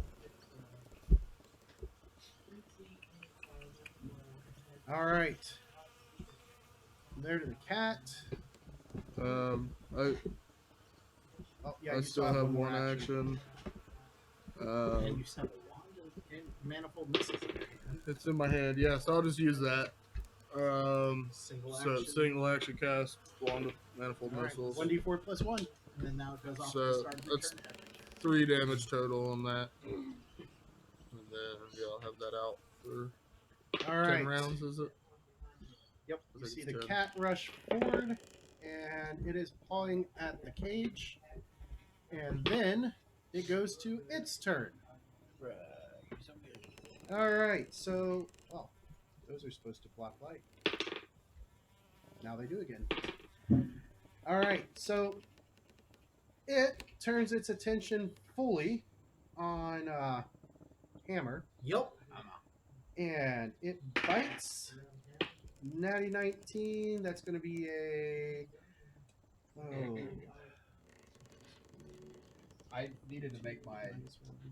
A: all right. There to the cat.
B: I
A: Oh, yeah,
B: I
A: you
B: still
A: have
B: have
A: more
B: one action.
E: And you still have a wand and manifold missiles in your hand.
B: It's in my hand. Yeah, so I'll just use that.
E: Single
B: So
E: action.
B: single action cast wand of manifold
A: All right,
B: missiles.
A: 1d4 plus 1.
E: And then now it goes off
B: So,
E: to the start of the
B: that's-
E: turn.
B: 3 damage total on that. And then yeah, I'll have that out for
A: All right.
B: 10 rounds. Is it?
A: Yep.
B: I
A: You
B: think
A: see
B: it's
A: the
B: 10.
A: cat rush forward, and it is pawing at the cage. And then it goes to its turn. All right. So, well, those are supposed to block light. Now they do again. All right. So it turns its attention fully on Hammer,
E: Yup.
A: and it bites. Natty 19. That's going to be a. Oh.
F: I needed to make my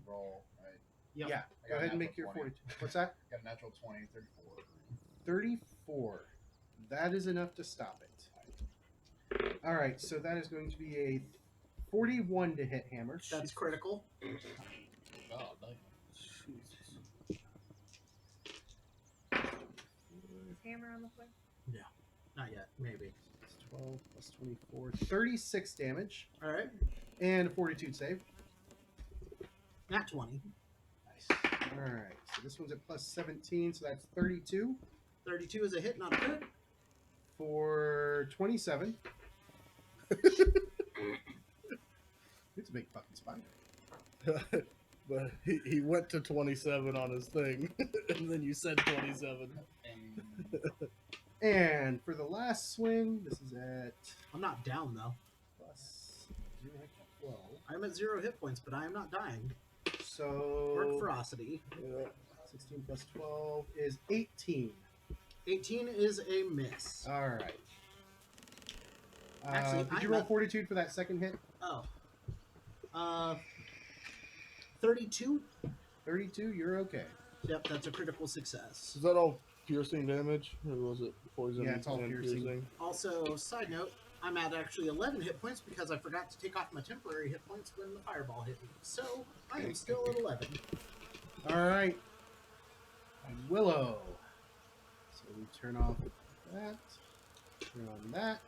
F: roll, right?
E: Yep.
A: Yeah.
F: I
A: Go
F: got a
A: ahead and make
F: natural
A: your
F: 20.
A: 42. What's that?
F: Got a natural 20, 34.
A: 34. That is enough to stop it. All right. So that is going to be a 41 to hit Hammer.
E: That's critical.
F: Oh, nice.
D: Is Hammer on the floor?
E: Not yet. Maybe.
A: 12 plus 24. 36 damage.
E: All right.
A: And a fortitude save.
E: Not 20.
F: Nice.
A: All right. So this one's at plus 17. So that's 32
E: 32 is a hit, not a crit.
A: for 27. It's a big fucking spider.
B: But he went to 27 on his thing, and then you said 27.
F: And
A: And for the last swing, this is at
E: I'm not down though.
A: plus 12.
E: I'm at 0 hit points, but I am not dying.
A: So
E: Work ferocity.
A: 16 plus 12 is 18.
E: 18 is a miss.
A: All right.
E: Actually,
A: did you roll fortitude for that second hit?
E: Oh. 32.
A: 32. You're okay.
E: Yep, that's a critical success.
B: Is that all piercing damage, or was it poison?
A: Yeah, it's all
B: and
A: piercing.
E: Also, side note, I'm at actually 11 hit points because I forgot to take off my temporary hit points when the fireball hit me. So I am still at 11.
A: All right. Willow. So we turn off that. Turn on that.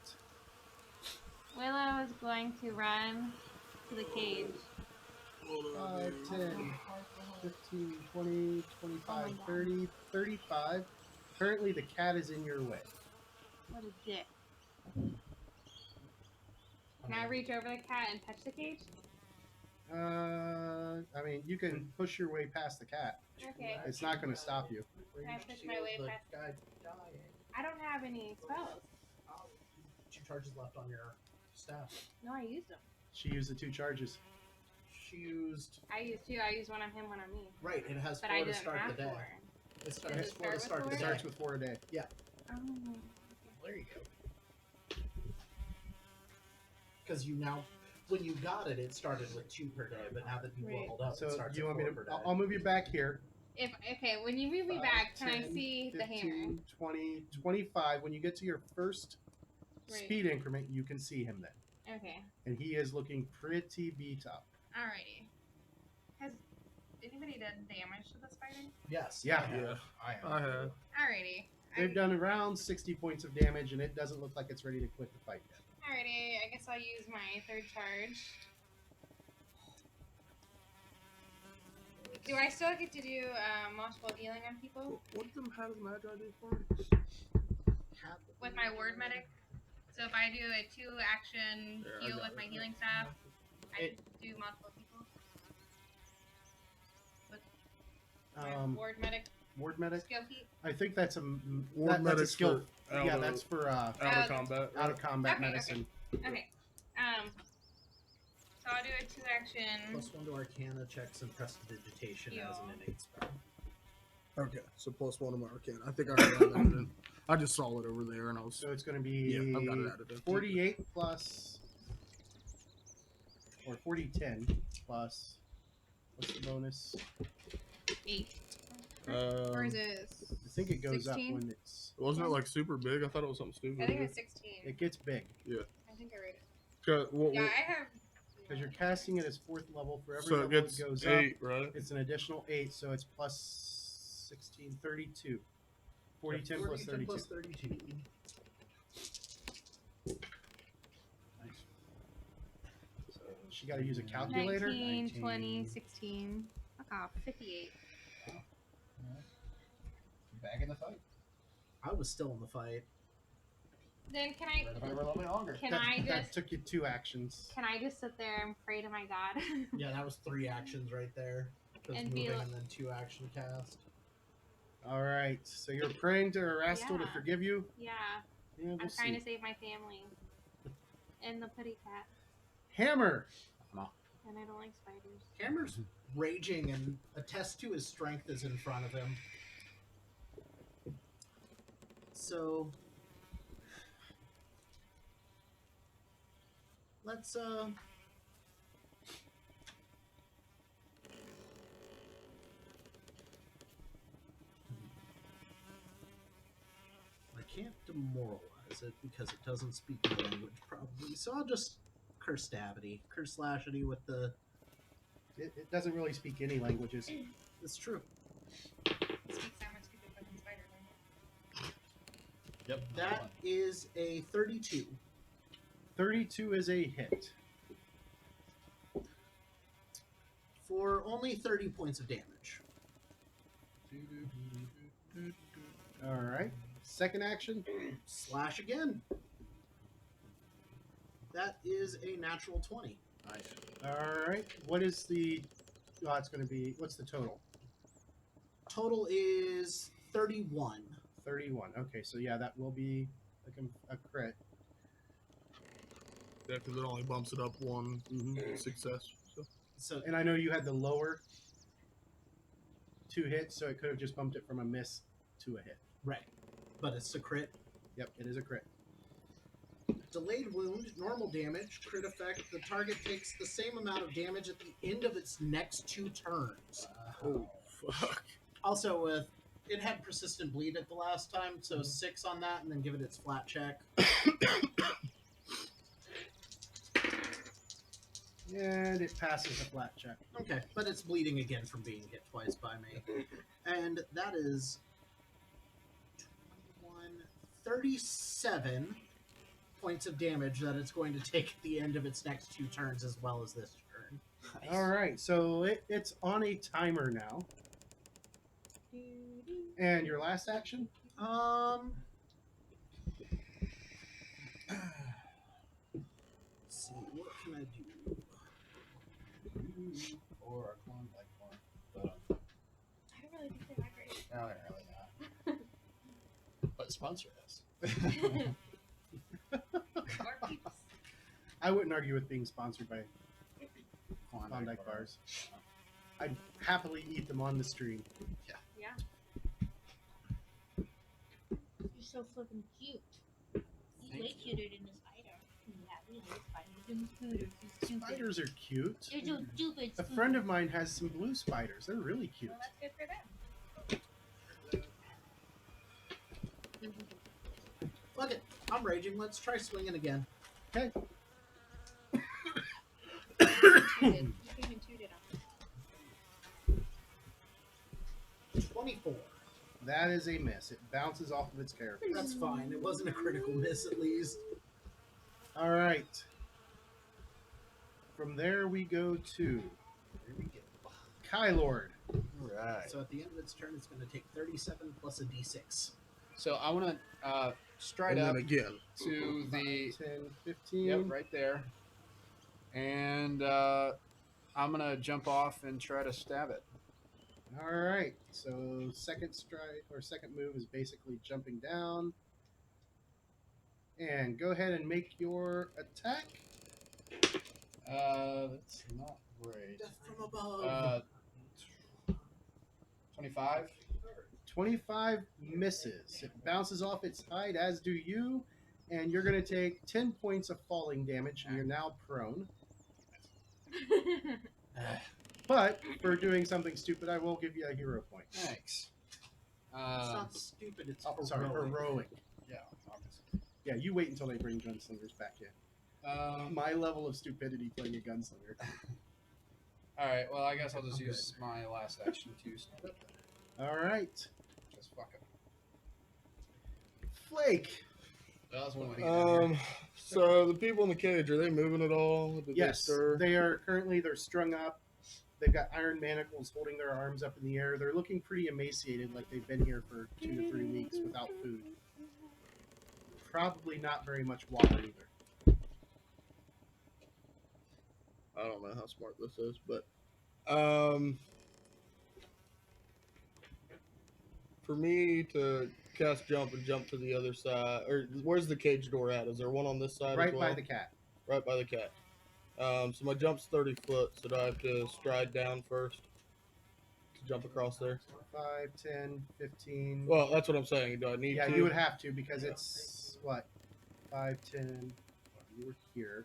G: Willow is going to run to the cage.
A: 5, 10, 15, 20, 25,
G: God.
A: 30, 35. Currently, the cat is in your way.
G: What a dick. Can I reach over the cat and touch the cage?
A: I mean, you can push your way past the cat.
G: Okay.
A: It's not going to stop you.
G: Can I push my way past?
E: Guy dying.
G: I don't have any spells.
E: 2 charges left on your staff.
G: No, I used them.
A: She used the 2 charges.
E: She used.
G: I used 2. I used one on him, one on me.
E: Right, it has
G: But
E: 4
G: I
E: to
G: didn't
E: start
G: have
E: the day.
G: 4.
E: It
G: Does
E: starts
G: it
E: 4 to
G: start
E: start
G: with
E: the
A: It
E: day.
A: starts with 4 a day.
G: Oh.
E: There you go. Because you now, when you got it, it started with 2 per day, but now that you've
G: Right.
E: leveled up, it
A: So
E: starts
A: you
E: at
A: want me
E: 4
A: to?
E: per day.
A: I'll move you back here.
G: Okay, when you move me
A: 5,
G: back, can
A: 10,
G: I see
A: 15,
G: the hammer?
A: 20, 25. When you get to your first
G: Right.
A: speed increment, you can see him then.
G: Okay.
A: And he is looking pretty beat up.
D: Alrighty. Has anybody done damage to the spider?
E: Yes.
A: Yeah.
B: Yeah,
F: I am.
B: I have.
D: Alrighty.
A: They've done around 60 points of damage, and it doesn't look like it's ready to quit the fight yet.
D: Alrighty, I guess I'll use my 3rd charge. Do I still get to do multiple healing on people
B: What them how does Magi do for me?
D: with my word medic? So if I do a 2-action
B: Yeah, I
D: heal
B: got
D: with my
B: it.
D: healing staff, I
A: It-
D: can do multiple people. With
A: Um,
D: ward medic
A: Ward medic.
D: skill feat.
A: I think that's a
B: Ward
A: that's a
B: medic's
A: skill.
B: for out
A: Yeah,
B: of-
A: that's for
B: out
D: Oh,
B: of combat.
A: out of combat
D: Okay, okay.
A: medicine.
D: Okay. So I'll do a 2-action.
E: +1 to Arcana checks and Prestidigitation as an innate spell.
B: Okay, so +1 to my arcana. I think I got that added. I just saw it over there, and I was.
A: So it's going to be
B: Yeah, I've got it added.
A: 48 plus, or 4010 plus. What's the bonus?
D: 8. Or is it?
A: I think it goes
D: 16?
A: up when it's.
B: Wasn't it like super big? I thought it was something stupid.
D: I think it's 16.
A: It gets big
D: I think I read it.
B: Well,
D: Yeah, I have.
A: because you're casting it as 4th level. For every
B: so
A: level
B: it gets
A: it goes
B: 8,
A: up,
B: right?
A: it's an additional 8, so it's plus 16, 32. 4010 plus
E: 40, 10
A: 32.
E: plus 32.
A: So she got to use a calculator.
G: 19, 20, 16. Fuck off. 58.
F: Back in the fight.
E: I was still in the fight.
D: Then can
F: Right, if I were a little bit longer.
D: Can
A: that,
D: I
A: that
D: just
A: took you 2 actions.
G: Can I just sit there and pray to my God?
E: Yeah, that was 3 actions right there. Because
G: And
E: moving
G: be like-
E: and then 2 action cast.
A: All right, so you're praying to Erastil to
G: Yeah.
A: forgive you.
G: Yeah.
A: Yeah, we'll
G: I'm trying
A: see.
G: to save my family. And the putty cat.
A: Hammer.
G: And I don't like spiders.
E: Hammer's raging and attests to his strength is in front of him. So let's I can't demoralize it because it doesn't speak my language probably. So I'll just curse Stabity. Curse Slashity with the
A: It doesn't really speak any languages.
E: it's true.
D: speak sound with stupid fucking spider thing?
F: Yep.
E: That is a 32.
A: 32 is a hit.
E: For only 30 points of damage.
A: All right. Second action.
E: Slash again. That is a natural 20.
A: All right. What is the? Oh, it's going to be. What's the total?
E: Total is 31
A: 31. Okay, so yeah, that will be a crit.
B: Yeah, because it only bumps it up one success.
E: So
A: And I know you had the lower 2 hits, so it could have just bumped it from a miss to a hit.
E: right, but it's a crit.
A: Yep, it is a crit.
E: Delayed wound, normal damage, crit effect. The target takes the same amount of damage at the end of its next 2 turns.
B: Oh, fuck.
E: Also, with it had persistent bleed at the last time, so 6 on that, and then give it its flat check.
A: And it passes the flat check.
E: Okay, but it's bleeding again from being hit twice by me. And that is 37 points of damage that it's going to take at the end of its next 2 turns as well as this turn.
A: All right, so it's on a timer now. And your last action?
E: Let's see, what can I do?
F: Or a clone like one. But,
H: I don't really think they're that great.
F: no, they're really not. But sponsor us.
D: Or peeps.
A: I wouldn't argue with being sponsored by
F: Klondike
A: Klondike bars. I'd happily eat them on the stream.
D: Yeah.
H: You're so flippin' cute. He's way cuter than the spider. Yeah, we like spiders and scooters. He's stupid.
A: Spiders are cute.
H: You're so stupid.
A: A friend of mine has some blue spiders. They're really cute.
D: Well, that's good for them.
E: Fuck it, I'm raging. Let's try swinging again.
A: Okay.
G: You came and tooted on
E: 24.
A: That is a miss. It bounces off of its character.
E: That's fine. It wasn't a critical miss, at least.
A: All right. From there we go to
E: Here we go.
A: Kylord.
F: Right.
E: So at the end of its turn, it's going to take 37 plus a d6.
F: So I want to stride
B: And
F: up
B: then again.
F: to the
A: 10, 15.
F: yep right there, and I'm gonna jump off and try to stab it.
A: All right. So second strike or second move is basically jumping down. And go ahead and make your attack.
F: That's not great.
E: Death from above.
F: 25.
A: 25 misses. It bounces off its hide, as do you. And you're going to take 10 points of falling damage, and you're now prone. But for doing something stupid, I will give you a hero point.
F: Thanks.
E: It's not stupid, it's
A: Oh, sorry, heroic.
F: Yeah, obviously.
A: Yeah, you wait until they bring gunslingers back in. My level of stupidity playing a gunslinger.
F: All right. Well, I guess I'll just use my last action to stab it.
A: All right.
F: Just fuck it.
A: Flake.
F: That was one way to get down here.
B: So the people in the cage, are they moving at all? Did
A: Yes,
B: they stir?
A: they are currently, they're strung up. They've got iron manacles holding their arms up in the air. They're looking pretty emaciated, like they've been here for 2 to 3 weeks without food. Probably not very much water either.
B: I don't know how smart this is, but for me to cast jump and jump to the other side, or where's the cage door at? Is there one on this side?
A: Right
B: as well?
A: by the cat.
B: Right by the cat. So my jump's 30 foot, so do I have to stride down first to jump across there?
A: 5, 10, 15.
B: Well, that's what I'm saying. Do I need
A: yeah,
B: to?
A: you would have to because it's what? 5, 10. You were here.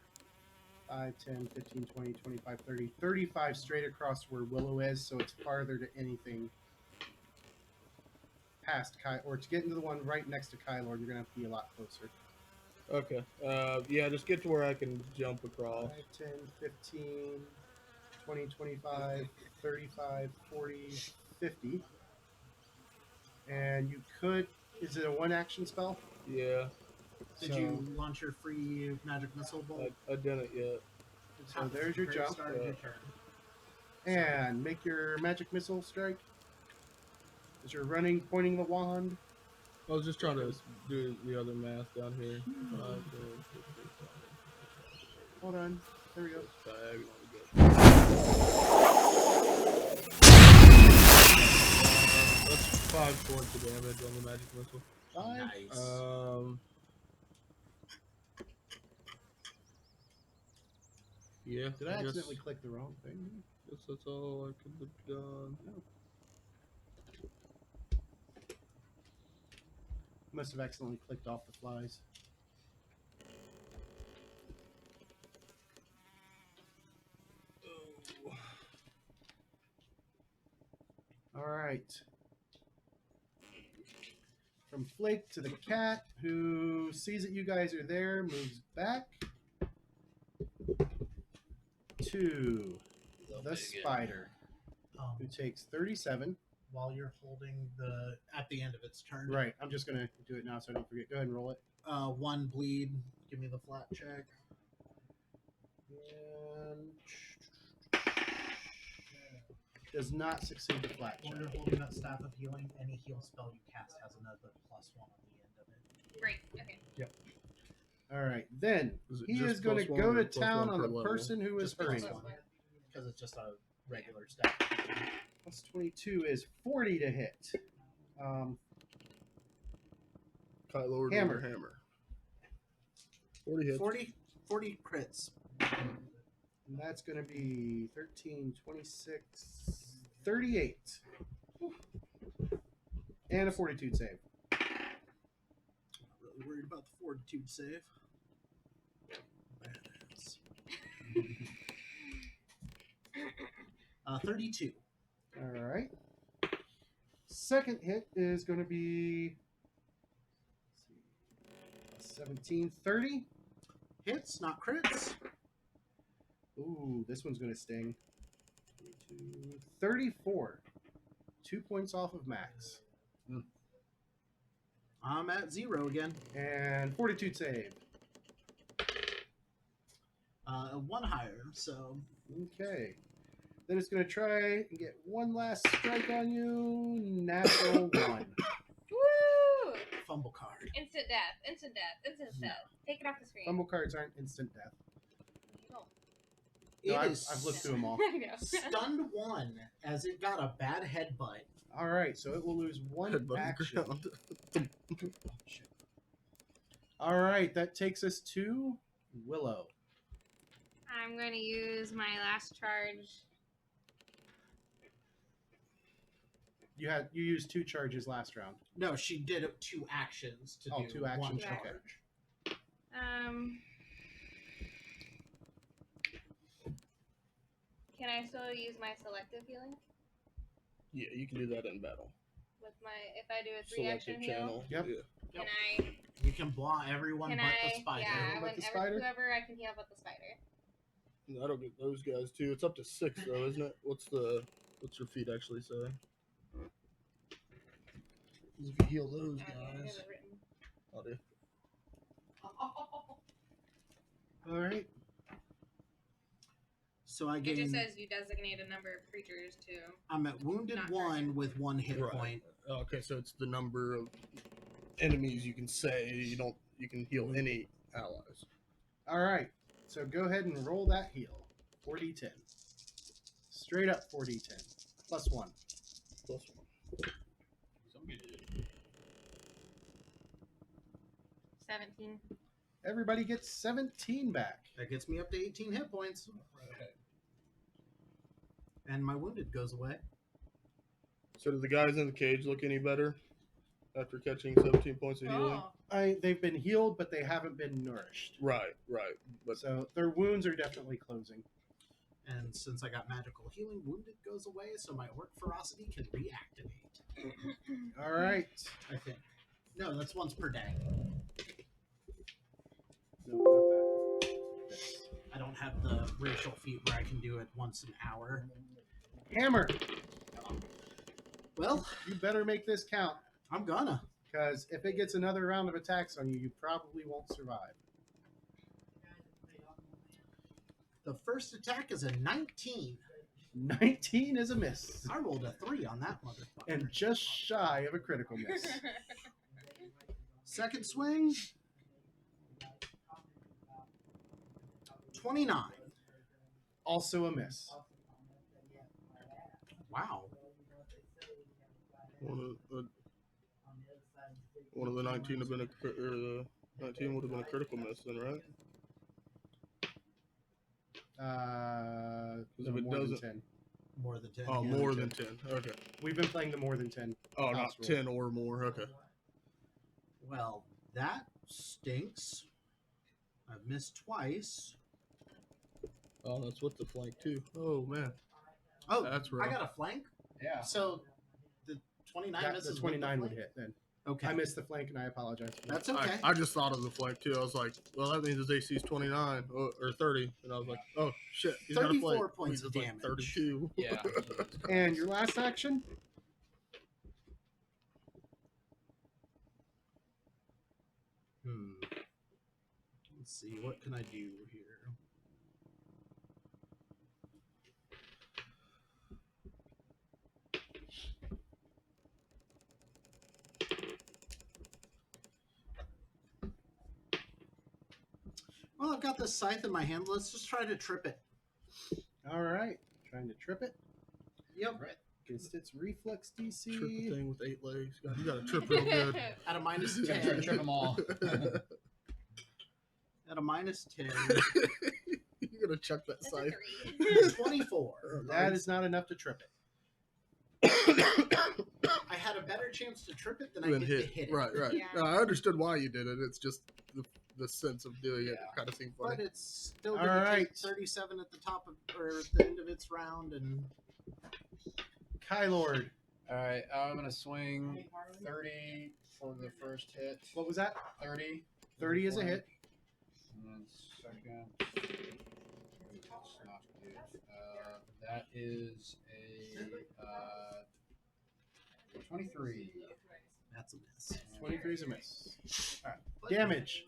A: 5, 10, 15, 20, 25, 30. 35 straight across where Willow is, so it's farther to anything past Kyle, or to get into the one right next to Kylord, you're going to have to be a lot closer.
B: Okay. Yeah, just get to where I can jump across.
A: 5, 10, 15, 20, 25, 35, 40, 50. And you could, is it a 1-action spell?
B: Yeah,
E: Did you launch your free magic missile bolt?
B: I didn't yet.
A: So there's your jump.
E: Start of your turn.
A: And make your magic missile strike. As you're running, pointing the wand.
B: I was just trying to do the other math down here. 5, 10, 15,
A: Hold on. There we go.
B: diagonal to get. That's 5 points of damage on the magic missile.
A: 5.
E: Nice.
B: Yeah.
A: Did I accidentally click the wrong thing?
B: Guess that's all I could have done.
A: Must have accidentally clicked off the flies. All right. From Flake to the cat, who sees that you guys are there, moves back to the spider, who takes 37.
E: While you're holding at the end of its turn.
A: Right. I'm just gonna do it now so I don't forget. Go ahead and roll it.
E: 1 bleed. Give me the flat check.
A: And does not succeed the flat
E: While
A: check.
E: you're holding that staff of healing, any heal spell you cast has another +1 on the end of it.
D: Great. Okay.
A: All right. Then
B: Is it
A: he
B: just
A: is going to
B: +1
A: go
B: or
A: to
B: +1
A: town on
B: per
A: the
B: level?
A: person who is
E: Just
A: hurting.
E: +1. Because it's just a regular staff.
A: Plus 22 is 40 to hit.
B: Kylo or
A: Hammer.
B: hammer. 40 hits.
E: 40 crits.
A: And that's going to be 13, 26, 38. And a fortitude save.
E: Not really worried about the fortitude save. Badass. 32.
A: All right. Second hit is going to be 17, 30.
E: Hits, not crits.
A: Ooh, this one's going to sting. 22, 34. 2 points off of max.
E: I'm at 0 again.
A: And fortitude save.
E: 1 higher, so
A: Okay. Then it's going to try and get one last strike on you. Natural 1.
D: Woo!
E: fumble card.
D: Instant death. Instant death. Instant
E: No.
D: death. Take it off the screen.
A: Fumble cards aren't instant death.
D: You don't.
A: No,
E: It
A: I've,
E: is
A: I've looked through them all.
D: I know.
E: stunned 1 as it got a bad headbutt.
A: All right, so it will lose 1
B: Headbutt the
A: action.
B: ground.
E: Oh, shit.
A: All right, that takes us to Willow.
D: I'm going to use my last charge.
A: You used 2 charges last round.
E: No, she did 2 actions to
A: Oh,
E: do
A: 2 actions,
E: 1
A: okay.
E: charge.
D: Can I still use my selective healing
B: Yeah, you can do that in battle.
D: with my if I do a 3-action heal?
B: channel.
A: Yep.
B: Yeah.
D: Can I?
E: You can block everyone
D: Can
E: but
D: I?
E: the spider.
D: Yeah,
A: But the
D: whenever
A: spider?
D: whoever I can heal but the spider.
B: That'll get those guys too. It's up to 6 though, isn't it? What's your feat actually say? 'Cause if you heal those
D: I have
B: guys,
D: it written.
B: I'll do.
A: All right.
E: So I
D: It
E: gain.
D: just says you designate a number of creatures to.
E: I'm at wounded
D: Not
E: 1 with 1 hit
B: Right.
E: point.
B: Okay, so it's the number of enemies you can say. You can heal any allies.
A: All right. So go ahead and roll that heal. 4d10. Straight up 4d10. Plus 1.
B: Plus 1.
D: 17.
A: Everybody gets 17 back.
E: That gets me up to 18 hit points. And my wounded goes away.
B: So do the guys in the cage look any better after catching 17 points of healing?
D: Oh.
A: They've been healed, but they haven't been nourished.
B: Right. But
A: So their wounds are definitely closing.
E: And since I got magical healing, wounded goes away, so my orc ferocity can reactivate.
A: All right.
E: I think. No, that's once per day.
A: No, not that. This.
E: I don't have the racial feat where I can do it once an hour.
A: Hammer.
E: Well,
A: You better make this count,
E: I'm gonna.
A: because if it gets another round of attacks on you, you probably won't survive.
E: The first attack is a 19.
A: 19 is a miss.
E: I rolled a 3 on that motherfucker.
A: And just shy of a critical miss.
E: Second swing. 29.
A: Also a miss.
E: Wow.
B: One of the 19 have been or the 19 would have been a critical miss then, right?
A: No,
B: if it
A: more than
B: doesn't-
A: 10.
E: More than 10.
B: Oh,
E: yeah.
B: more than 10. Okay.
A: We've been playing the more than 10.
B: Oh, not
A: house rule.
B: 10 or more. Okay.
E: Well, that stinks. I've missed twice.
B: Oh, that's with the flank too. Oh man,
E: Oh,
B: that's
E: I
B: rough.
E: got a flank.
F: Yeah.
E: So the 29
A: The
E: misses. with
A: 29 would
E: flank?
A: hit then.
E: Okay.
A: I missed the flank and I apologize for that.
E: That's okay.
B: I just thought of the flank too. I was like, well, that means his AC is 29 or 30, and I was like, oh shit, he's got a
E: 34
B: flank.
E: points
B: He's
E: of
B: like
E: damage.
B: 32.
F: Yeah.
A: And your last action?
E: Let's see. What can I do here? Well, I've got this scythe in my hand. Let's just try to trip it.
A: All right. Trying to trip it.
E: Yep.
A: Against its reflex DC.
B: Trip the thing with 8 legs. God, you got to trip real good.
E: At a minus
F: You gotta try to
E: 10.
F: trip them all.
E: At a minus 10.
B: You're gonna chuck that
H: That's a
B: scythe.
H: 3.
E: 24.
A: That is not enough to trip it.
E: I had a better chance to trip it than I
B: Then
E: did to hit it.
B: Right.
H: Yeah.
B: No, I understood why you did it. It's just the sense of doing it
F: Yeah.
B: kind of seemed
E: But
B: funny.
E: it's still
A: All
E: going to
A: right.
E: take 37 at the top of, or at the end of its round, and
A: Kylord.
F: All right, I'm gonna swing 30 for the first hit.
A: What was that?
F: 30.
A: 30 is a hit.
F: And then second. That's not good. That is a 23.
E: that's a miss.
A: 23 is a miss.
F: All right.
A: Damage.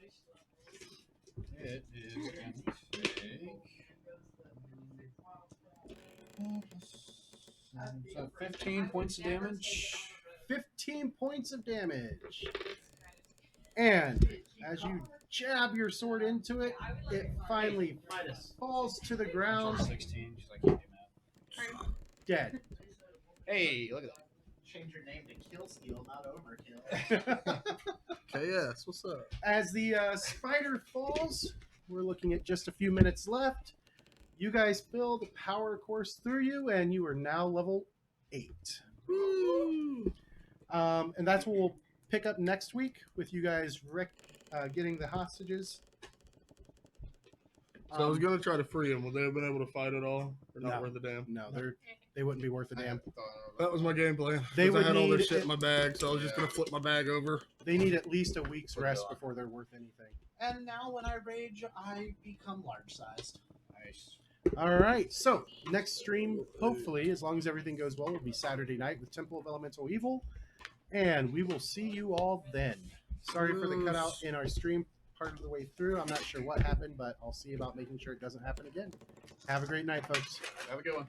F: It is going to take. So 15 points of damage.
A: 15 points of damage. And as you jab your sword into it, it finally
E: Midas.
A: falls to the
F: She's
A: ground,
F: 16. She's like, can't do that.
A: dead.
F: Hey, look at that.
E: Change your name to Kill Steal, not Overkill.
B: KS, what's up?
A: As the spider falls, we're looking at just a few minutes left. You guys feel the power course through you, and you are now level 8.
B: Woo!
A: And that's what we'll pick up next week with you guys getting the hostages.
B: So I was gonna try to free him. Would they have been able to fight at all, or not
A: No.
B: worth a damn?
A: No, they wouldn't be worth a
F: I
A: damn.
F: hadn't thought about
B: That was my game plan.
A: They
B: 'cause I
A: would
B: had all their
A: need
B: shit
A: it-
B: in my bag, so I was just gonna flip my bag over.
A: They need at least a week's rest before they're worth anything.
E: And now when I rage, I become large-sized.
F: Nice.
A: All right, so next stream, hopefully, as long as everything goes well, will be Saturday night with Temple of Elemental Evil, and we will see you all then. Sorry for the cutout in our stream part of the way through. I'm not sure what happened, but I'll see about making sure it doesn't happen again. Have a great night, folks.
F: Have a good one.